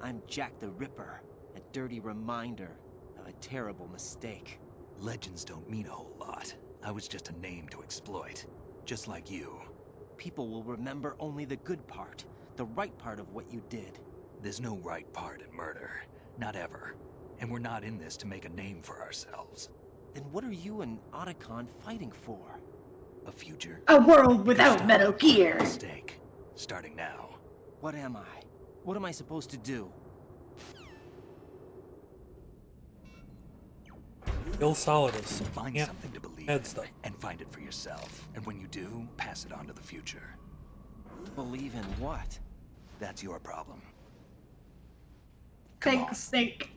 I'm Jack the Ripper, a dirty reminder of a terrible mistake. Legends don't mean a whole lot. I was just a name to exploit, just like you. People will remember only the good part, the right part of what you did. There's no right part in murder. Not ever. And we're not in this to make a name for ourselves. Then what are you and Otacon fighting for? A future? A world without Metal Gear. Mistake. Starting now. What am I? What am I supposed to do? Kill Solidus. Find Yeah. something to believe Head stuff. and find it for yourself. And when you do, pass it on to the future. Believe in what? That's your problem. Come Thanks, Snake.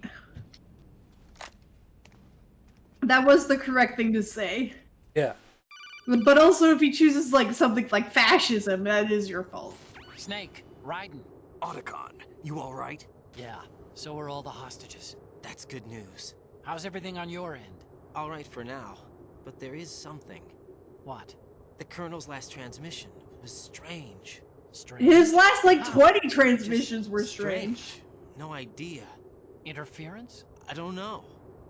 That was the correct thing to say. Yeah. But also, if he chooses like something like fascism, that is your fault. Snake, Raiden. Otacon, you all right? Yeah, so are all the hostages. That's good news. How's everything on your end? All right for now, but there is something. What? The Colonel's last transmission was strange. Strange. His last like 20 transmissions were strange. No idea. Interference? I don't know.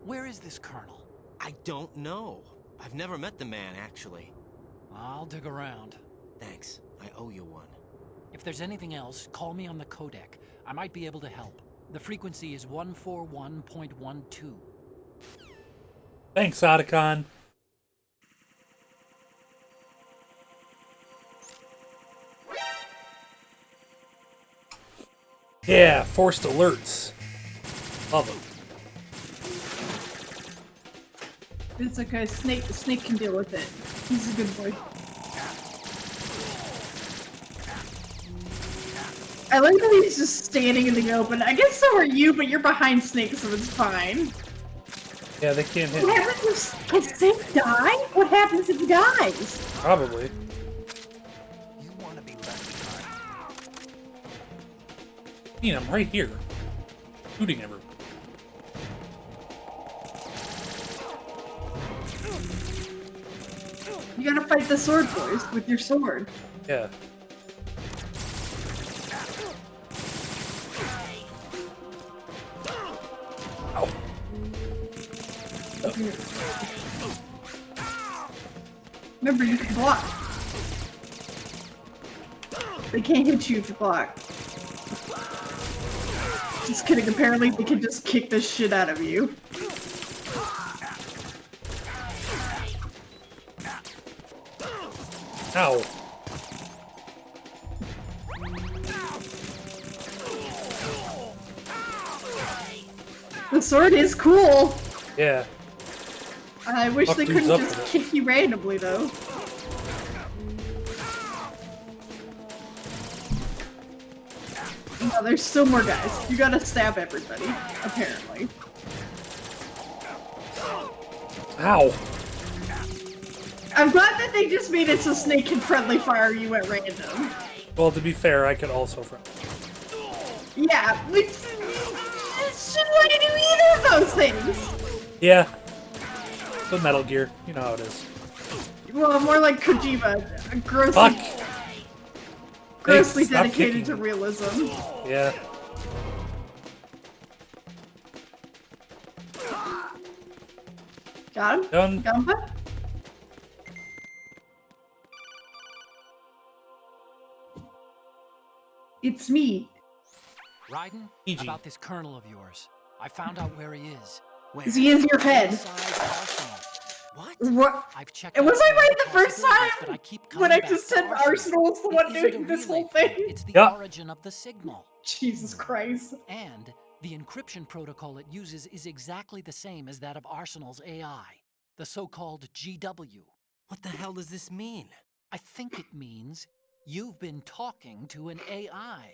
Where is this Colonel? I don't know. I've never met the man, actually. I'll dig around. Thanks. I owe you one. If there's anything else, call me on the codec. I might be able to help. The frequency is 141.12. Thanks, Otacon. Yeah, forced alerts. Love them. It's okay. Snake can deal with it. He's a good boy. I like that he's just standing in the open. I guess so are you, but you're behind Snake, so it's fine. Yeah, they can't hit. What happens if... Can Snake die? What happens if he dies? Probably. You want to be left behind. I mean, I'm right here. Shooting everyone. You gotta fight the sword boys with your sword. Yeah. Ow. Remember, you can block. They can't hit you if you block. Just kidding, apparently they can just kick the shit out of you. Ow. The sword is cool. Yeah. I wish Fuck they dudes couldn't up just with it. kick you randomly, though. No, there's still more guys. You gotta stab everybody, apparently. Ow. I'm glad that they just made it so Snake can friendly fire you at random. Well, to be fair, I could also front. Yeah, we shouldn't want to do either of those things. Yeah. The Metal Gear. You know how it is. Well, more like Kojima, Fuck. grossly Hey, stop dedicated kicking to me. realism. Yeah. Got him? Done. Got him, bud? It's me. Raiden, EG. about this Colonel of yours. I found out where he is. Where? Is he in your head? Inside Arsenal. What? What? I've checked And was out I some right other the first possibilities, time? but I keep When I coming just back said to Arsenal's the It one isn't doing a this relay whole point, thing? It's the Yeah. origin of the signal. Jesus Christ. And the encryption protocol it uses is exactly the same as that of Arsenal's AI, the so-called GW. What the hell does this mean? I think it means you've been talking to an AI.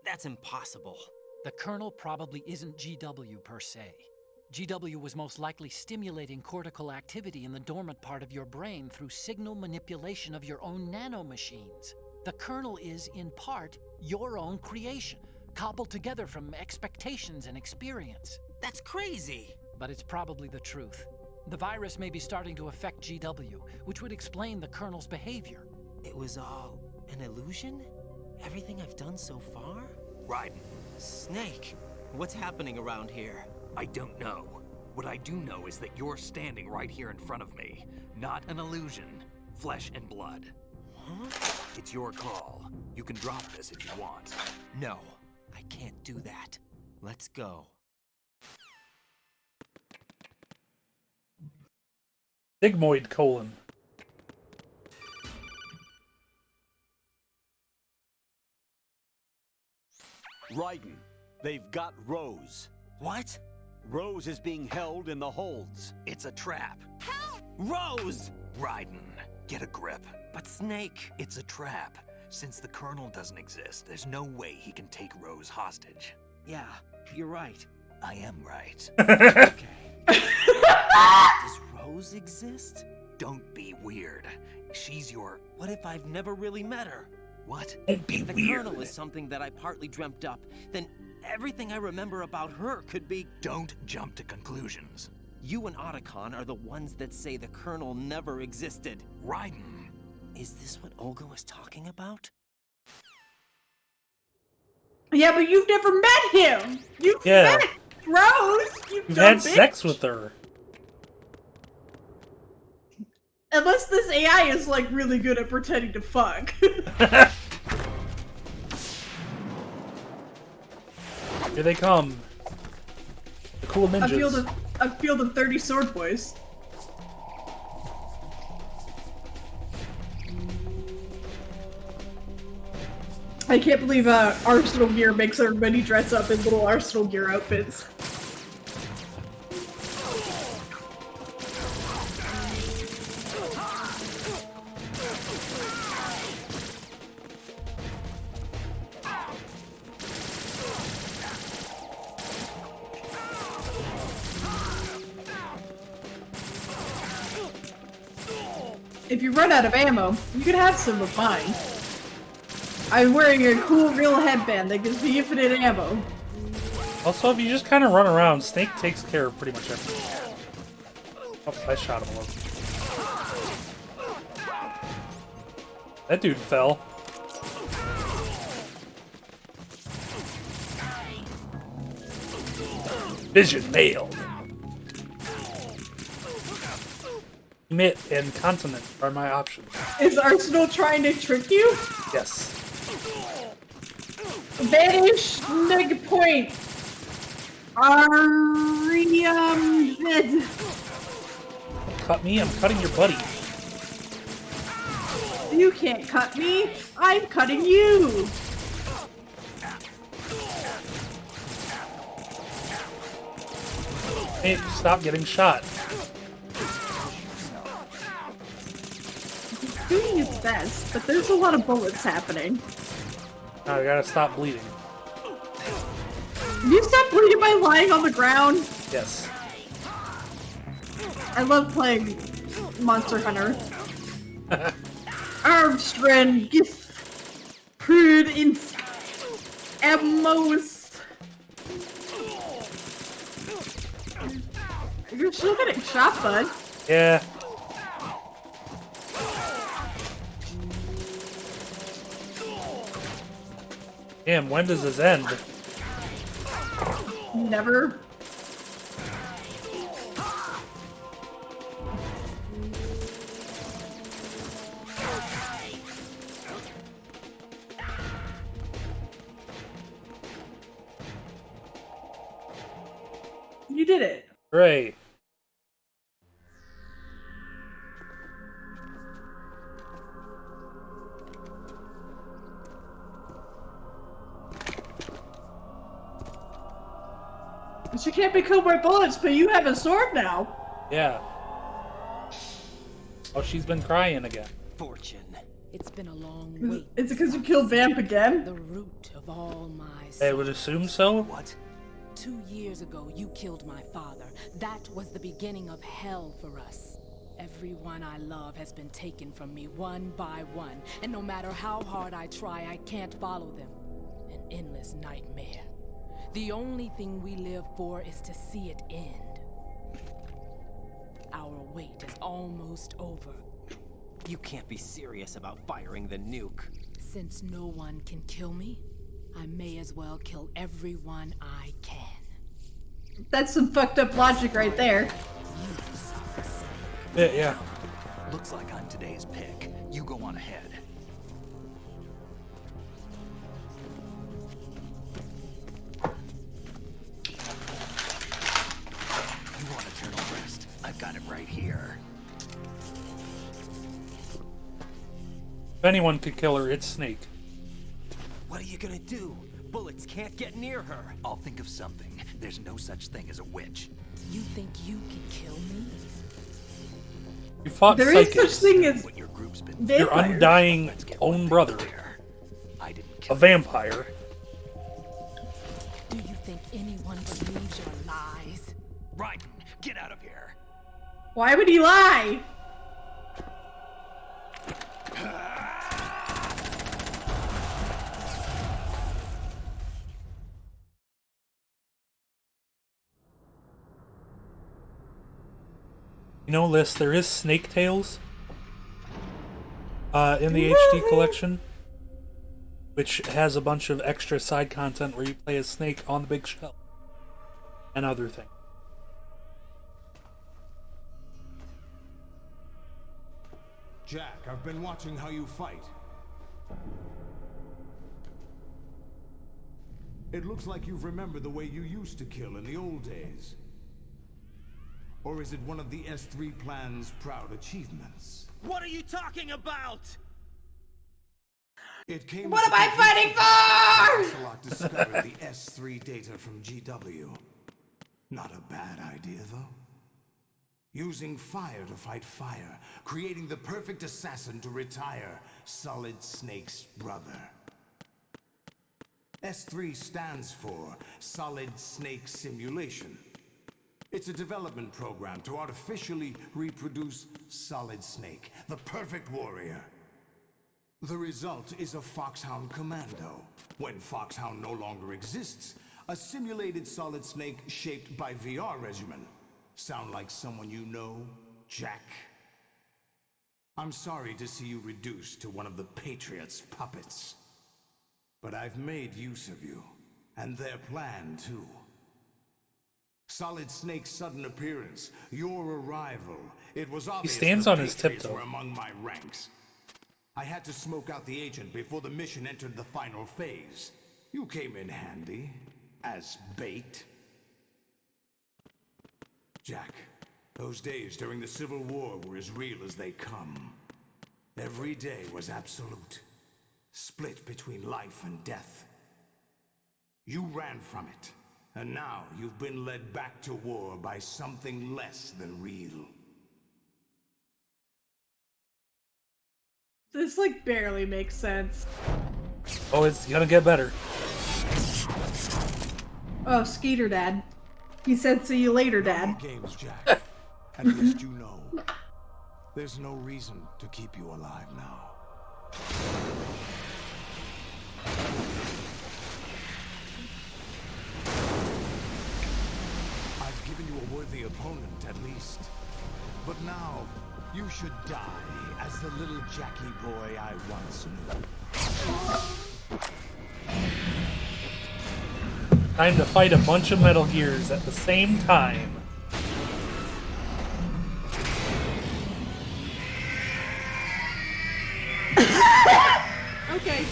That's impossible. The Colonel probably isn't GW per se. GW was most likely stimulating cortical activity in the dormant part of your brain through signal manipulation of your own nanomachines. The Colonel is, in part, your own creation, cobbled together from expectations and experience. That's crazy. But it's probably the truth. The virus may be starting to affect GW, which would explain the Colonel's behavior. It was all an illusion? Everything I've done so far? Raiden, Snake, what's happening around here? I don't know. What I do know is that you're standing right here in front of me. Not an illusion. Flesh and blood. Huh? It's your call. You can drop this if you want. No, I can't do that. Let's go. Sigmoid colon. Raiden, they've got Rose. What? Rose is being held in the holds. It's a trap. Rose! Raiden, get a grip. But Snake... It's a trap. Since the Colonel doesn't exist, there's no way he can take Rose hostage. Yeah, you're right. I am right. Okay. Does Rose exist? Don't be weird. She's your... What if I've never really met her? What? If the Colonel is something that I partly dreamt up, then everything I remember about her could be... Don't jump to conclusions. You and Otacon are the ones that say the Colonel never existed. Raiden. Is this what Olga was talking about? Yeah, but you've never met him! You've met Rose! You've had sex with her. Unless this AI is, like, really good at pretending to fuck. Here they come. The cool ninjas. A field of 30 sword boys. I can't believe Arsenal Gear makes everybody dress up in little Arsenal Gear outfits. If you run out of ammo, you can have some of mine. I'm wearing a cool real headband that gives me infinite ammo. Also, if you just kind of run around, Snake takes care of pretty much everything. Oh, I shot him low. That dude fell. Vision mailed. Emit and continent are my options. Is Arsenal trying to trick you? Yes. Vanish, neg point. Arium dead. Cut me? I'm cutting your buddy. You can't cut me. I'm cutting you. Hey, stop getting shot. He's doing his best, but there's a lot of bullets happening. Now I gotta stop bleeding. You stop bleeding by lying on the ground? Yes. I love playing Monster Hunter. Armstrong gets prude in Amos. You're still getting shot, bud. Yeah. Damn, when does this end? Never. You did it. Hooray. She can't be killed by bullets, but you have a sword now. Yeah. Oh, she's been crying again. Fortune. It's been a long wait. Is it because you killed Vamp again? The root of all my I would assume so. What? 2 years ago, you killed my father. That was the beginning of hell for us. Everyone I love has been taken from me one by one, and no matter how hard I try, I can't follow them. An endless nightmare. The only thing we live for is to see it end. Our wait is almost over. You can't be serious about firing the nuke. Since no one can kill me, I may as well kill everyone I can. That's some fucked up logic right there. Yeah. Looks like I'm today's pick. You go on ahead. You want eternal rest? I've got it right here. If anyone could kill her, it's Snake. What are you gonna do? bullets can't get near her. I'll think of something. There's no such thing as a witch. You think you can kill me? You fought There is psychics. such thing as What your group's been Your vampires. undying own brother. I didn't A vampire. Do you think anyone believes your lies? Right. Get out of here. Why would he lie? You know, Liz, there is Snake Tales in the HD collection, which has a bunch of extra side content where you play as Snake on the big shelf and other things. Jack, I've been watching how you fight. It looks like you've remembered the way you used to kill in the old days. Or is it one of the S3 plan's proud achievements? What are you talking about? It came What am I fighting for? Ocelot discovered the S3 data from GW. Not a bad idea, though. Using fire to fight fire, creating the perfect assassin to retire Solid Snake's brother. S3 stands for Solid Snake Simulation. It's a development program to artificially reproduce Solid Snake, the perfect warrior. The result is a Foxhound Commando. When Foxhound no longer exists, a simulated Solid Snake shaped by VR regimen. Sound like someone you know, Jack? I'm sorry to see you reduced to one of the Patriots' puppets. But I've made use of you, and their plan too. Solid Snake's sudden appearance, your arrival, it was obvious He stands the on his Patriots tiptoe. were among my ranks. I had to smoke out the agent before the mission entered the final phase. You came in handy, as bait. Jack, those days during the Civil War were as real as they come. Every day was absolute, split between life and death. You ran from it, and now you've been led back to war by something less than real. This like barely makes sense. Oh, it's gonna get better. Oh, Skeeter Dad. He said, "See you later, Dad." Games, Jack. At least you know. There's no reason to keep you alive now. I've given you a worthy opponent, at least. But now, you should die as the little Jackie boy I once knew. Time to fight a bunch of Metal Gears at the same time. Okay.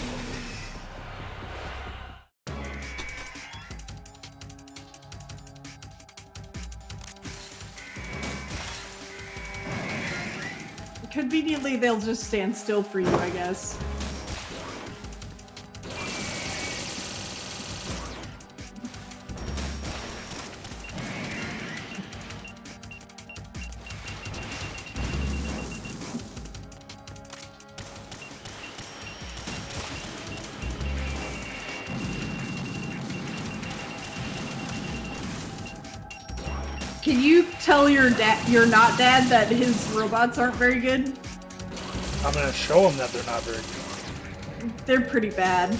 Conveniently, they'll just stand still for you, I guess. Can you tell your not dad that his robots aren't very good? I'm gonna show them that they're not very good. They're pretty bad.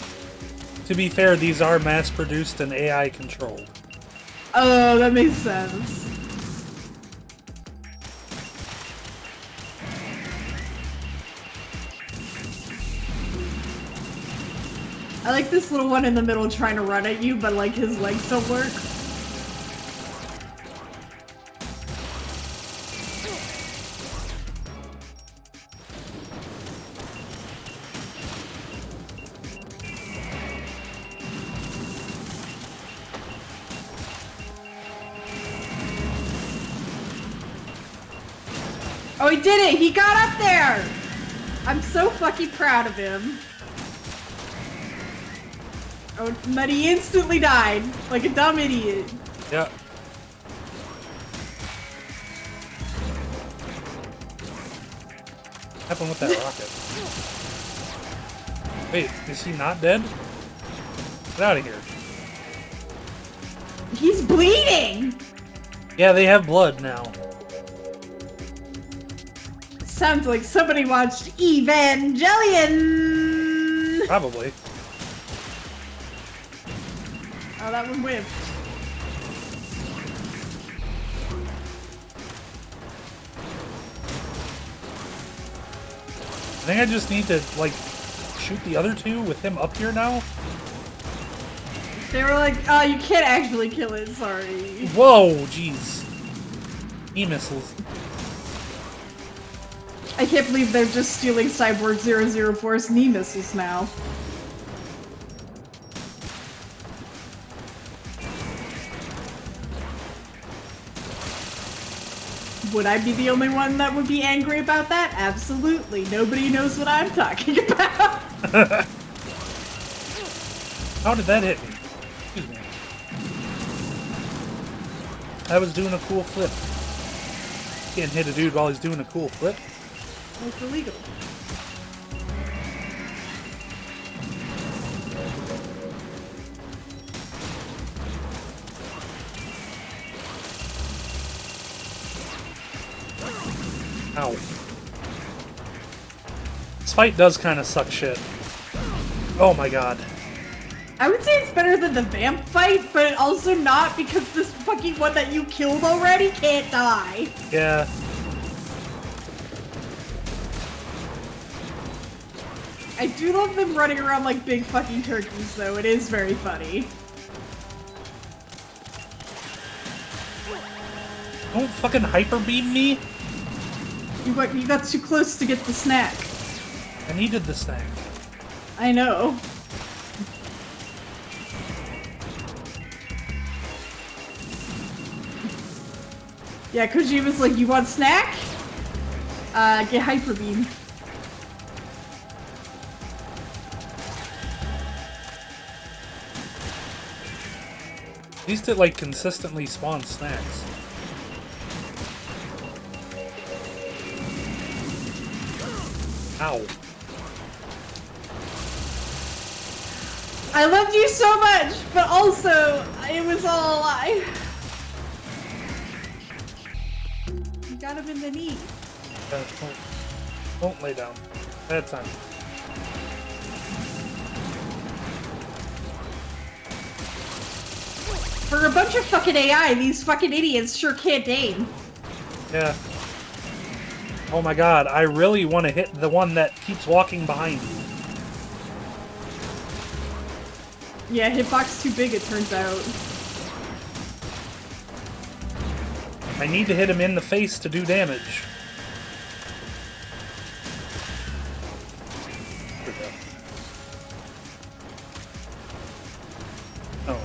To be fair, these are mass-produced and AI-controlled. Oh, that makes sense. I like this little one in the middle trying to run at you, but like his legs don't work. Oh, he did it! He got up there! I'm so fucking proud of him. Oh, and then he instantly died, like a dumb idiot. Yeah. What happened with that rocket? Wait, is he not dead? Get out of here. He's bleeding! Yeah, they have blood now. Sounds like somebody watched Evangelion! Probably. Oh, that one whiffed. I think I just need to, like, shoot the other two with him up here now? They were like, oh, you can't actually kill it, sorry. Whoa, jeez. E-missiles. I can't believe they're just stealing Cyborg 004's knee missiles now. Would I be the only one that would be angry about that? Absolutely. Nobody knows what I'm talking about. How did that hit me? Excuse me. I was doing a cool flip. Can't hit a dude while he's doing a cool flip. Well, it's illegal. Ow. This fight does kind of suck shit. Oh my god. I would say it's better than the vamp fight, but also not because this fucking one that you killed already can't die. Yeah. I do love them running around like big fucking turkeys, though. It is very funny. Don't fucking hyper beam me. You got too close to get the snack. I needed the snack. I know. Yeah, Kojima's like, you want snack? Get hyper beam. At least it like consistently spawns snacks. Ow. I loved you so much, but also, it was all a lie. You got him in the knee. Don't lay down. Bad time. For a bunch of fucking AI, these fucking idiots sure can't aim. Yeah. Oh my god, I really want to hit the one that keeps walking behind me. Yeah, hitbox too big, it turns out. I need to hit him in the face to do damage. Oh.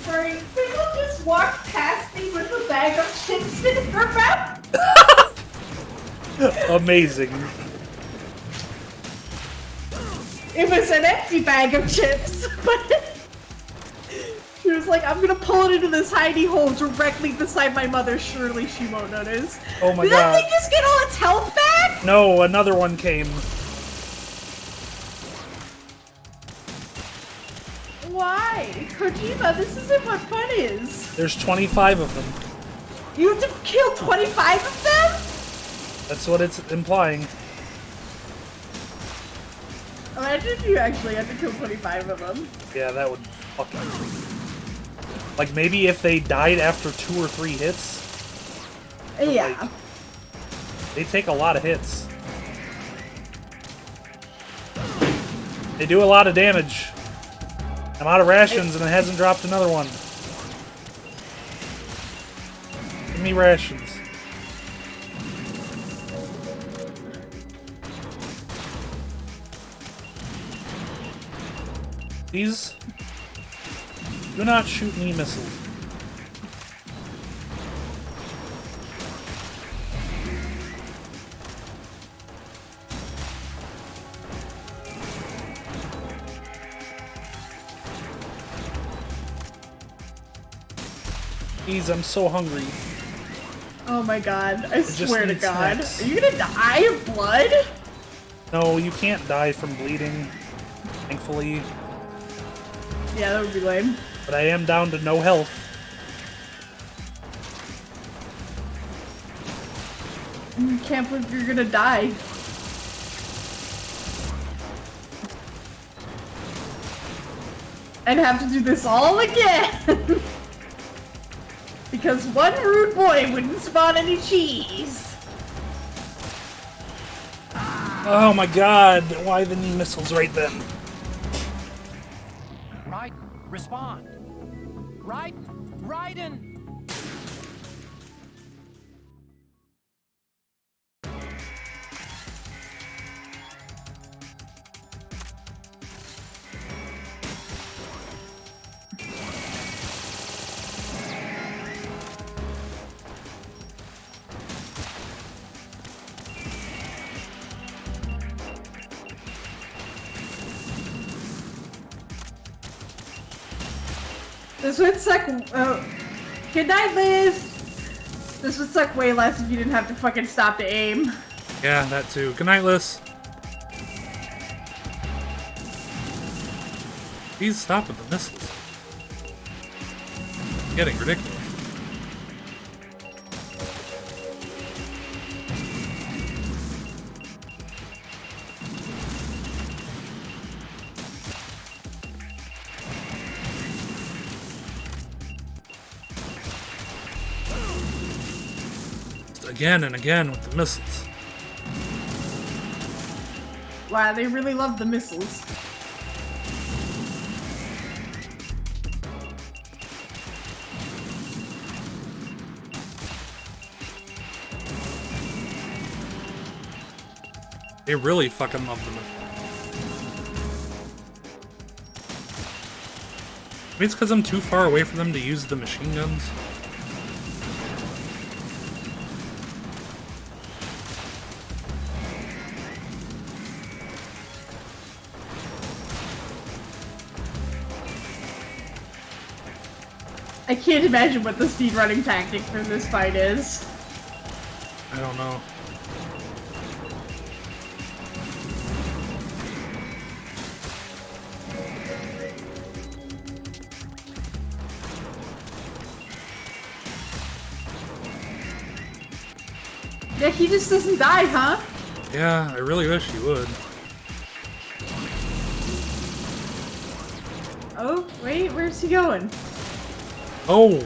Sorry, people just walked past me with a bag of chips in her mouth. Amazing. It was an empty bag of chips, but she was like, I'm gonna pull it into this hidey hole directly beside my mother. Surely she won't notice. Oh my Did god. that thing just get all its health back? No, another one came. Why? Kojima, this isn't what fun is. There's 25 of them. You have to kill 25 of them? That's what it's implying. Imagine if you actually had to kill 25 of them. Yeah, that would fucking... Like, maybe if they died after 2 or 3 hits? But, Yeah. like, they take a lot of hits. They do a lot of damage. I'm out of rations and it hasn't dropped another one. Give me rations. These Do not shoot me missiles. Jeez, I'm so hungry. Oh my god, I just swear to need God. snacks. Are you gonna die of blood? No, you can't die from bleeding, thankfully. Yeah, that would be lame. But I am down to no health. Can't believe you're gonna die. I'd have to do this all again! Because one rude boy wouldn't spawn any cheese. Oh my god, why the knee missiles right then? Raiden, respond. Raiden! This would suck. Good night, Liz. This would suck way less if you didn't have to fucking stop to aim. Yeah, that too. Good night, Liz. Please stop with the missiles. It's getting ridiculous. Again and again with the missiles. Wow, they really love the missiles. They really fucking love them. Maybe it's because I'm too far away from them to use the machine guns. I can't imagine what the speedrunning tactic for this fight is. I don't know. Yeah, he just doesn't die, huh? Yeah, I really wish you would. Oh, wait, where's he going? Oh,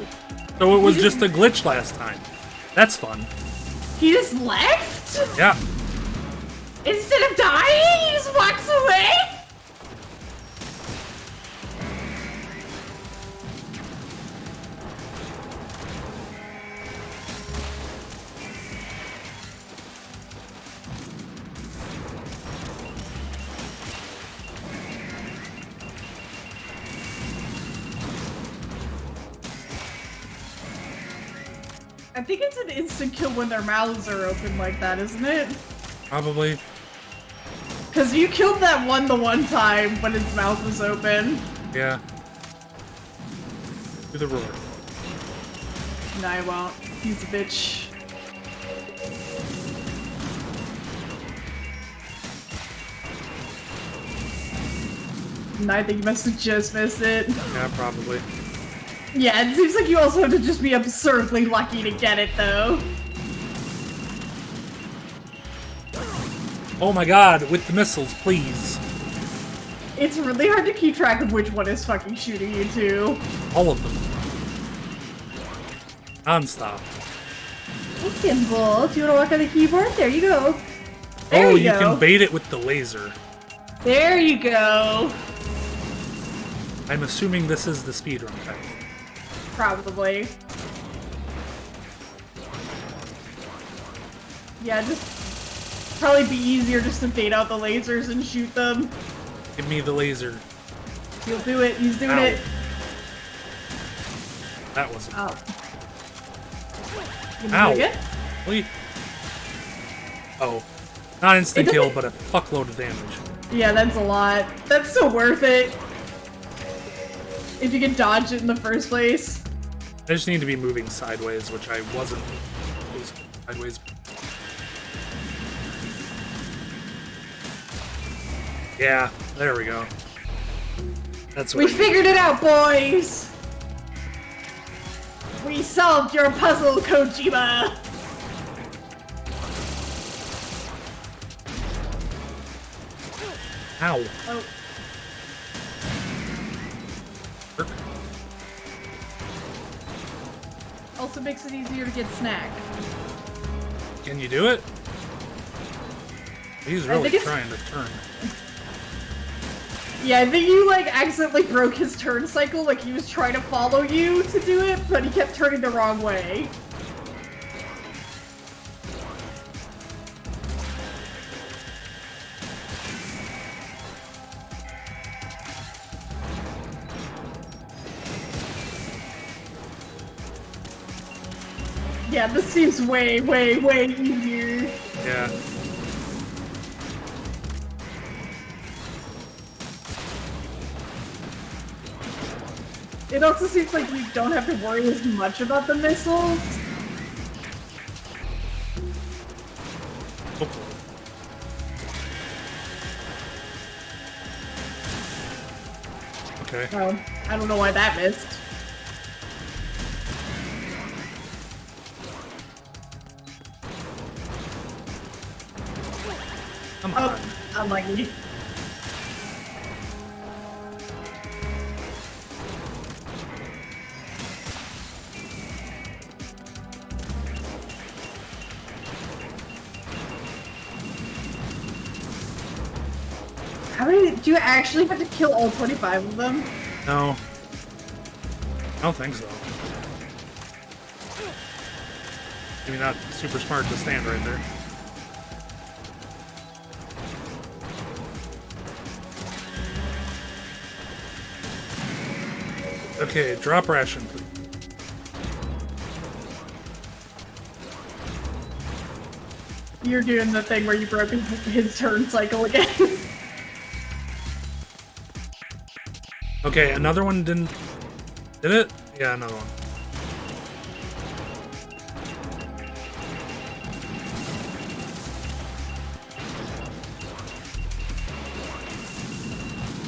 so it was just a glitch last time. That's fun. He just left? Yeah. Instead of dying, he just walks away? I think it's an instant kill when their mouths are open like that, isn't it? Probably. Because you killed that one the one time when his mouth was open. Yeah. Do the roar. No, I won't. He's a bitch. No, I think you must have just missed it. Yeah, probably. Yeah, it seems like you also have to just be absurdly lucky to get it, though. Oh my god, with the missiles, please. It's really hard to keep track of which one is fucking shooting you, too. All of them. Non-stop. Hey, Kimball, do you want to work on the keyboard? There you go. There oh, you you go. can bait it with the laser. There you go. I'm assuming this is the speedrun type. Probably. Yeah, just probably be easier just to bait out the lasers and shoot them. Give me the laser. He'll do it. He's doing Ow. it. That wasn't. Oh. Ow! Really? Oh. Not instant kill, but a fuckload of damage. Yeah, that's a lot. That's so worth it. If you can dodge it in the first place. I just need to be moving sideways, which I wasn't. It was sideways. Yeah, there we go. That's what We figured it out, boys! We solved your puzzle, Kojima! Ow. Oh. Also makes it easier to get snack. Can you do it? He's really trying to turn. Yeah, I think you like accidentally broke his turn cycle, like he was trying to follow you to do it, but he kept turning the wrong way. Yeah, this seems way, way, way easier. Yeah. It also seems like you don't have to worry as much about the missiles. Okay. Oh, I don't know why that missed. Come on. Oh, unlucky. How many do you actually have to kill all 25 of them? No. I don't think so. Maybe not super smart to stand right there. Okay, drop ration, please. You're doing the thing where you broke his turn cycle again. Okay, another one didn't... Did it? Yeah, another one.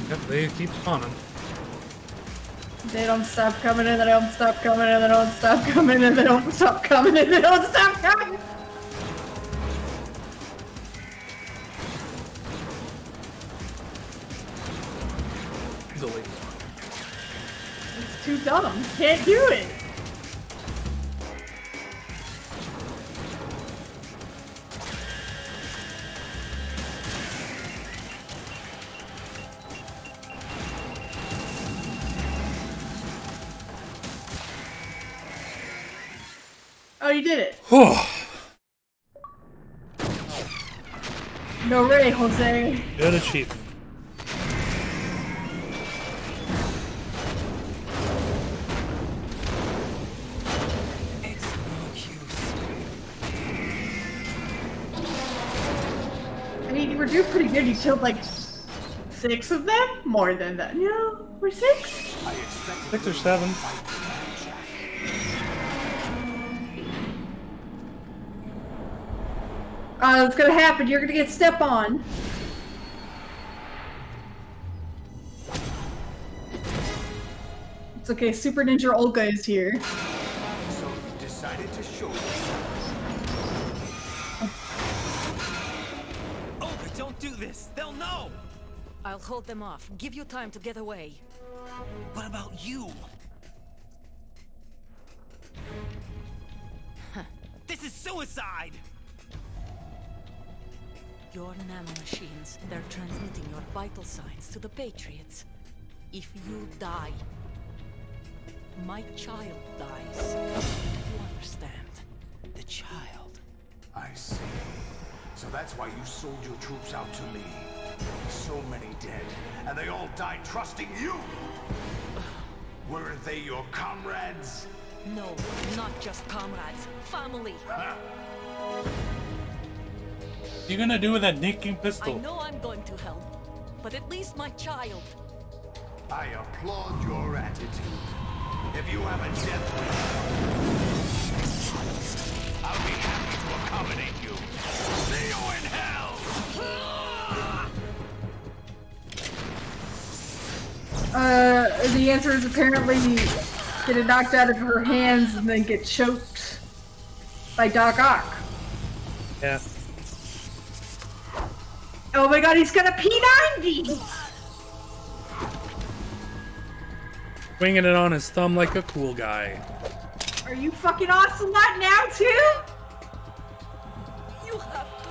Yep, they keep spawning. They don't stop coming and they don't stop coming and they don't stop coming and they don't stop coming and they don't stop coming! Easily. It's too dumb. Can't do it. Oh, you did it. No way, Jose. Good achievement. I mean, you were doing pretty good. You killed like 6 of them? More than that. No, we're 6? 6 or 7. It's gonna happen. You're gonna get step on. It's okay. Super Ninja Olga is here. So you decided to show Oh, don't do this! They'll know! I'll hold them off. Give you time to get away. What about you? This is suicide! Your nanomachines, they're transmitting your vital signs to the Patriots. If you die, my child dies. You understand? The child. I see. So that's why you sold your troops out to me. So many dead, and they all died trusting you! Weren't they your comrades? No, not just comrades. Family. What are you gonna do with that nicking pistol? I know I'm going to hell, but at least my child. I applaud your attitude. If you have a death wish, I'll be happy to accommodate you. See you in hell! The answer is apparently get it knocked out of her hands and then get choked by Doc Ock. Yeah. Oh my god, he's got a P90! Swinging it on his thumb like a cool guy. Are you fucking Ocelot now too? You have to.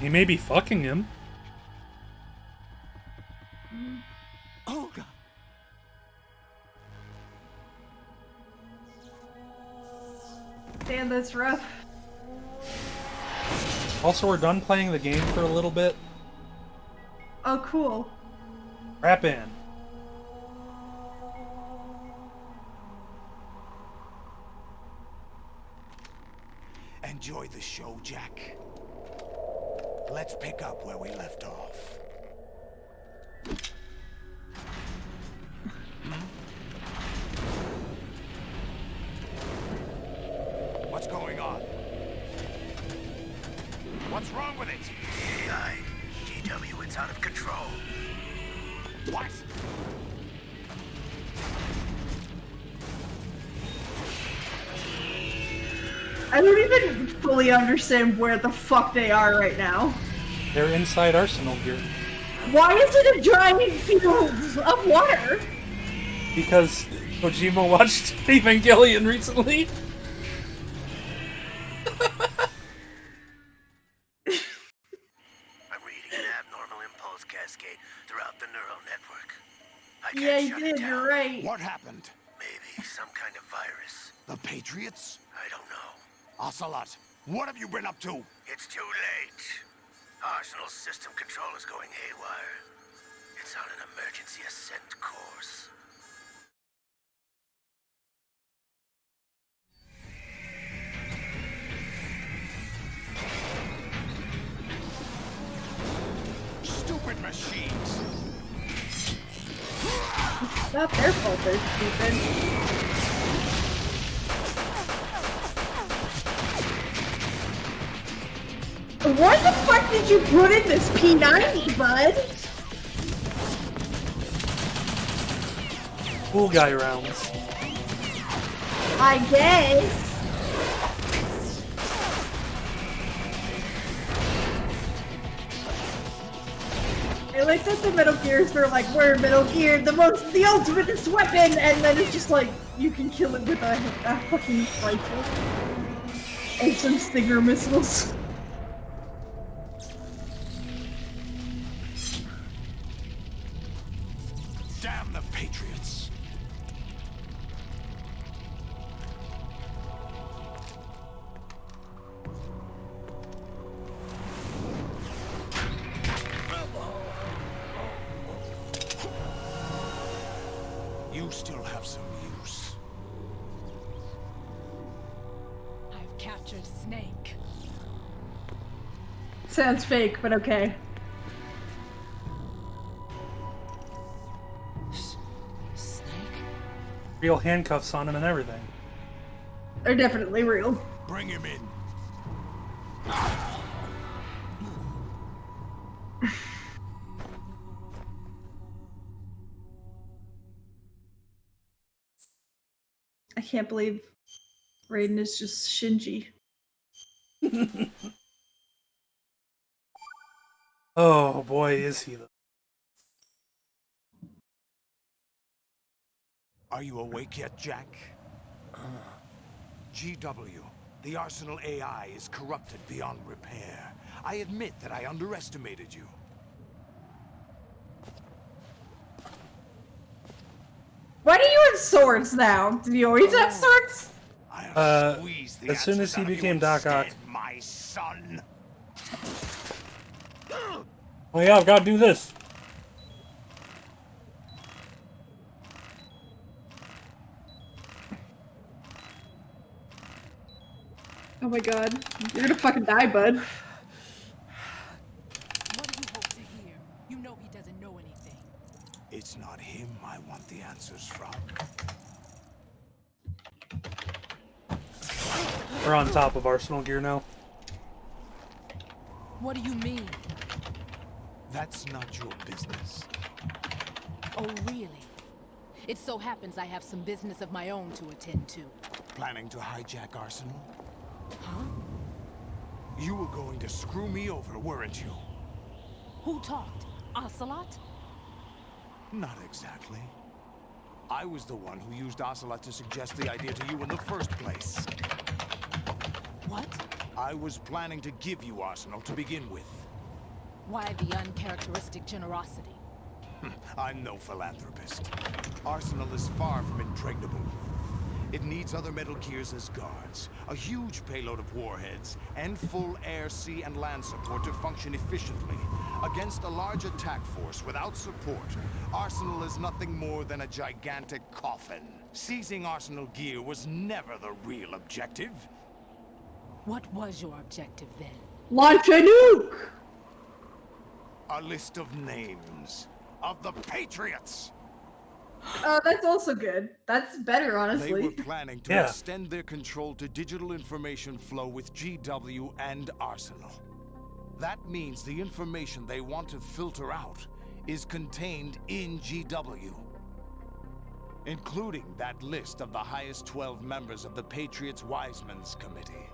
He may be fucking him. Olga. Damn, that's rough. Also, we're done playing the game for a little bit. Oh, cool. Wrap in. Enjoy the show, Jack. Let's pick up where we left off. What's going on? What's wrong with it? AI, GW, it's out of control. What? I don't even fully understand where the fuck they are right now. They're inside Arsenal gear. Why is it a giant field of water? Because Kojima watched Evangelion recently. I'm reading an abnormal impulse cascade throughout the neural network. I can't Yeah, you shut did, it down. you're right. What happened? Maybe some kind of virus. The Patriots? I don't know. Ocelot, what have you been up to? It's too late. Arsenal's system control is going haywire. It's on an emergency ascent course. Stupid machines! It's not their fault they're stupid. What the fuck did you put in this P90, bud? Cool guy rounds. I guess. I like that the Metal Gears are like, we're Metal Gear, the ultimate weapon, and then it's just like, you can kill it with a fucking rifle. And some Stinger missiles. Damn the Patriots! You still have some use. I've captured Snake. Sounds fake, but okay. Real handcuffs on him and everything. They're definitely real. Bring him in. I can't believe Raiden is just Shinji. Oh boy, is he though. Are you awake yet, Jack? GW, the Arsenal AI is corrupted beyond repair. I admit that I underestimated you. Why do you have swords now? Did you always have swords? As soon as he became Doc Ock. My son. Oh yeah, I've got to do this. Oh my god. You're gonna fucking die, bud. What do you hope to hear? You know he doesn't know anything. It's not him I want the answers from. We're on top of Arsenal gear now. What do you mean? That's not your business. Oh, really? It so happens I have some business of my own to attend to. Planning to hijack Arsenal? Huh? You were going to screw me over, weren't you? Who talked? Ocelot? Not exactly. I was the one who used Ocelot to suggest the idea to you in the first place. What? I was planning to give you Arsenal to begin with. Why the uncharacteristic generosity? I'm no philanthropist. Arsenal is far from impregnable. It needs other Metal Gears as guards, a huge payload of warheads, and full air, sea, and land support to function efficiently. Against a large attack force without support, Arsenal is nothing more than a gigantic coffin. Seizing Arsenal gear was never the real objective. What was your objective then? Launch a nuke! A list of names of the Patriots! That's also good. That's better, honestly. They were planning to extend their control to digital information flow with GW and Arsenal. That means the information they want to filter out is contained in GW, including that list of the highest 12 members of the Patriots Wiseman's Committee.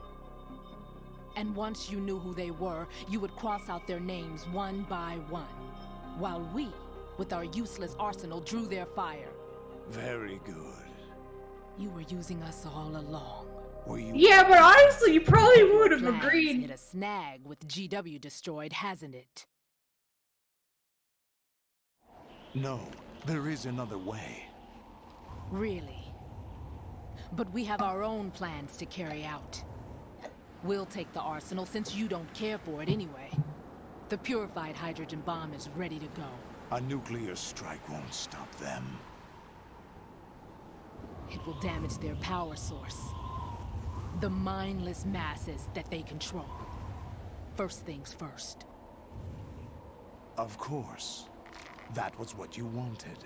And once you knew who they were, you would cross out their names one by one, while we, with our useless arsenal, drew their fire. Very good. You were using us all along. Were you? Yeah, but honestly, you probably would have Plans agreed. hit a snag with GW destroyed, hasn't it? No, there is another way. Really? But we have our own plans to carry out. We'll take the arsenal since you don't care for it anyway. The purified hydrogen bomb is ready to go. A nuclear strike won't stop them. It will damage their power source. The mindless masses that they control. First things first. Of course. That was what you wanted.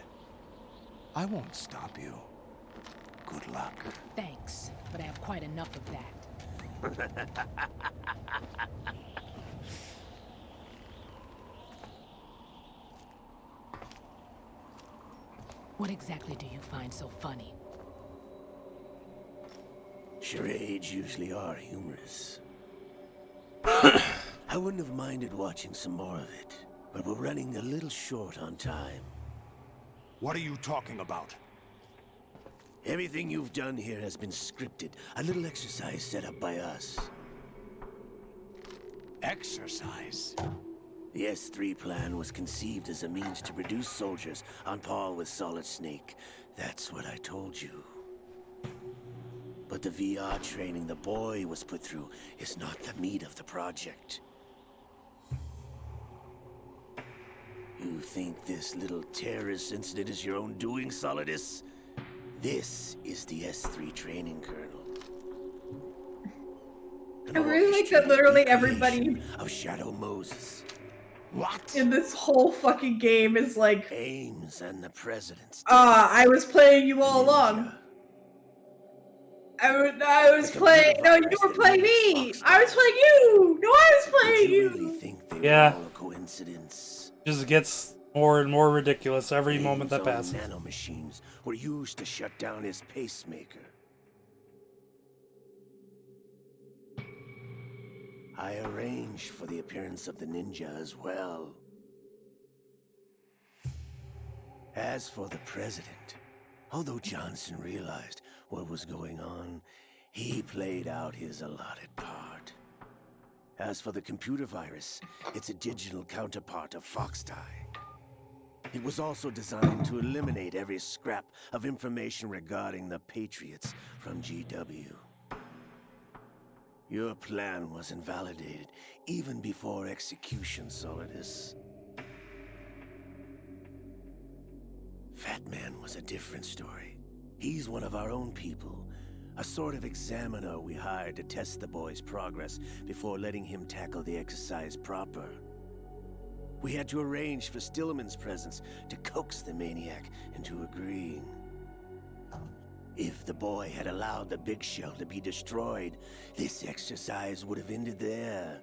I won't stop you. Good luck. Thanks, but I have quite enough of that. What exactly do you find so funny? Charades usually are humorous. I wouldn't have minded watching some more of it, but we're running a little short on time. What are you talking about? Everything you've done here has been scripted. A little exercise set up by us. Exercise? The S3 plan was conceived as a means to produce soldiers on par with Solid Snake. That's what I told you. But the VR training the boy was put through is not the meat of the project. You think this little terrorist incident is your own doing, Solidus? This is the S3 training kernel. I really like that literally everybody of Shadow Moses. What? In this whole fucking game is like Ames and the president's. I was playing you all along. I was playing. No, you were playing me. I was playing you. No, I was playing you. Really think they Yeah. were all a coincidence? Just gets more and more ridiculous every moment that passes. Nanomachines were used to shut down his pacemaker. I arranged for the appearance of the ninja as well. As for the president, although Johnson realized what was going on, he played out his allotted part. As for the computer virus, it's a digital counterpart of Foxtie. It was also designed to eliminate every scrap of information regarding the Patriots from GW. Your plan was invalidated even before execution, Solidus. Fat Man was a different story. He's one of our own people, A sort of examiner we hired to test the boy's progress before letting him tackle the exercise proper. We had to arrange for Stillman's presence to coax the maniac into agreeing. If the boy had allowed the big shell to be destroyed, this exercise would have ended there.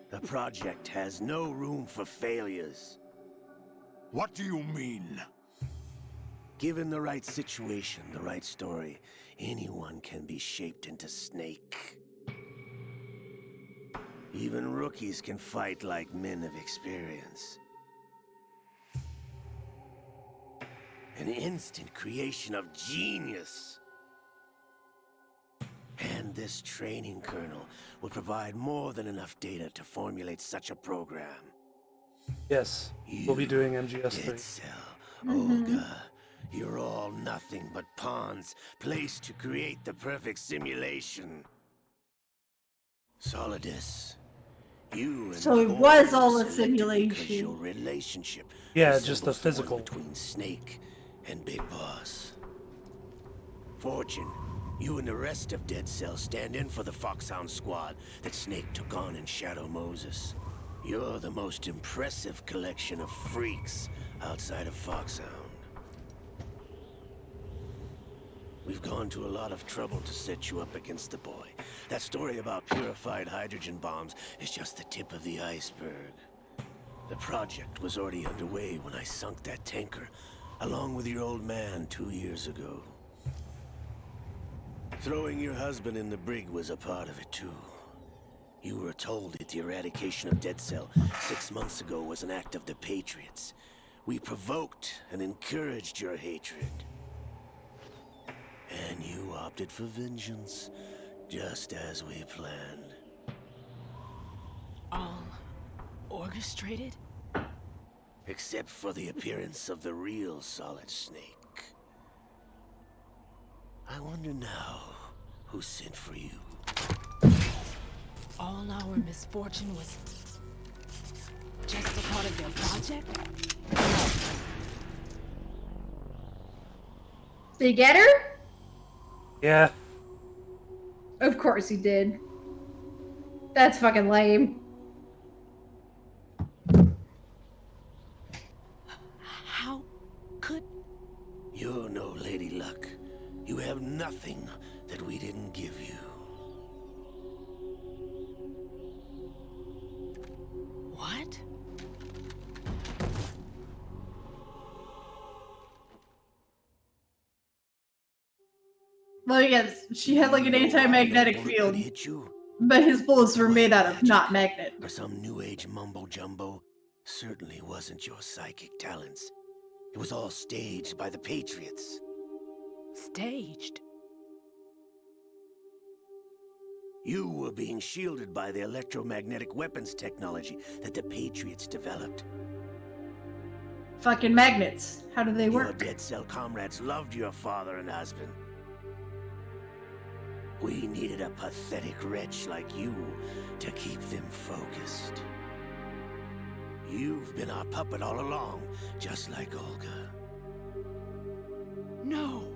The project has no room for failures. What do you mean? Given the right situation, the right story, anyone can be shaped into Snake. Even rookies can fight like men of experience. An instant creation of genius. And this training kernel will provide more than enough data to formulate such a program. Yes, we'll be doing MGS2. Dead Cell, Olga, you're all nothing but pawns placed to create the perfect simulation. Solidus, you and So it Paul was all were a selected because simulation. your relationship Yeah, just the resembles one physical. between Snake and Big Boss. Fortune, you and the rest of Dead Cell stand in for the Foxhound squad that Snake took on in Shadow Moses. You're the most impressive collection of freaks outside of Foxhound. We've gone to a lot of trouble to set you up against the boy. That story about purified hydrogen bombs is just the tip of the iceberg. The project was already underway when I sunk that tanker, along with your old man 2 years ago. Throwing your husband in the brig was a part of it too. You were told that the eradication of Dead Cell 6 months ago was an act of the Patriots. We provoked and encouraged your hatred. And you opted for vengeance, just as we planned. All orchestrated? Except for the appearance of the real Solid Snake. I wonder now who sent for you. All our misfortune was just a part of their project? Did he get her? Yeah. Of course he did. That's fucking lame. How could... You're no Lady Luck. You have nothing that we didn't give you. What? Well, yes, she had like an anti-magnetic field, Hit you? but his bullets were made out of not magnet. Or some new age mumbo jumbo? Certainly wasn't your psychic talents. It was all staged by the Patriots. Staged? You were being shielded by the electromagnetic weapons technology that the Patriots developed. Fucking magnets. How do they Your work? Dead Cell comrades loved your father and husband. We needed a pathetic wretch like you to keep them focused. You've been our puppet all along, just like Olga. No.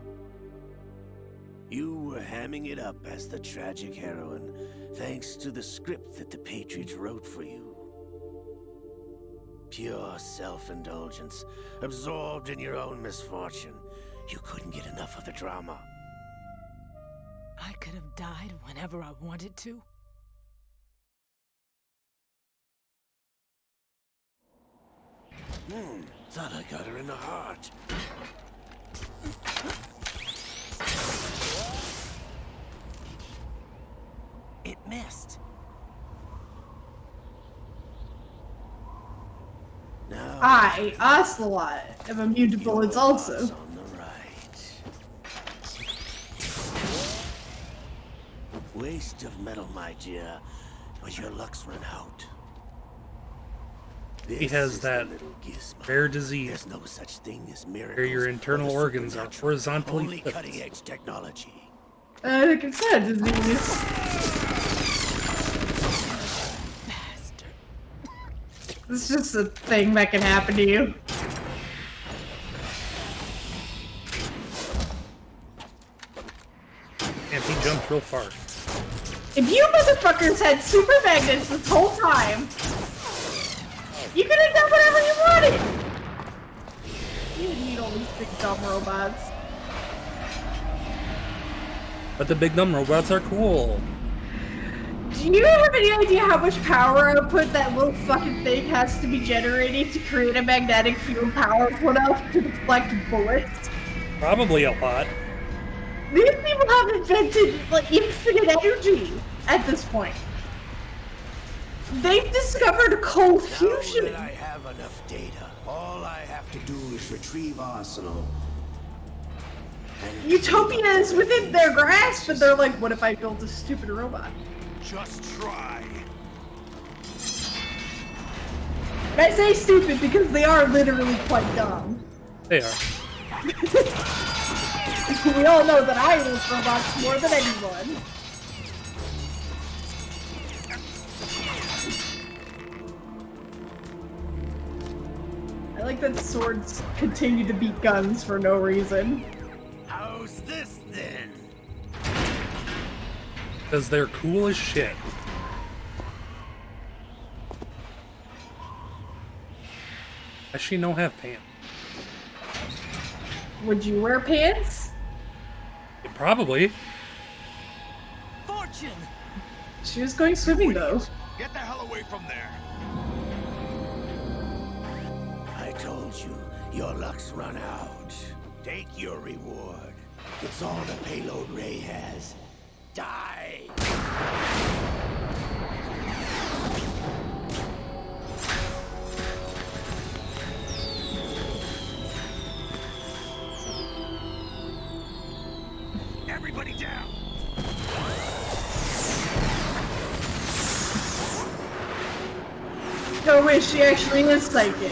You were hamming it up as the tragic heroine, thanks to the script that the Patriots wrote for you. Pure self-indulgence, absorbed in your own misfortune. You couldn't get enough of the drama. I could have died whenever I wanted to. Thought I got her in the heart. It missed. Now, I, Ocelot, am immune to bullets also. on the right. Waste of metal, my dear, but your luck's run out. He has that rare disease There's no such thing as miracles where your or internal the organs are supernatural. horizontally Only flipped. cutting-edge technology. Like I said, disease. It's just a thing that can happen to you. magnets real far. If you motherfuckers had super magnets this whole time, you could have done whatever you wanted! You didn't need all these big dumb robots. But the big dumb robots are cool. Do you have any idea how much power output that little fucking thing has to be generating to create a magnetic field powerful enough to deflect bullets? Probably a lot. These people have invented, like, infinite energy at this point. They've discovered cold fusion. Now that I have enough data, all I have to do is retrieve Arsenal. Utopia is within their grasp, but they're like, what if I built a stupid robot? Just try. And I say stupid because they are literally quite dumb. They are. We all know that I love robots more than anyone. I like that swords continue to beat guns for no reason. How's this then? Because they're cool as shit. Does she no have pants? Would you wear pants? Probably. Fortune! She was going swimming though. Get the hell away from there! I told you, your luck's run out. Take your reward. It's all the payload Ray has. Die! Everybody down! No way, she actually is psychic.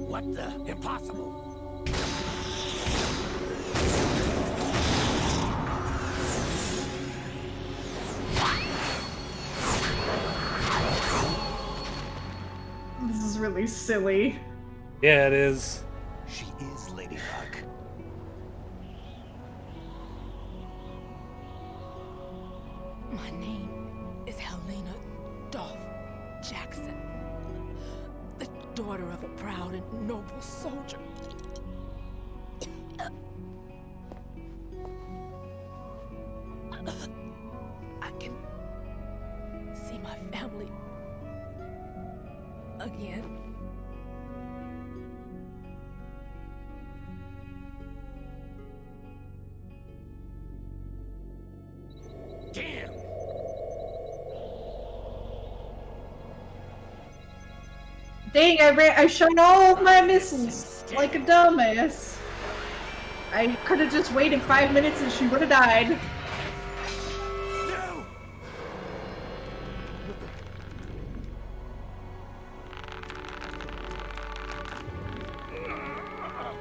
What the? Impossible! This is really silly. Yeah, it is. She is Lady Luck. My name is Helena Dolph Jackson, the daughter of a proud and noble soldier. I can see my family again. Damn! Dang, I shot all of my missiles like a dumbass. I could have just waited 5 minutes and she would have died.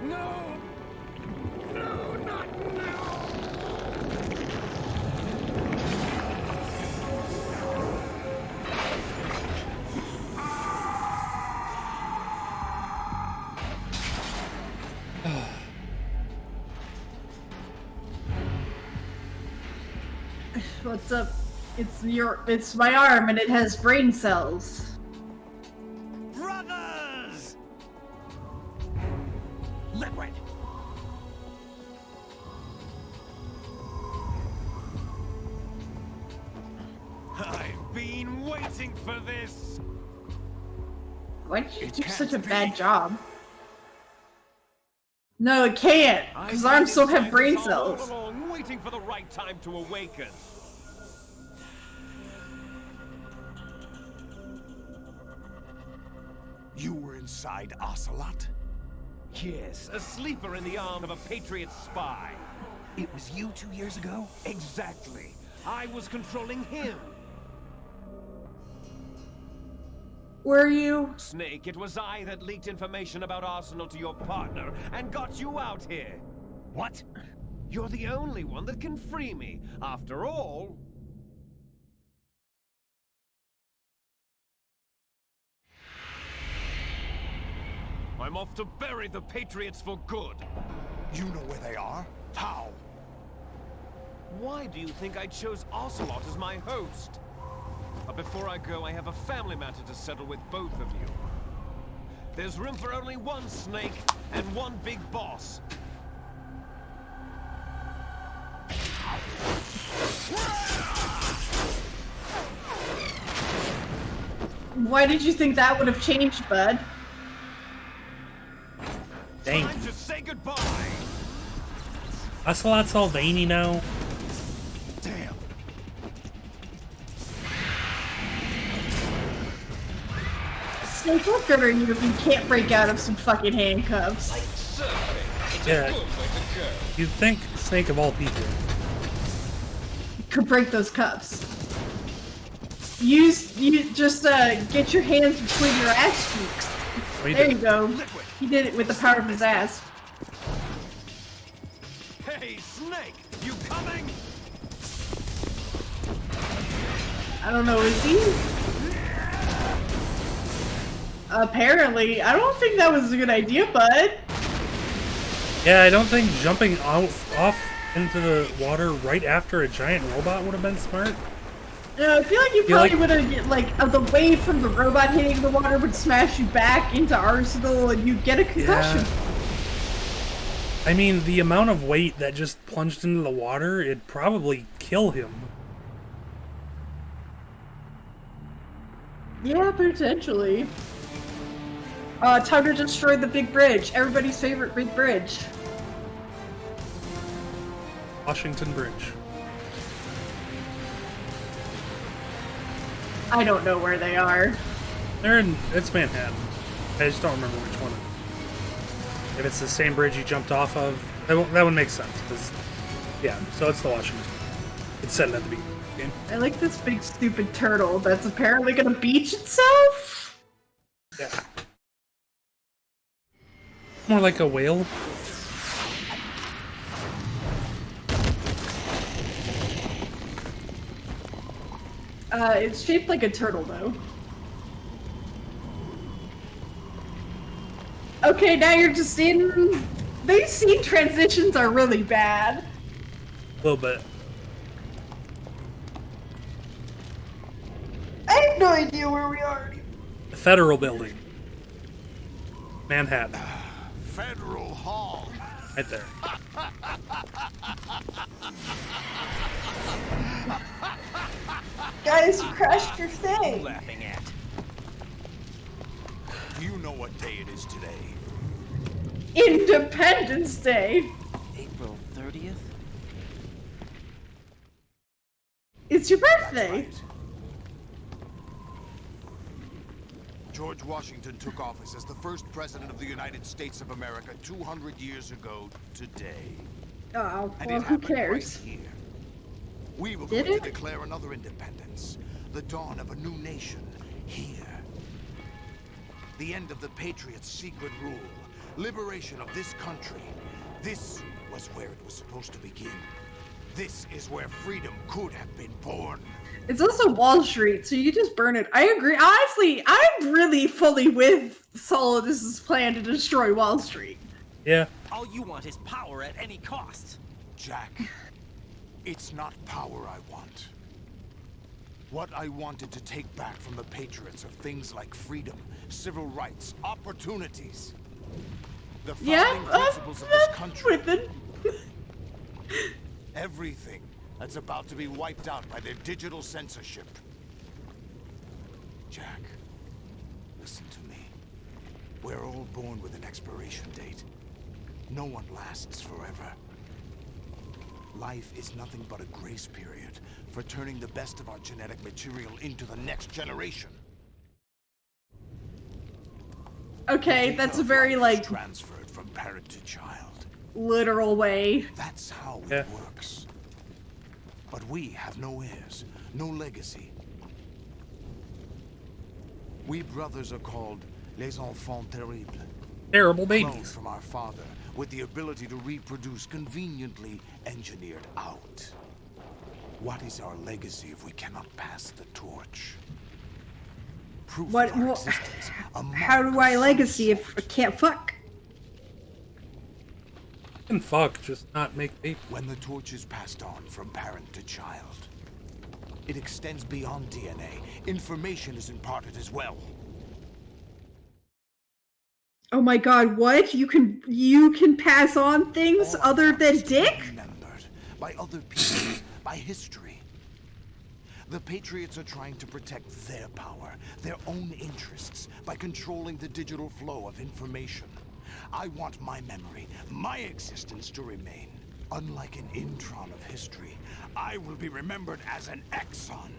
No! No, not now! What's up? It's my arm and it has brain cells. Brothers! Liquid! I've been waiting for this! Why did you do such a bad job? No, it can't, because arms still have brain cells. Along, waiting for the right time to awaken. You were inside Ocelot? Yes, a sleeper in the arm of a Patriot spy. It was you 2 years ago? Exactly. I was controlling him. Were you? Snake, it was I that leaked information about Arsenal to your partner and got you out here. What? You're the only one that can free me. After all... I'm off to bury the Patriots for good. You know where they are? How? Why do you think I chose Ocelot as my host? But before I go, I have a family matter to settle with both of you. There's room for only one snake and one big boss. Why did you think that would have changed, bud? Thank Time you. to say goodbye. Ocelot's all veiny now. Damn. Snake, what good are you if you can't break out of some fucking handcuffs? Yeah. You'd think Snake of all people Could break those cuffs. You just get your hands between your ass cheeks. There you go. He did it with the power of his ass. Hey, Snake, you coming? I don't know, is he? Apparently. I don't think that was a good idea, bud. Yeah, I don't think jumping off into the water right after a giant robot would have been smart. No, I feel like you probably would have, like, the wave from the robot hitting the water would smash you back into Arsenal and you'd get a concussion. Yeah. I mean, the amount of weight that just plunged into the water, it'd probably kill him. Yeah, potentially. Time to destroy the big bridge. Everybody's favorite big bridge. Washington Bridge. I don't know where they are. It's Manhattan. I just don't remember which one. If it's the same bridge you jumped off of, that would make sense. Yeah, so it's the Washington. It's set at the beginning of the game. I like this big stupid turtle that's apparently gonna beach itself? Yeah. More like a whale. It's shaped like a turtle, though. Okay, now you're just in... These scene transitions are really bad. A little bit. I have no idea where we are. The Federal Building. Manhattan. Federal Hall. Right there. Guys, you crashed your thing. Laughing at. Do you know what day it is today? Independence Day. April 30th? It's your birthday. George Washington took office as the first president of the United States of America 200 years ago today. Oh, And well, it who happened cares? right here. We were Did going it? to declare another independence. The dawn of a new nation. Here. The end of the Patriots' secret rule. Liberation of this country. This was where it was supposed to begin. This is where freedom could have been born. It's also Wall Street, so you just burn it. I agree. Honestly, I'm really fully with Solidus's plan to destroy Wall Street. Yeah. All you want is power at any cost. Jack, it's not power I want. What I wanted to take back from the Patriots are things like freedom, civil rights, opportunities. The founding principles of this country. Everything that's about to be wiped out by their digital censorship. Jack, listen to me. We're all born with an expiration date. No one lasts forever. Life is nothing but a grace period for turning the best of our genetic material into the next generation. Okay, that's a very, like, transferred from parent to child. literal way. That's how it works. But we have no heirs, no legacy. We brothers are called les enfants terribles. Terrible babies. Cloned from our father, with the ability to reproduce conveniently engineered out. What is our legacy if we cannot pass the torch? Proof What? of our Well, existence. how do I legacy if I can't fuck? You can fuck, just not make baby. When the torch is passed on from parent to child, it extends beyond DNA. Information is imparted as well. Oh my god, what? You can pass on things All other than is to be dick? remembered by other people, by history. The Patriots are trying to protect their power, their own interests, by controlling the digital flow of information. I want my memory, my existence to remain. Unlike an intron of history, I will be remembered as an exon.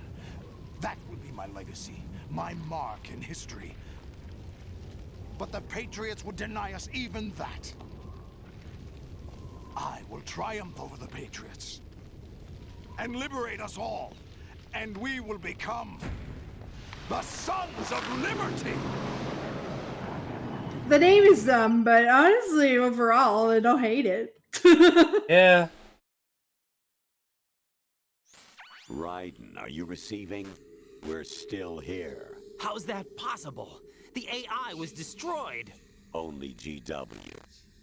That will be my legacy, my mark in history. But the Patriots would deny us even that. I will triumph over the Patriots and liberate us all. And we will become the Sons of Liberty! The name is dumb, but honestly, overall, I don't hate it. Yeah. Raiden, are you receiving? We're still here. How's that possible? The AI was destroyed. Only GW.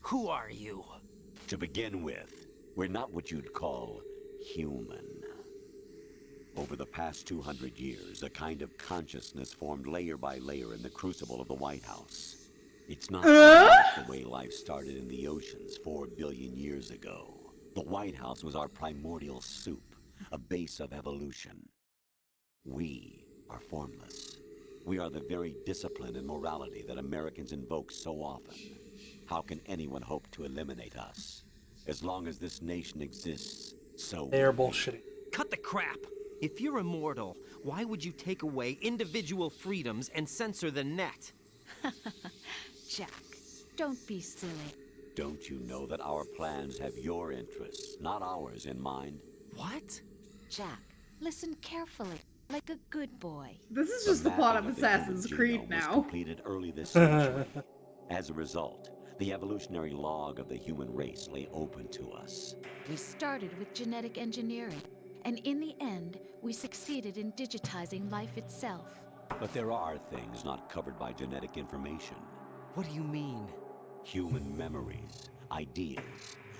Who are you? To begin with, we're not what you'd call human. Over the past 200 years, a kind of consciousness formed layer by layer in the crucible of the White House. It's not the way life started in the oceans 4 billion years ago. The White House was our primordial soup, a base of evolution. We are formless. We are the very discipline and morality that Americans invoke so often. How can anyone hope to eliminate us? As long as this nation exists, so they are bullshitting. Cut the crap! If you're immortal, why would you take away individual freedoms and censor the net? Jack, don't be silly. Don't you know that our plans have your interests, not ours, in mind? What? Jack, listen carefully, like a good boy. This is just the plot of Assassin's Creed Was now. completed early this century. As a result, the evolutionary log of the human race lay open to us. We started with genetic engineering, and in the end, we succeeded in digitizing life itself. But there are things not covered by genetic information. What do you mean? Human memories, ideas,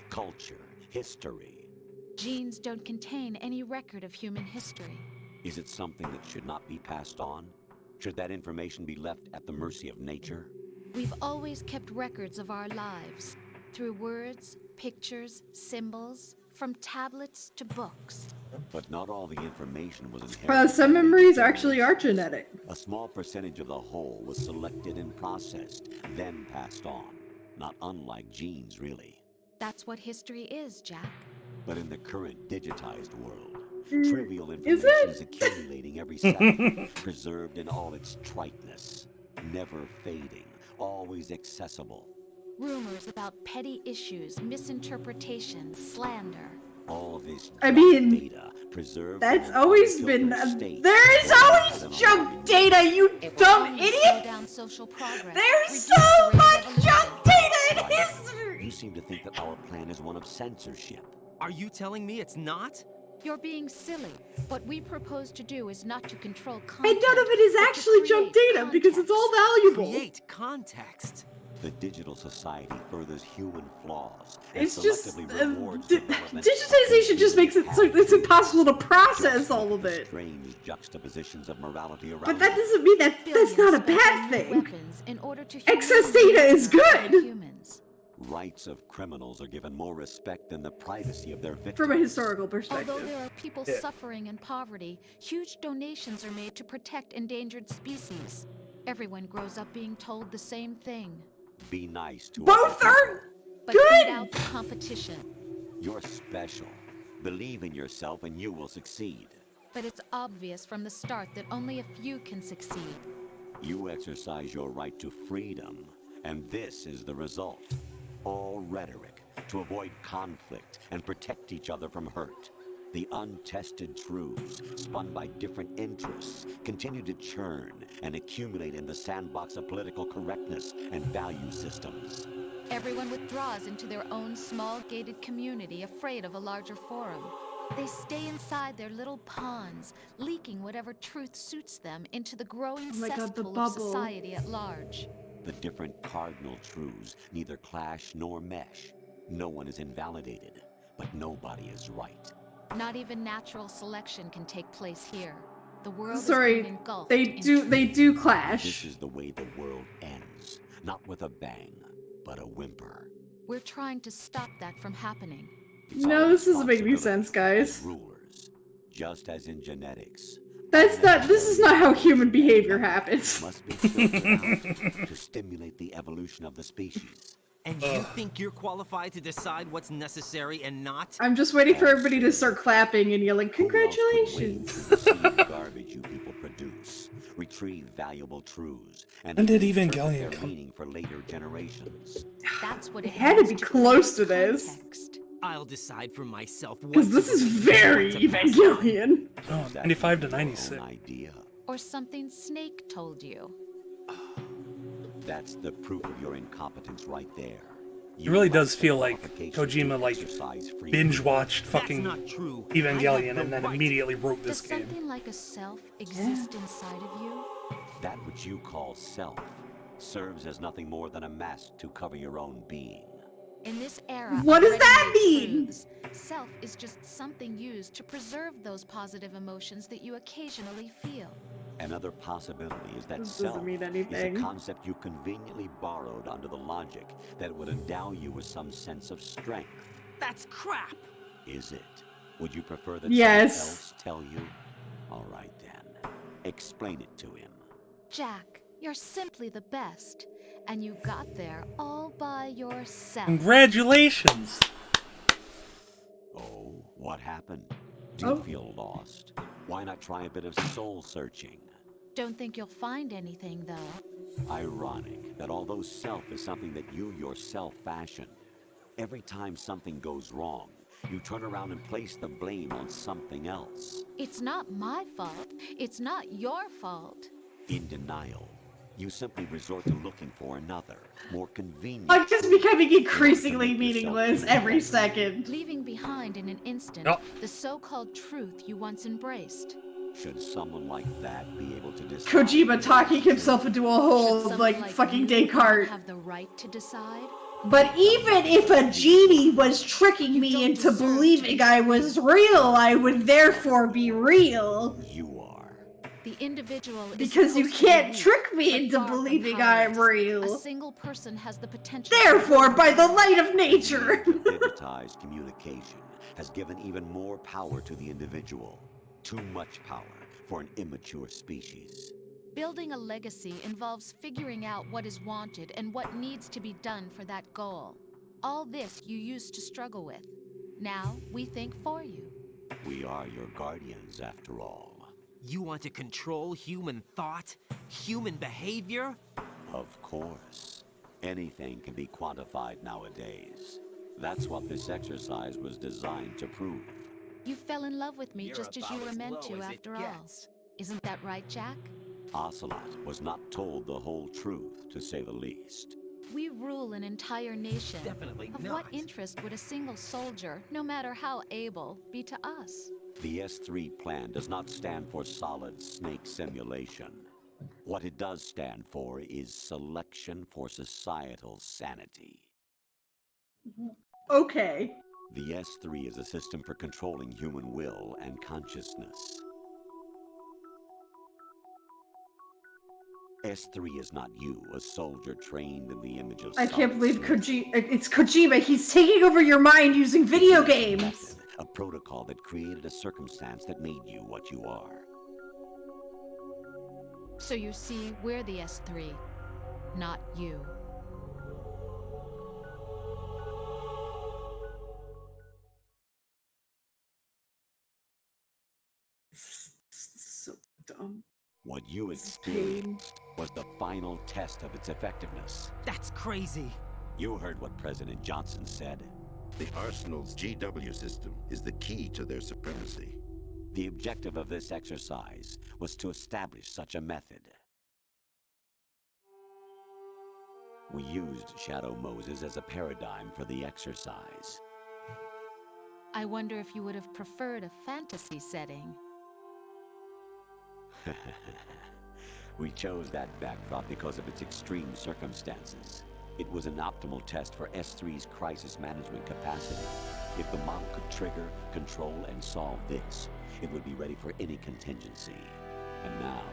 culture, history. Genes don't contain any record of human history. Is it something that should not be passed on? Should that information be left at the mercy of nature? We've always kept records of our lives, through words, pictures, symbols, from tablets to books. But not all the information was inherited. Some memories actually are genetic. A small percentage of the whole was selected and processed, then passed on. Not unlike genes, really. That's what history is, Jack. But in the current digitized world, trivial information is accumulating every second, preserved in all its triteness, never fading, always accessible. Rumors about petty issues, misinterpretations, slander. All this data preserved. That's always been. There is always junk data, you dumb idiot! There's so much junk data in history! You seem to think that our plan is one of censorship. Are you telling me it's not? You're being silly. What we propose to do is not to control content. And none of it is actually junk data because it's all valuable. Create context. The digital society furthers human flaws. It's just digitization just makes it so it's impossible to process all of it. Strange juxtapositions of morality around. But that doesn't mean that that's not a bad thing. Excess data is good. Rights of criminals are given more respect than the privacy of their victims. From a historical perspective. Although there are people suffering in poverty, huge donations are made to protect endangered species. Everyone grows up being told the same thing. Be nice to both are but good. Beat out the competition. You're special. Believe in yourself and you will succeed. But it's obvious from the start that only a few can succeed. You exercise your right to freedom, and this is the result. All rhetoric to avoid conflict and protect each other from hurt. The untested truths, spun by different interests, continue to churn and accumulate in the sandbox of political correctness and value systems. Everyone withdraws into their own small gated community, afraid of a larger forum. They stay inside their little ponds, leaking whatever truth suits them into the growing Oh my God, the cesspool of bubble. society at large. The different cardinal truths neither clash nor mesh. No one is invalidated, but nobody is right. Not even natural selection can take place here. The world is being Sorry, engulfed they in do This clash. is the way the world ends. Not with a bang, but a whimper. We're trying to stop that from happening. It's No, our this doesn't make any responsibility sense, guys. as rulers, just as in genetics. This is not how human behavior happens. Must be filtered out to stimulate the evolution of the species. And you think you're qualified to decide what's necessary and not? I'm just waiting for everybody to start clapping and yelling, congratulations! Garbage you people produce, retrieve valuable truths, and When did interpret Evangelion their come? meaning for later generations. That's what It had to be close to this. I'll decide for myself. Because this is very Evangelion. Oh, 95 to 96. Or something Snake told you. That's the proof of your incompetence right there. It really does feel like Kojima binge watched fucking Evangelion and then immediately wrote this Does game. something like a self exist inside of you? That which you call self serves as nothing more than a mask to cover your own being. In this era, What of does that ready-made mean? truths, self is just something used to preserve those positive emotions that you occasionally feel. Another possibility is that This doesn't self mean is anything. a concept you conveniently borrowed under the logic that would endow you with some sense of strength. That's crap! Is it? Would you prefer that Yes. someone else tell you? All right then. Explain it to him. Jack, you're simply the best. And you got there all by yourself. Congratulations! Oh, what happened? Do you Oh. feel lost? Why not try a bit of soul searching? Don't think you'll find anything, though. Ironic that although self is something that you yourself fashioned, every time something goes wrong, you turn around and place the blame on something else. It's not my fault. It's not your fault. In denial, you simply resort to looking for another, more convenient. I'm just becoming increasingly meaningless every second. Leaving behind in an instant Oh. the so-called truth you once embraced. Should someone like that be able to decide? Kojima talking himself into a hole, Someone like fucking you Descartes. have the right to decide. But even if a genie was tricking me into believing I was real, I would therefore be real. You are. The individual is Because you supposed to be can't weak, trick me but into far from believing I'm powerless. real. A single person has the potential. Therefore, by the light of nature. Digitized communication has given even more power to the individual. Too much power for an immature species. Building a legacy involves figuring out what is wanted and what needs to be done for that goal. All this you used to struggle with. Now we think for you. We are your guardians, after all. You want to control human thought? Human behavior? Of course. Anything can be quantified nowadays. That's what this exercise was designed to prove. You fell in love with me You're just as you about were as meant low to as it after all. gets. Isn't that right, Jack? Ocelot was not told the whole truth, to say the least. We rule an entire nation. Definitely Of not. what interest would a single soldier, no matter how able, be to us? The S3 plan does not stand for solid snake simulation. What it does stand for is selection for societal sanity. Okay. The S3 is a system for controlling human will and consciousness. S3 is not you, a soldier trained in the image of I can't solid believe snake. it's Kojima. He's taking over your mind using video games. Method, a protocol that created a circumstance that made you what you are. So you see, we're the S3, not you. So dumb. What you experienced was the final test of its effectiveness. That's crazy. You heard what President Johnson said. The Arsenal's GW system is the key to their supremacy. The objective of this exercise was to establish such a method. We used Shadow Moses as a paradigm for the exercise. I wonder if you would have preferred a fantasy setting. We chose that backdrop because of its extreme circumstances. It was an optimal test for S3's crisis management capacity. If the model could trigger, control, and solve this, it would be ready for any contingency. And now,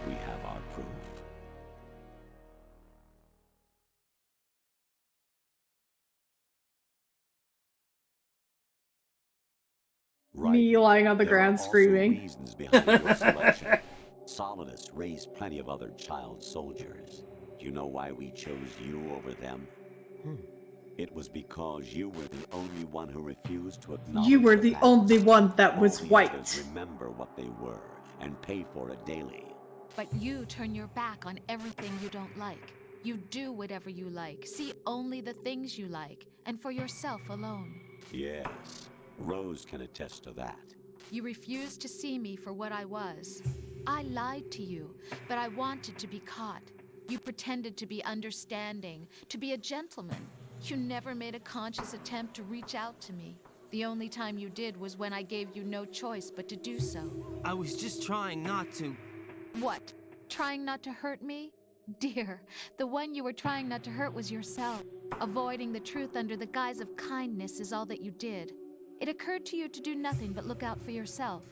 we have our proof. Me lying on the ground screaming. There are also reasons behind your selection. Solidus raised plenty of other child soldiers. Do you know why we chose you over them? It was because you were the only one who refused to acknowledge You were the past. only one that All was the white. others remember what they were and pay for it daily. But you turn your back on everything you don't like. You do whatever you like, see only the things you like, and for yourself alone. Yes, Rose can attest to that. You refused to see me for what I was. I lied to you, but I wanted to be caught. You pretended to be understanding, to be a gentleman. You never made a conscious attempt to reach out to me. The only time you did was when I gave you no choice but to do so. I was just trying not to. What? Trying not to hurt me? Dear, the one you were trying not to hurt was yourself. Avoiding the truth under the guise of kindness is all that you did. It occurred to you to do nothing but look out for yourself.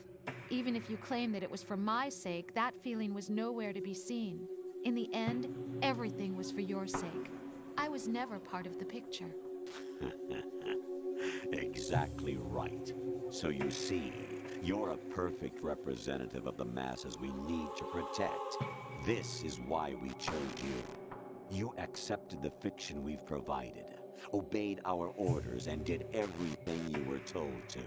Even if you claim that it was for my sake, that feeling was nowhere to be seen. In the end, everything was for your sake. I was never part of the picture. Exactly right. So you see, you're a perfect representative of the masses we need to protect. This is why we chose you. You accepted the fiction we've provided, obeyed our orders, and did everything you were told to.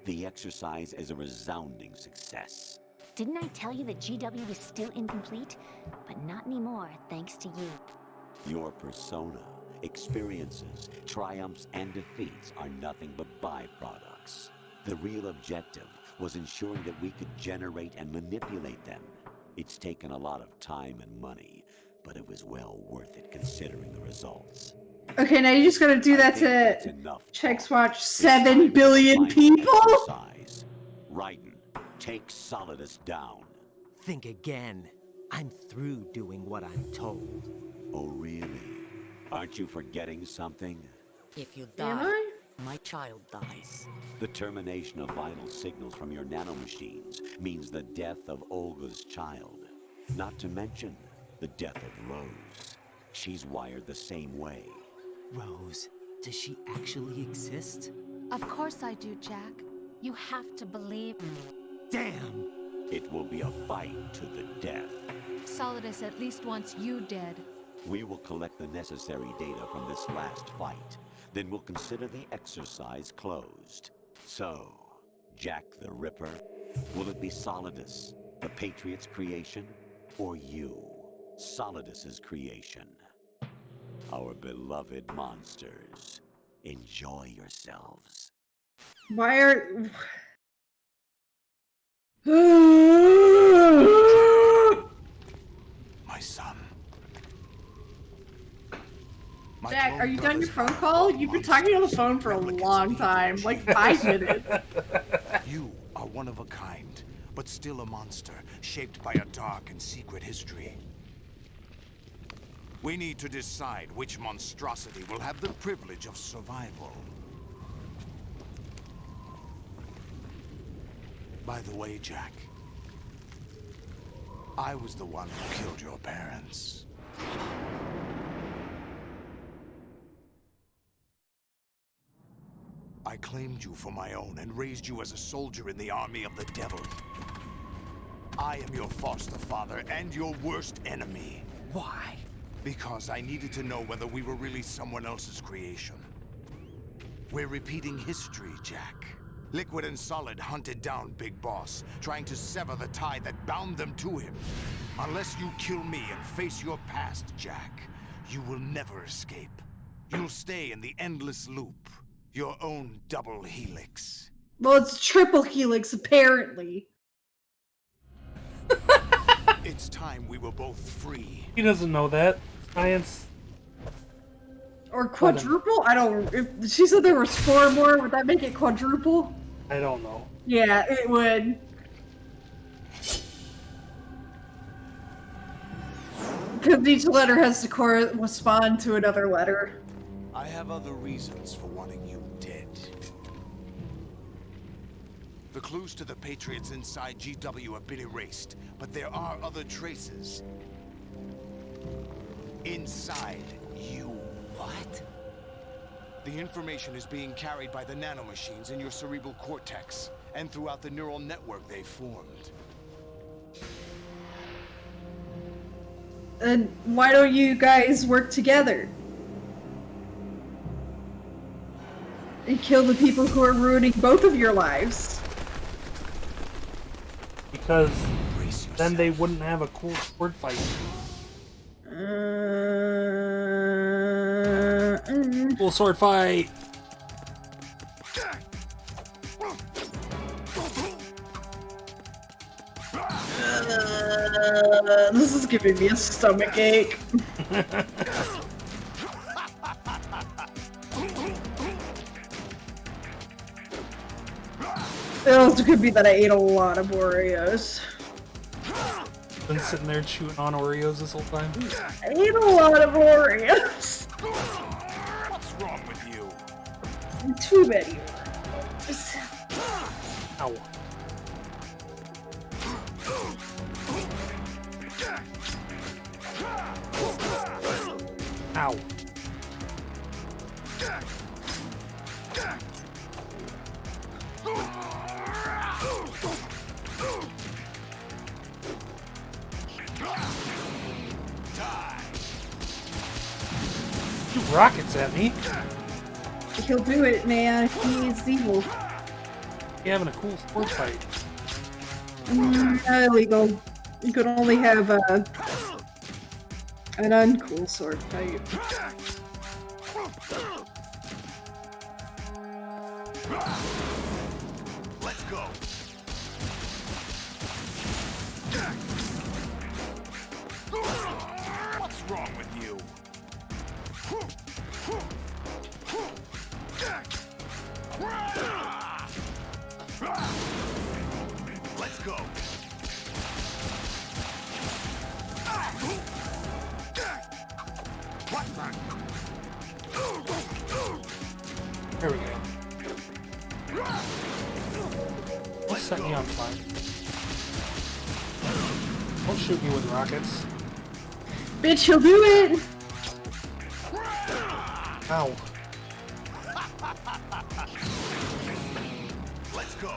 The exercise is a resounding success. Didn't I tell you that GW is still incomplete? But not anymore, thanks to you. Your persona, experiences, triumphs, and defeats are nothing but byproducts. The real objective was ensuring that we could generate and manipulate them. It's taken a lot of time and money, but it was well worth it considering the results. Okay, now you just gotta do that to Chex Watch 7 billion people? Raiden, take Solidus down. Think again. I'm through doing what I'm told. Oh, really? Aren't you forgetting something? If you Am die, I? my child dies. The termination of vital signals from your nanomachines means the death of Olga's child. Not to mention the death of Rose. She's wired the same way. Rose, does she actually exist? Of course I do, Jack. You have to believe me. Damn! It will be a fight to the death. Solidus at least wants you dead. We will collect the necessary data from this last fight. Then we'll consider the exercise closed. So, Jack the Ripper, will it be Solidus, the Patriot's creation, or you, Solidus's creation? Our beloved monsters, enjoy yourselves. Why are... My son. Jack, are you done your phone call? You've been talking on the phone for a long time, like 5 minutes. You are one of a kind, but still a monster, shaped by a dark and secret history. We need to decide which monstrosity will have the privilege of survival. By the way, Jack, I was the one who killed your parents. I claimed you for my own and raised you as a soldier in the army of the devil. I am your foster father and your worst enemy. Why? Because I needed to know whether we were really someone else's creation. We're repeating history, Jack. Liquid and Solid hunted down Big Boss, trying to sever the tie that bound them to him. Unless you kill me and face your past, Jack, you will never escape. You'll stay in the endless loop. Your own double helix. Well, it's triple helix, apparently. It's time we were both free. He doesn't know that. Science. Or quadruple? I don't. If she said there was 4 more, would that make it quadruple? I don't know. Yeah, it would. Because each letter has to correspond to another letter. I have other reasons for wanting you dead. The clues to the Patriots inside GW have been erased, but there are other traces. Inside you. What? The information is being carried by the nanomachines in your cerebral cortex, and throughout the neural network they formed. And why don't you guys work together? And kill the people who are ruining both of your lives. Because then they wouldn't have a cool sword fight. Cool sword fight! This is giving me a stomach ache. It also could be that I ate a lot of Oreos. Been sitting there chewing on Oreos this whole time. I ate a lot of Oreos. What's wrong with you? Too many Oreos. Ow. Ow. Shoot rockets at me. He'll do it, man. He's evil. You're having a cool sword fight. Illegal. You could only have an uncool sword fight. Let's go. What's wrong with you? Let's go. There we go. Set me on fire. Don't shoot me with rockets. Bitch, he'll do it! Ow. Let's go.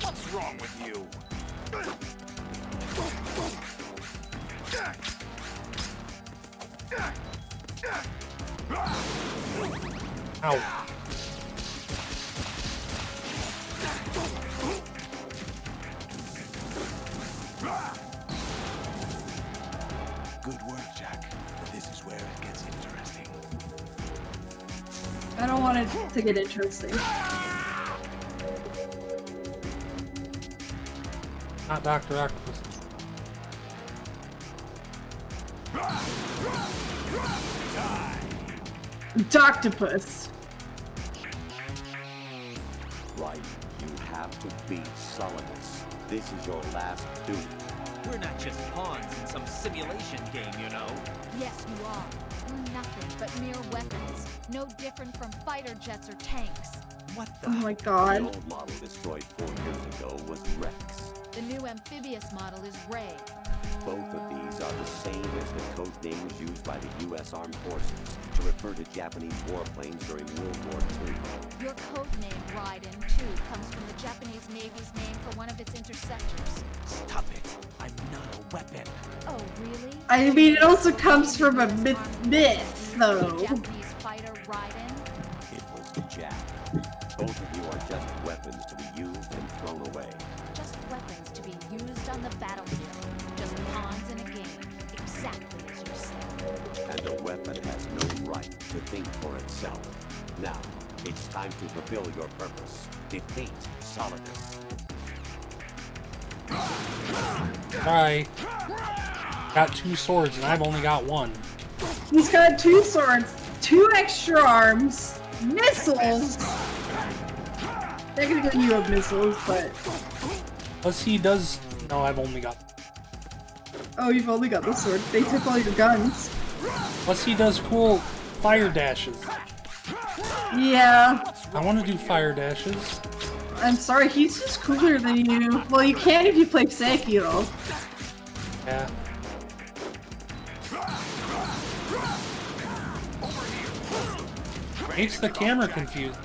What's wrong with you? Ow. Good work, Jack. But this is where it gets interesting. I don't want it to get interesting. Not Dr. Octopus. Doctopus. Right. You have to beat Solidus. This is your last duty. We're not just pawns in some simulation game, you know. Yes, you are. We're nothing but mere weapons. No different from fighter jets or tanks. What Oh my god. The old model destroyed 4 years ago was Rex. The new amphibious model is Ray. Both of these are the same as the code names used by the U.S. Armed Forces to refer to Japanese warplanes during World War II. Your code name, Raiden, too, comes from the Japanese Navy's name for one of its interceptors. Stop it. I'm not a weapon. Oh, really? I mean, it also comes from a myth, though. The Japanese fighter, Raiden? It was the Jap. Both of you are just weapons to be used and thrown away. weapon has no right to think for itself. Now, it's time to fulfill your purpose. Defeat Solidus. Alright. Got 2 swords and I've only got 1. He's got 2 swords, 2 extra arms, missiles. Technically you have missiles, but... Plus he does... No, I've only got... Oh, you've only got the sword. They took all your guns. Plus he does cool fire dashes. Yeah. I want to do fire dashes. I'm sorry, he's just cooler than you. Well, you can if you play Sekiro. Yeah. Makes the camera confused.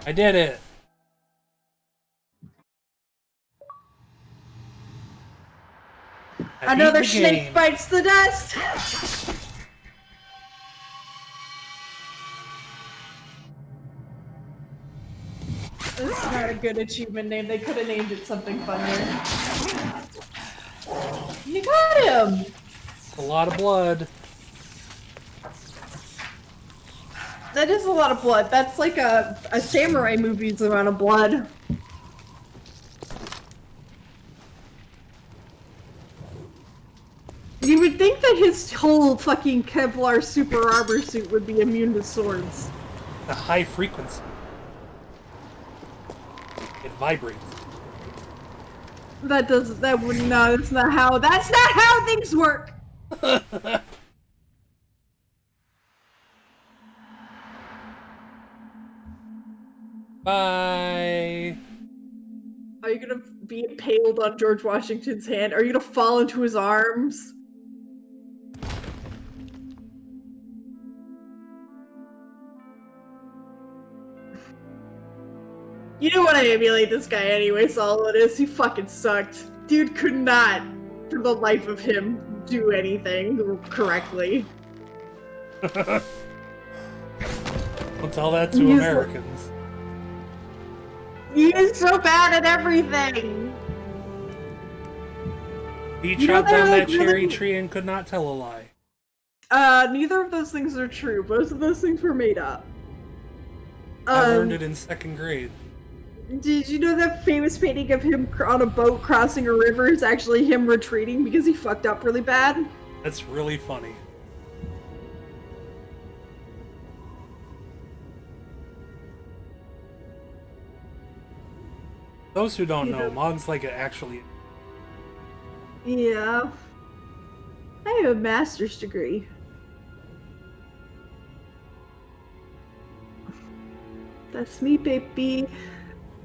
I did it. Another snake bites the dust. This is not a good achievement name. They could have named it something funnier. You got him! A lot of blood. That is a lot of blood. That's like a samurai movie's amount of blood. You would think that his whole fucking Kevlar super armor suit would be immune to swords. The high frequency. It vibrates. That doesn't. That would not. That's not how. That's not how things work. Bye. Are you gonna be impaled on George Washington's hand? Are you gonna fall into his arms? You don't want to emulate this guy anyway, Solidus. He fucking sucked. Dude could not, for the life of him, do anything correctly. We'll tell that to Americans. He is so bad at everything! He You know chopped down they're, that like, cherry really- tree and could not tell a lie. Neither of those things are true. Both of those things were made up. I learned it in 2nd grade. Did you know that famous painting of him on a boat crossing a river is actually him retreating because he fucked up really bad? That's really funny. Those who don't know, Mogs like it actually. Yeah. I have a master's degree. That's me, baby.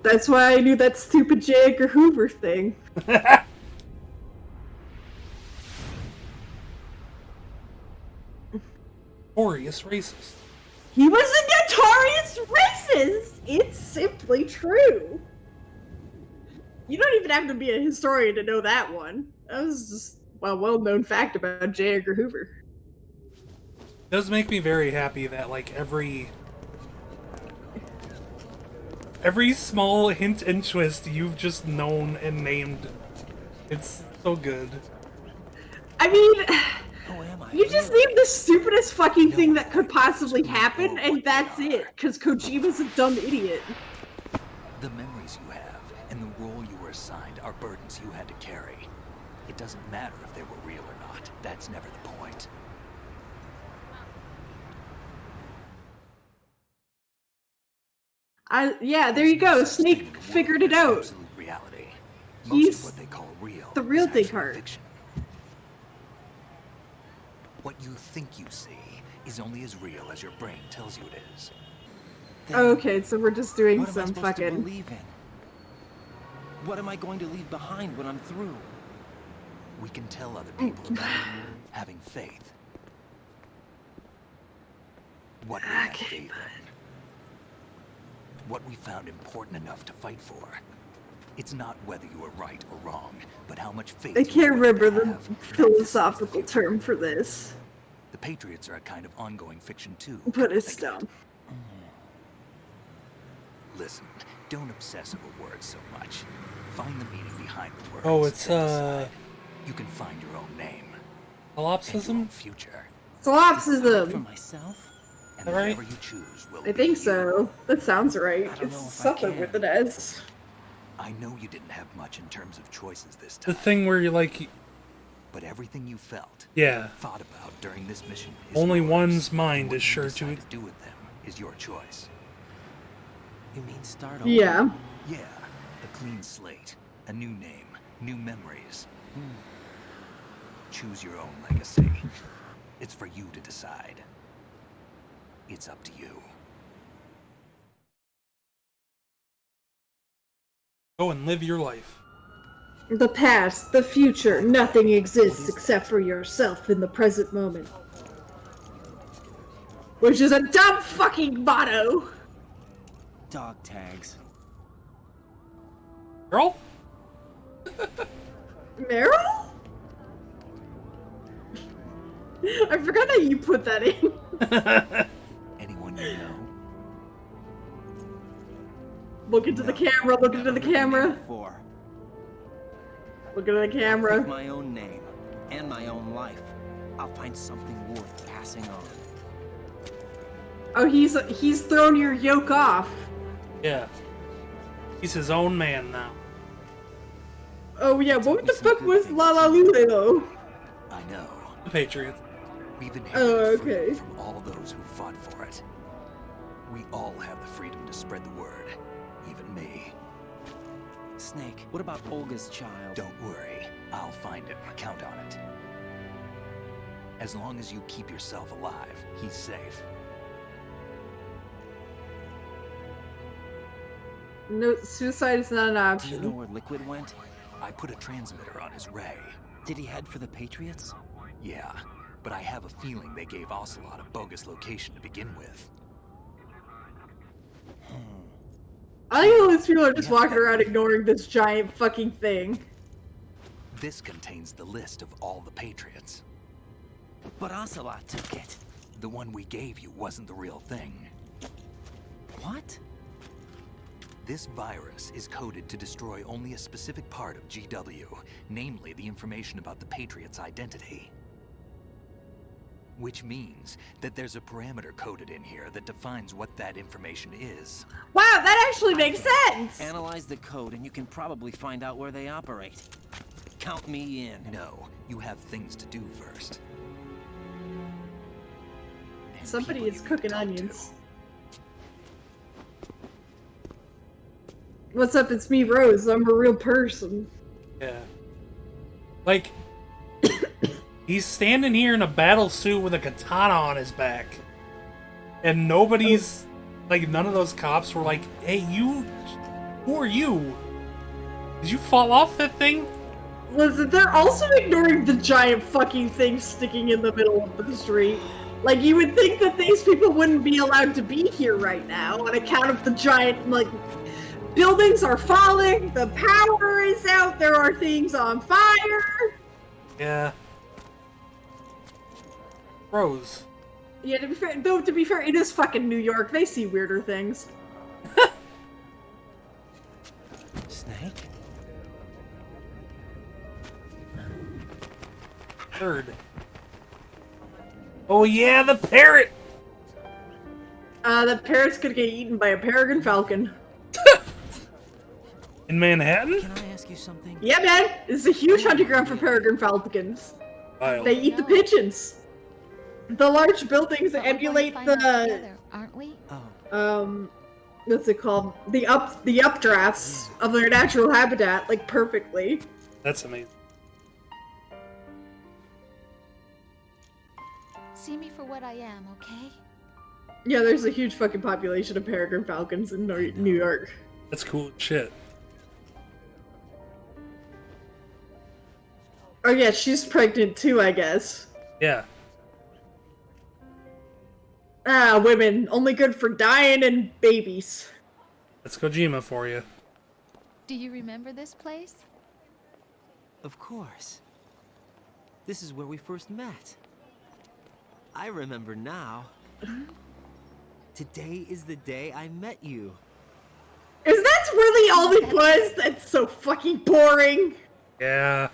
That's why I knew that stupid J. Edgar Hoover thing. Notorious racist. He was a notorious racist! It's simply true. You don't even have to be a historian to know that one. That was just a well-known fact about J. Edgar Hoover. It does make me very happy that like every small hint and twist you've just known and named. It's so good. I mean, you just named the stupidest fucking thing that could possibly happen, and that's it, because Kojima's a dumb idiot. The memories you have and the role you were assigned are burdens you had to carry. It doesn't matter if they were real or not. That's never the point. Yeah, there you go. Snake figured it out. Absolute reality. Most He's of what they call real the real is actually Descartes. fiction. What you think you see is only as real as your brain tells you it is. Okay, so we're just doing What am I some supposed to fucking... believe in? What am I going to leave behind when I'm through? We can tell other people about it, having faith. What we have faith in. What we found important enough to fight for. It's not whether you are right or wrong, but how much faith I you can't are willing to remember the have. philosophical term for this, The Patriots are a kind of ongoing fiction too. but it's dumb. Listen, don't obsess over words so much. Find the meaning behind the words. Oh, it's then decide. You can find your own name. solipsism? And your own future. Solipsism. For myself? And All right. whatever you choose will I think so. That sounds right. It's something with an S. I know you didn't have much in terms of choices this The time. thing where you like, But everything you felt, yeah, thought about during this mission is only yours. one's mind What is you sure decide to. do with them is your choice. You mean start over? Yeah. Yeah, a clean slate, a new name, new memories. Choose your own legacy. It's for you to decide. It's up to you. Go and live your life. The past, the future, nothing exists except for yourself in the present moment. Which is a dumb fucking motto! Dog tags. Girl? Meryl? I forgot that you put that in. Anyone you know? Look into the camera, look into the camera. Before. Look into the camera. Pick my own name and my own life. I'll find something worth passing on. Oh, he's thrown your yoke off. Yeah. He's his own man now. Oh yeah, what the fuck was La La Lulu? I know. The Patriots. We've inherited Oh, okay. freedom from all those who fought for it. We all have the freedom to spread the word. Even me. Snake, what about Olga's child? Don't worry. I'll find him. Count on it. As long as you keep yourself alive, he's safe. No, suicide is not an Do you option. know where Liquid went? I put a transmitter on his ray. Did he head for the Patriots? Yeah, but I have a feeling they gave Ocelot a bogus location to begin with. I think all these people are just walking around ignoring this giant fucking thing. This contains the list of all the Patriots. But Ocelot took it. The one we gave you wasn't the real thing. What? This virus is coded to destroy only a specific part of GW, namely the information about the Patriots' identity. Which means that there's a parameter coded in here that defines what that information is. Wow, that actually makes sense! Analyze the code and you can probably find out where they operate. Count me in. No, you have things to do first. And Somebody is cooking onions. What's up? It's me, Rose. I'm a real person. Yeah. Like, he's standing here in a battle suit with a katana on his back. And nobody's, like, none of those cops were like, hey, you, who are you? Did you fall off that thing? Listen, they're also ignoring the giant fucking thing sticking in the middle of the street. Like, you would think that these people wouldn't be allowed to be here right now on account of the giant, like, buildings are falling, the power is out, there are things on fire. Yeah. Rose. Yeah, to be fair, it is fucking New York. They see weirder things. Snake? Bird. Oh yeah, the parrot! The parrot's gonna get eaten by a peregrine falcon. In Manhattan? Can I ask you something? Yeah, man! It's a huge hunting ground for peregrine falcons. Wild. They eat the pigeons. The large buildings But we're going to emulate find out the together, aren't we? what's it called? The updrafts of their natural habitat, like, perfectly. That's amazing. See me for what I am, okay? Yeah, there's a huge fucking population of peregrine falcons in New York. That's cool as shit. Oh yeah, she's pregnant too, I guess. Yeah. Ah, women. Only good for dying and babies. That's Kojima for you. Do you remember this place? Of course. This is where we first met. I remember now. Today is the day I met you. Is that really all it was? That's so fucking boring. Yeah.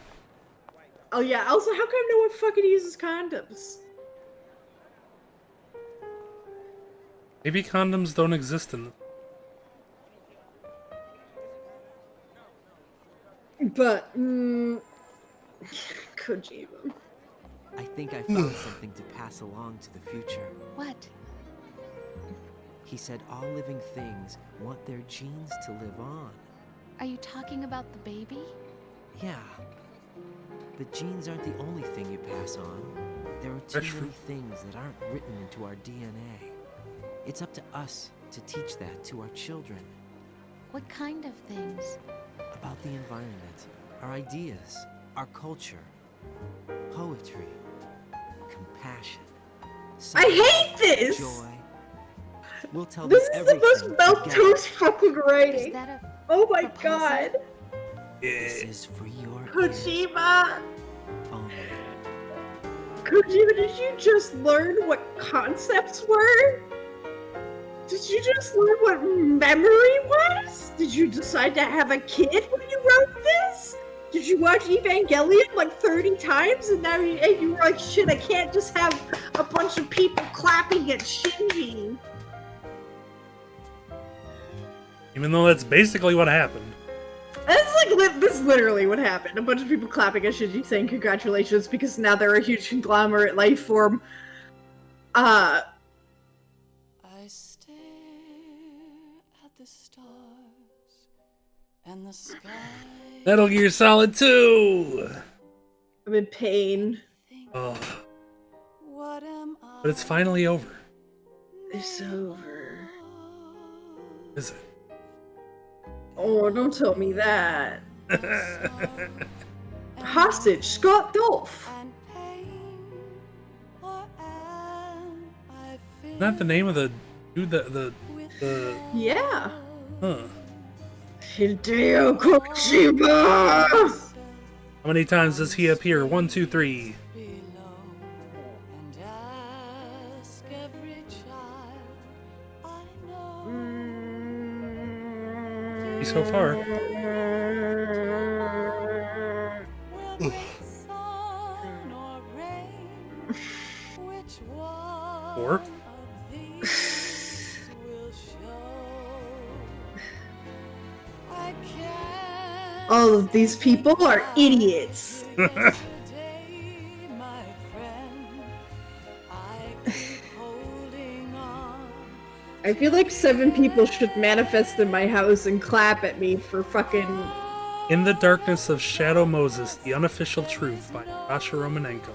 Oh yeah, also, how come no one fucking uses condoms? Maybe condoms don't exist in. But, Kojima. I think I found something to pass along to the future. What? He said all living things want their genes to live on. Are you talking about the baby? Yeah. But genes aren't the only thing you pass on. There are too many things that aren't written into our DNA. It's up to us to teach that to our children. What kind of things? About the environment, our ideas, our culture, poetry, compassion. I hate this! Joy. We'll tell This them is the most everything milquetoast fucking writing. Is that a Oh my proposal? god. This is for your Kojima! only. Kojima, did you just learn what concepts were? Did you just learn what memory was? Did you decide to have a kid when you wrote this? Did you watch Evangelion like 30 times and now you were like, shit, I can't just have a bunch of people clapping at Shinji? Even though that's basically what happened. That's like, this is literally what happened. A bunch of people clapping at Shinji saying congratulations because now they're a huge conglomerate life form. I stare at the stars and the sky. Metal Gear Solid 2! I'm in pain. Oh. What am I? But it's finally over. It's over. Is it? Oh, don't tell me that. Hostage, Scott Dolph. Isn't that the name of the dude the Yeah. Huh. Hideo Kojima! How many times does he appear? 1, 2, 3. So far. Four. All of these people are idiots. I feel like 7 people should manifest in my house and clap at me for fucking... In the Darkness of Shadow Moses, The Unofficial Truth by Natasha Romanenko.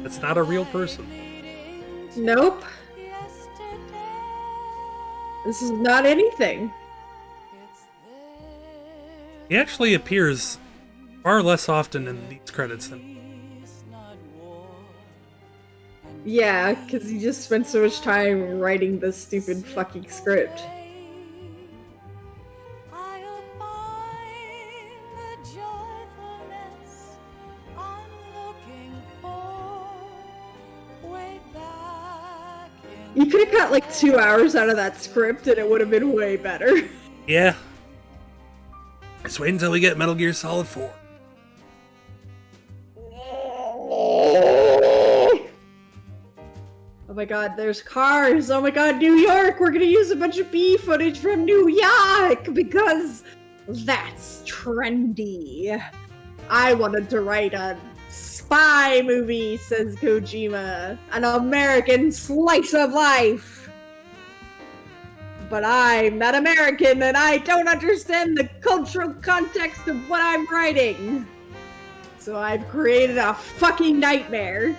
That's not a real person. Nope. This is not anything. He actually appears far less often in these credits than... Yeah, because he just spent so much time writing this stupid fucking script. You could have got like 2 hours out of that script and it would have been way better. Yeah. Just wait until we get Metal Gear Solid 4. Oh my god, there's cars! Oh my god, New York! We're gonna use a bunch of B footage from New York! Because that's trendy. I wanted to write a spy movie, says Kojima. An American slice of life. But I'm not American and I don't understand the cultural context of what I'm writing. So I've created a fucking nightmare.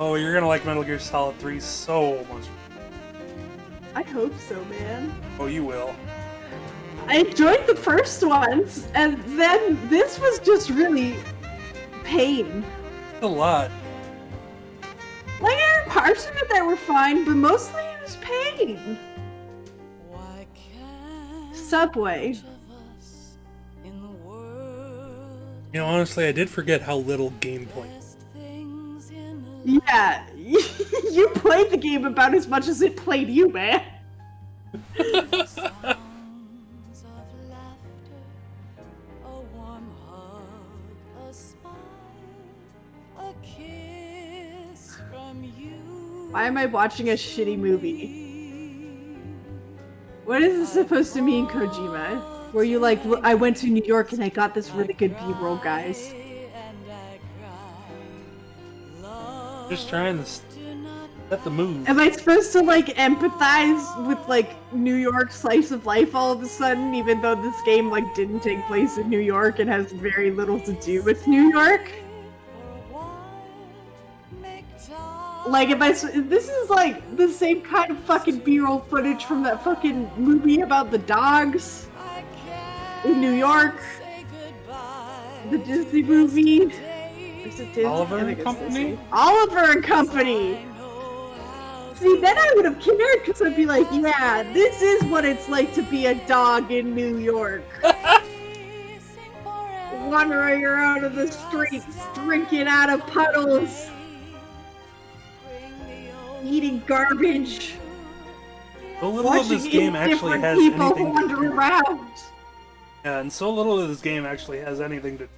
Oh, you're gonna like Metal Gear Solid 3 so much. I hope so, man. Oh, you will. I enjoyed the first ones, and then this was just really pain. A lot. Like, there were parts of it that were fine, but mostly it was pain. Subway. You know, honestly, I did forget how little gameplay. you played the game about as much as it played you, man. Why am I watching a shitty movie? What is this supposed to mean, Kojima? Where you like, I went to New York and I got this really good B-roll, guys. Just trying to set the mood. Am I supposed to like empathize with like New York slice of life all of a sudden, even though this game like didn't take place in New York and has very little to do with New York? Like, this is like the same kind of fucking B-roll footage from that fucking movie about the dogs in New York. The Disney movie. Is it Disney? Oliver and Company? Oliver and Company! See, then I would have cared, because I'd be like, yeah, this is what it's like to be a dog in New York. Wandering around in the streets, drinking out of puddles. Eating garbage. So little of this game actually has people anything to wander do. around. Yeah, and so little of this game actually has anything to.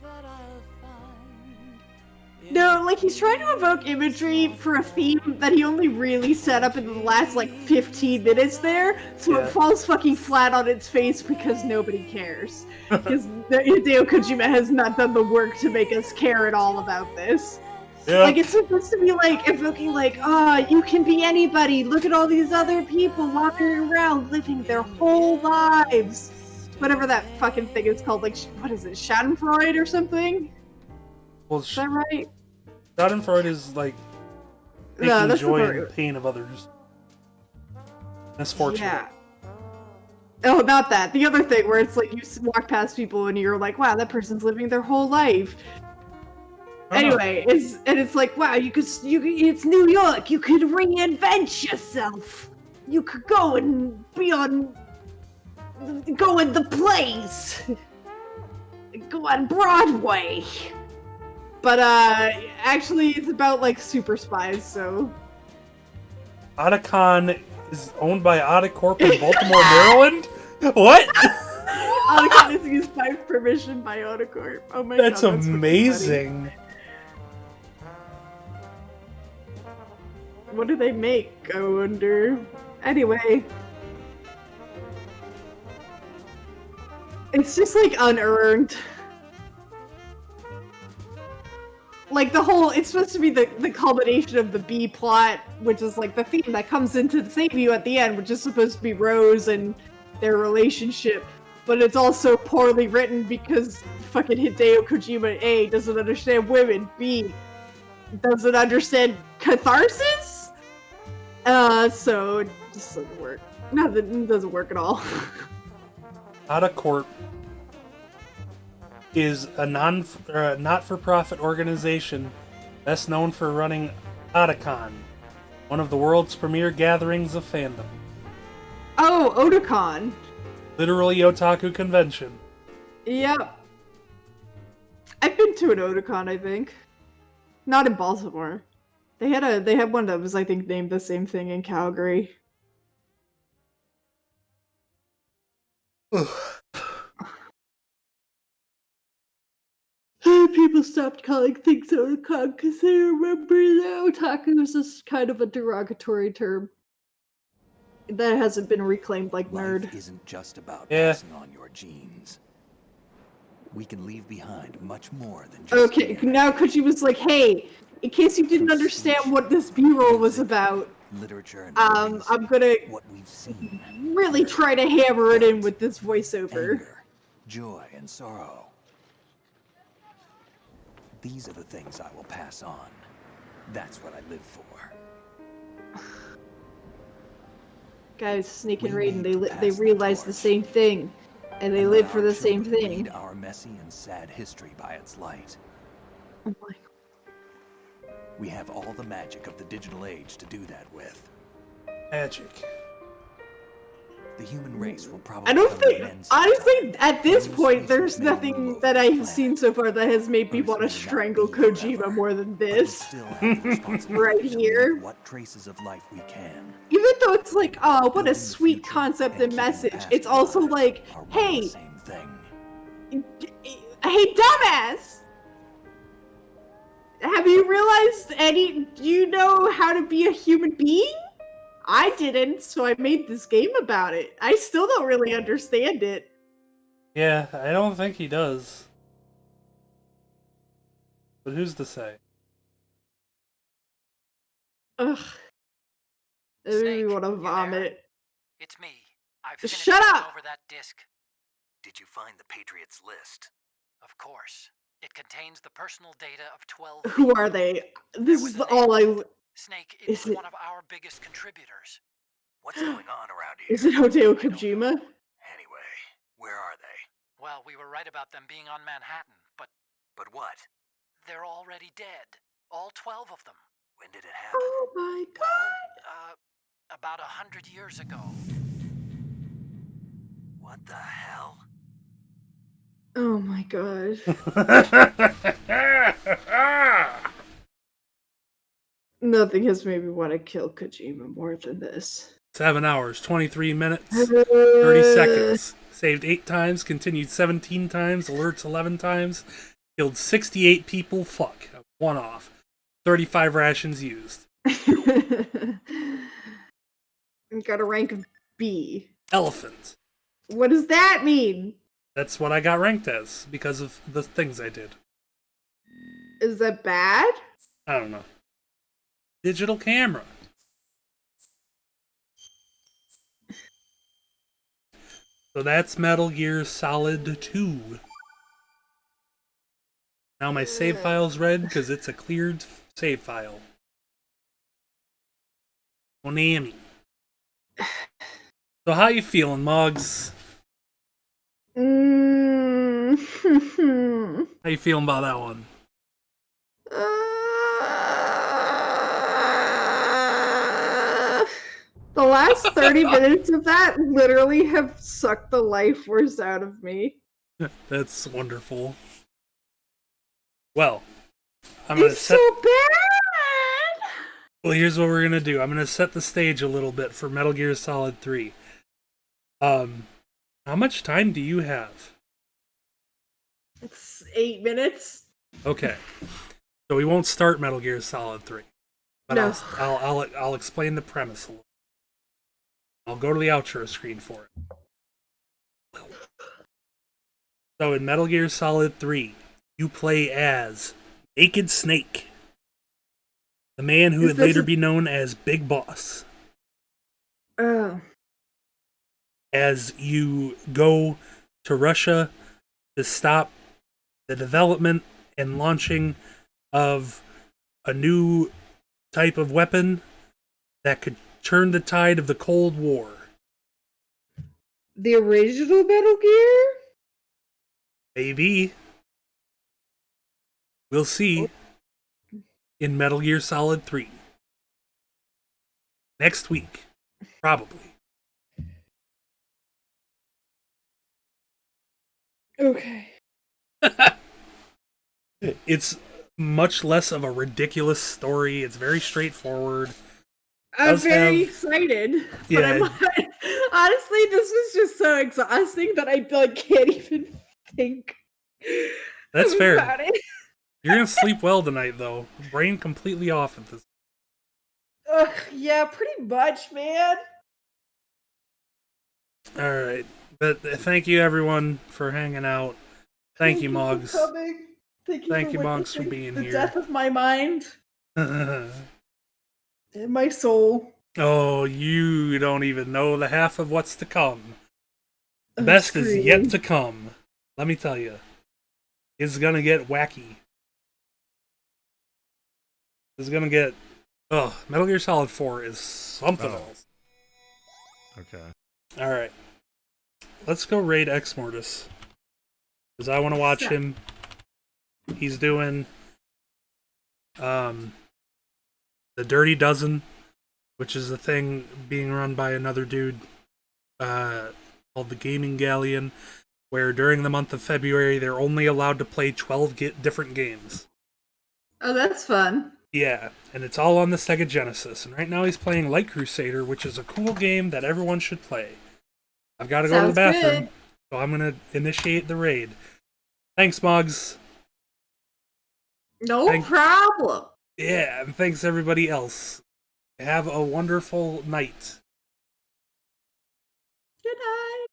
No, like he's trying to evoke imagery for a theme that he only really set up in the last like 15 minutes there, so Yeah. it falls fucking flat on its face because nobody cares. Because Hideo Kojima has not done the work to make us care at all about this. Yeah. Like, it's supposed to be, like, evoking, like, you can be anybody. Look at all these other people wandering around, living their whole lives. Whatever that fucking thing is called, like, what is it, Schadenfreude or something? Well, Is that right? Schadenfreude is like taking No, that's joy the in the pain of others. Misfortune. Yeah. Oh, not that. The other thing where it's like you walk past people and you're like, wow, that person's living their whole life. Anyway, it's like, wow, it's New York. You could reinvent yourself. You could go and go in the plays. Go on Broadway. But actually, it's about like super spies. So Otacon is owned by Otacorp in Baltimore, Maryland. What? Otacon is used by permission by Otacorp. Oh my That's god, that's amazing. What do they make? I wonder. Anyway. It's just like unearned. Like the whole, it's supposed to be the culmination of the B plot, which is like the theme that comes into the save you at the end, which is supposed to be Rose and their relationship. But it's also poorly written because fucking Hideo Kojima A doesn't understand women, B doesn't understand catharsis? So it just doesn't work. Nothing doesn't work at all. Otacorp is a not-for-profit organization best known for running Otacon, one of the world's premier gatherings of fandom. Oh, Otakon. Literally otaku convention. Yep. I've been to an Otakon, I think. Not in Baltimore. They had one that was, I think, named the same thing in Calgary. People stopped calling things Otakon because they remember that otaku is just kind of a derogatory term. That hasn't been reclaimed like nerd. Life isn't just about Yeah. passing on your genes. We can leave behind much more than just Okay, now Koji was like, hey, in case you didn't understand what this B-roll was about, literature and I'm gonna what we've seen. really try to hammer it in with this voiceover. Anger, joy, and sorrow. These are the things I will pass on. That's what I live for. Guys, Snake and Raiden, they realize the same thing, and they live for the same thing. Read our messy and sad history by its light. Oh my. We have all the magic of the digital age to do that with. Magic. the human race will probably I don't come to an think, end honestly, at this New point, there's species may rule nothing over that the I've planet. seen so far that has made me Earth want to may not strangle be Kojima forever, more than but we this. still have the responsibility Right to here. leave what traces of life we can. Even though it's like, oh, what a Building the sweet future concept and and keeping the message, past it's also alive like, are one and hey, the same thing. hey, dumbass! Have you realized do you know how to be a human being? I didn't, so I made this game about it. I still don't really understand it. Yeah, I don't think he does. But who's to say? Ugh. It made me want to vomit. It's me. I've finished Shut going up! over that disc. Did you find the Patriots list? Of course. It contains the personal data of 12 Who people. are they? This was is a all I. Snake, it Is was it? one of our biggest contributors. What's going on around here? Is it Hideo Kojima? Anyway, where are they? Well, we were right about them being on Manhattan, but But what? they're already dead. All 12 of them. When did it happen? Oh my god! About 100 years ago. What the hell? Oh my god. Nothing has made me want to kill Kojima more than this. 7 hours, 23 minutes, 30 seconds. Saved 8 times, continued 17 times, alerts 11 times, killed 68 people, fuck, one off. 35 rations used. Got a rank of B. Elephant. What does that mean? That's what I got ranked as, because of the things I did. Is that bad? I don't know. Digital camera. So that's Metal Gear Solid 2. Now my save file's red because it's a cleared save file. Konami. So how you feeling, Mogs? How you feeling about that one? The last 30 minutes of that literally have sucked the life force out of me. That's wonderful. Well, I'm gonna It's so bad! Well, here's what we're gonna do. I'm gonna set the stage a little bit for Metal Gear Solid 3. How much time do you have? It's 8 minutes. Okay, so we won't start Metal Gear Solid 3, but No. I'll explain the premise a little. I'll go to the outro screen for it. So in Metal Gear Solid 3, you play as Naked Snake, the man who would later be known as Big Boss. Oh. As you go to Russia to stop the development and launching of a new type of weapon that could turn the tide of the Cold War. The original Metal Gear? Maybe. We'll see in Metal Gear Solid 3. Next week. Probably. Okay. It's much less of a ridiculous story. It's very straightforward. I'm very excited. But Yeah. I'm honestly, this is just so exhausting that I can't even think. That's fair. About it. You're gonna sleep well tonight, though. Brain completely off at this. Ugh, yeah, pretty much, man. All right, but thank you everyone for hanging out. Thank you, Mogs. For coming. Thank you for Mogs, for witnessing being the here. death of my mind and my soul. Oh, you don't even know the half of what's to come. The I'm best is screaming. yet to come. Let me tell you. It's gonna get wacky. It's gonna get... Metal Gear Solid 4 is something else. Okay. Alright. Let's go raid Ex Mortis. Because I want to watch him. He's doing... the Dirty Dozen, which is a thing being run by another dude. called the Gaming Galleon, where during the month of February they're only allowed to play 12 different games. Oh, that's fun. Yeah, and it's all on the Sega Genesis. And right now he's playing Light Crusader, which is a cool game that everyone should play. I've got to go to the bathroom, so I'm going to initiate the raid. Thanks, Mogs. No problem. Yeah, and thanks everybody else. Have a wonderful night. Good night.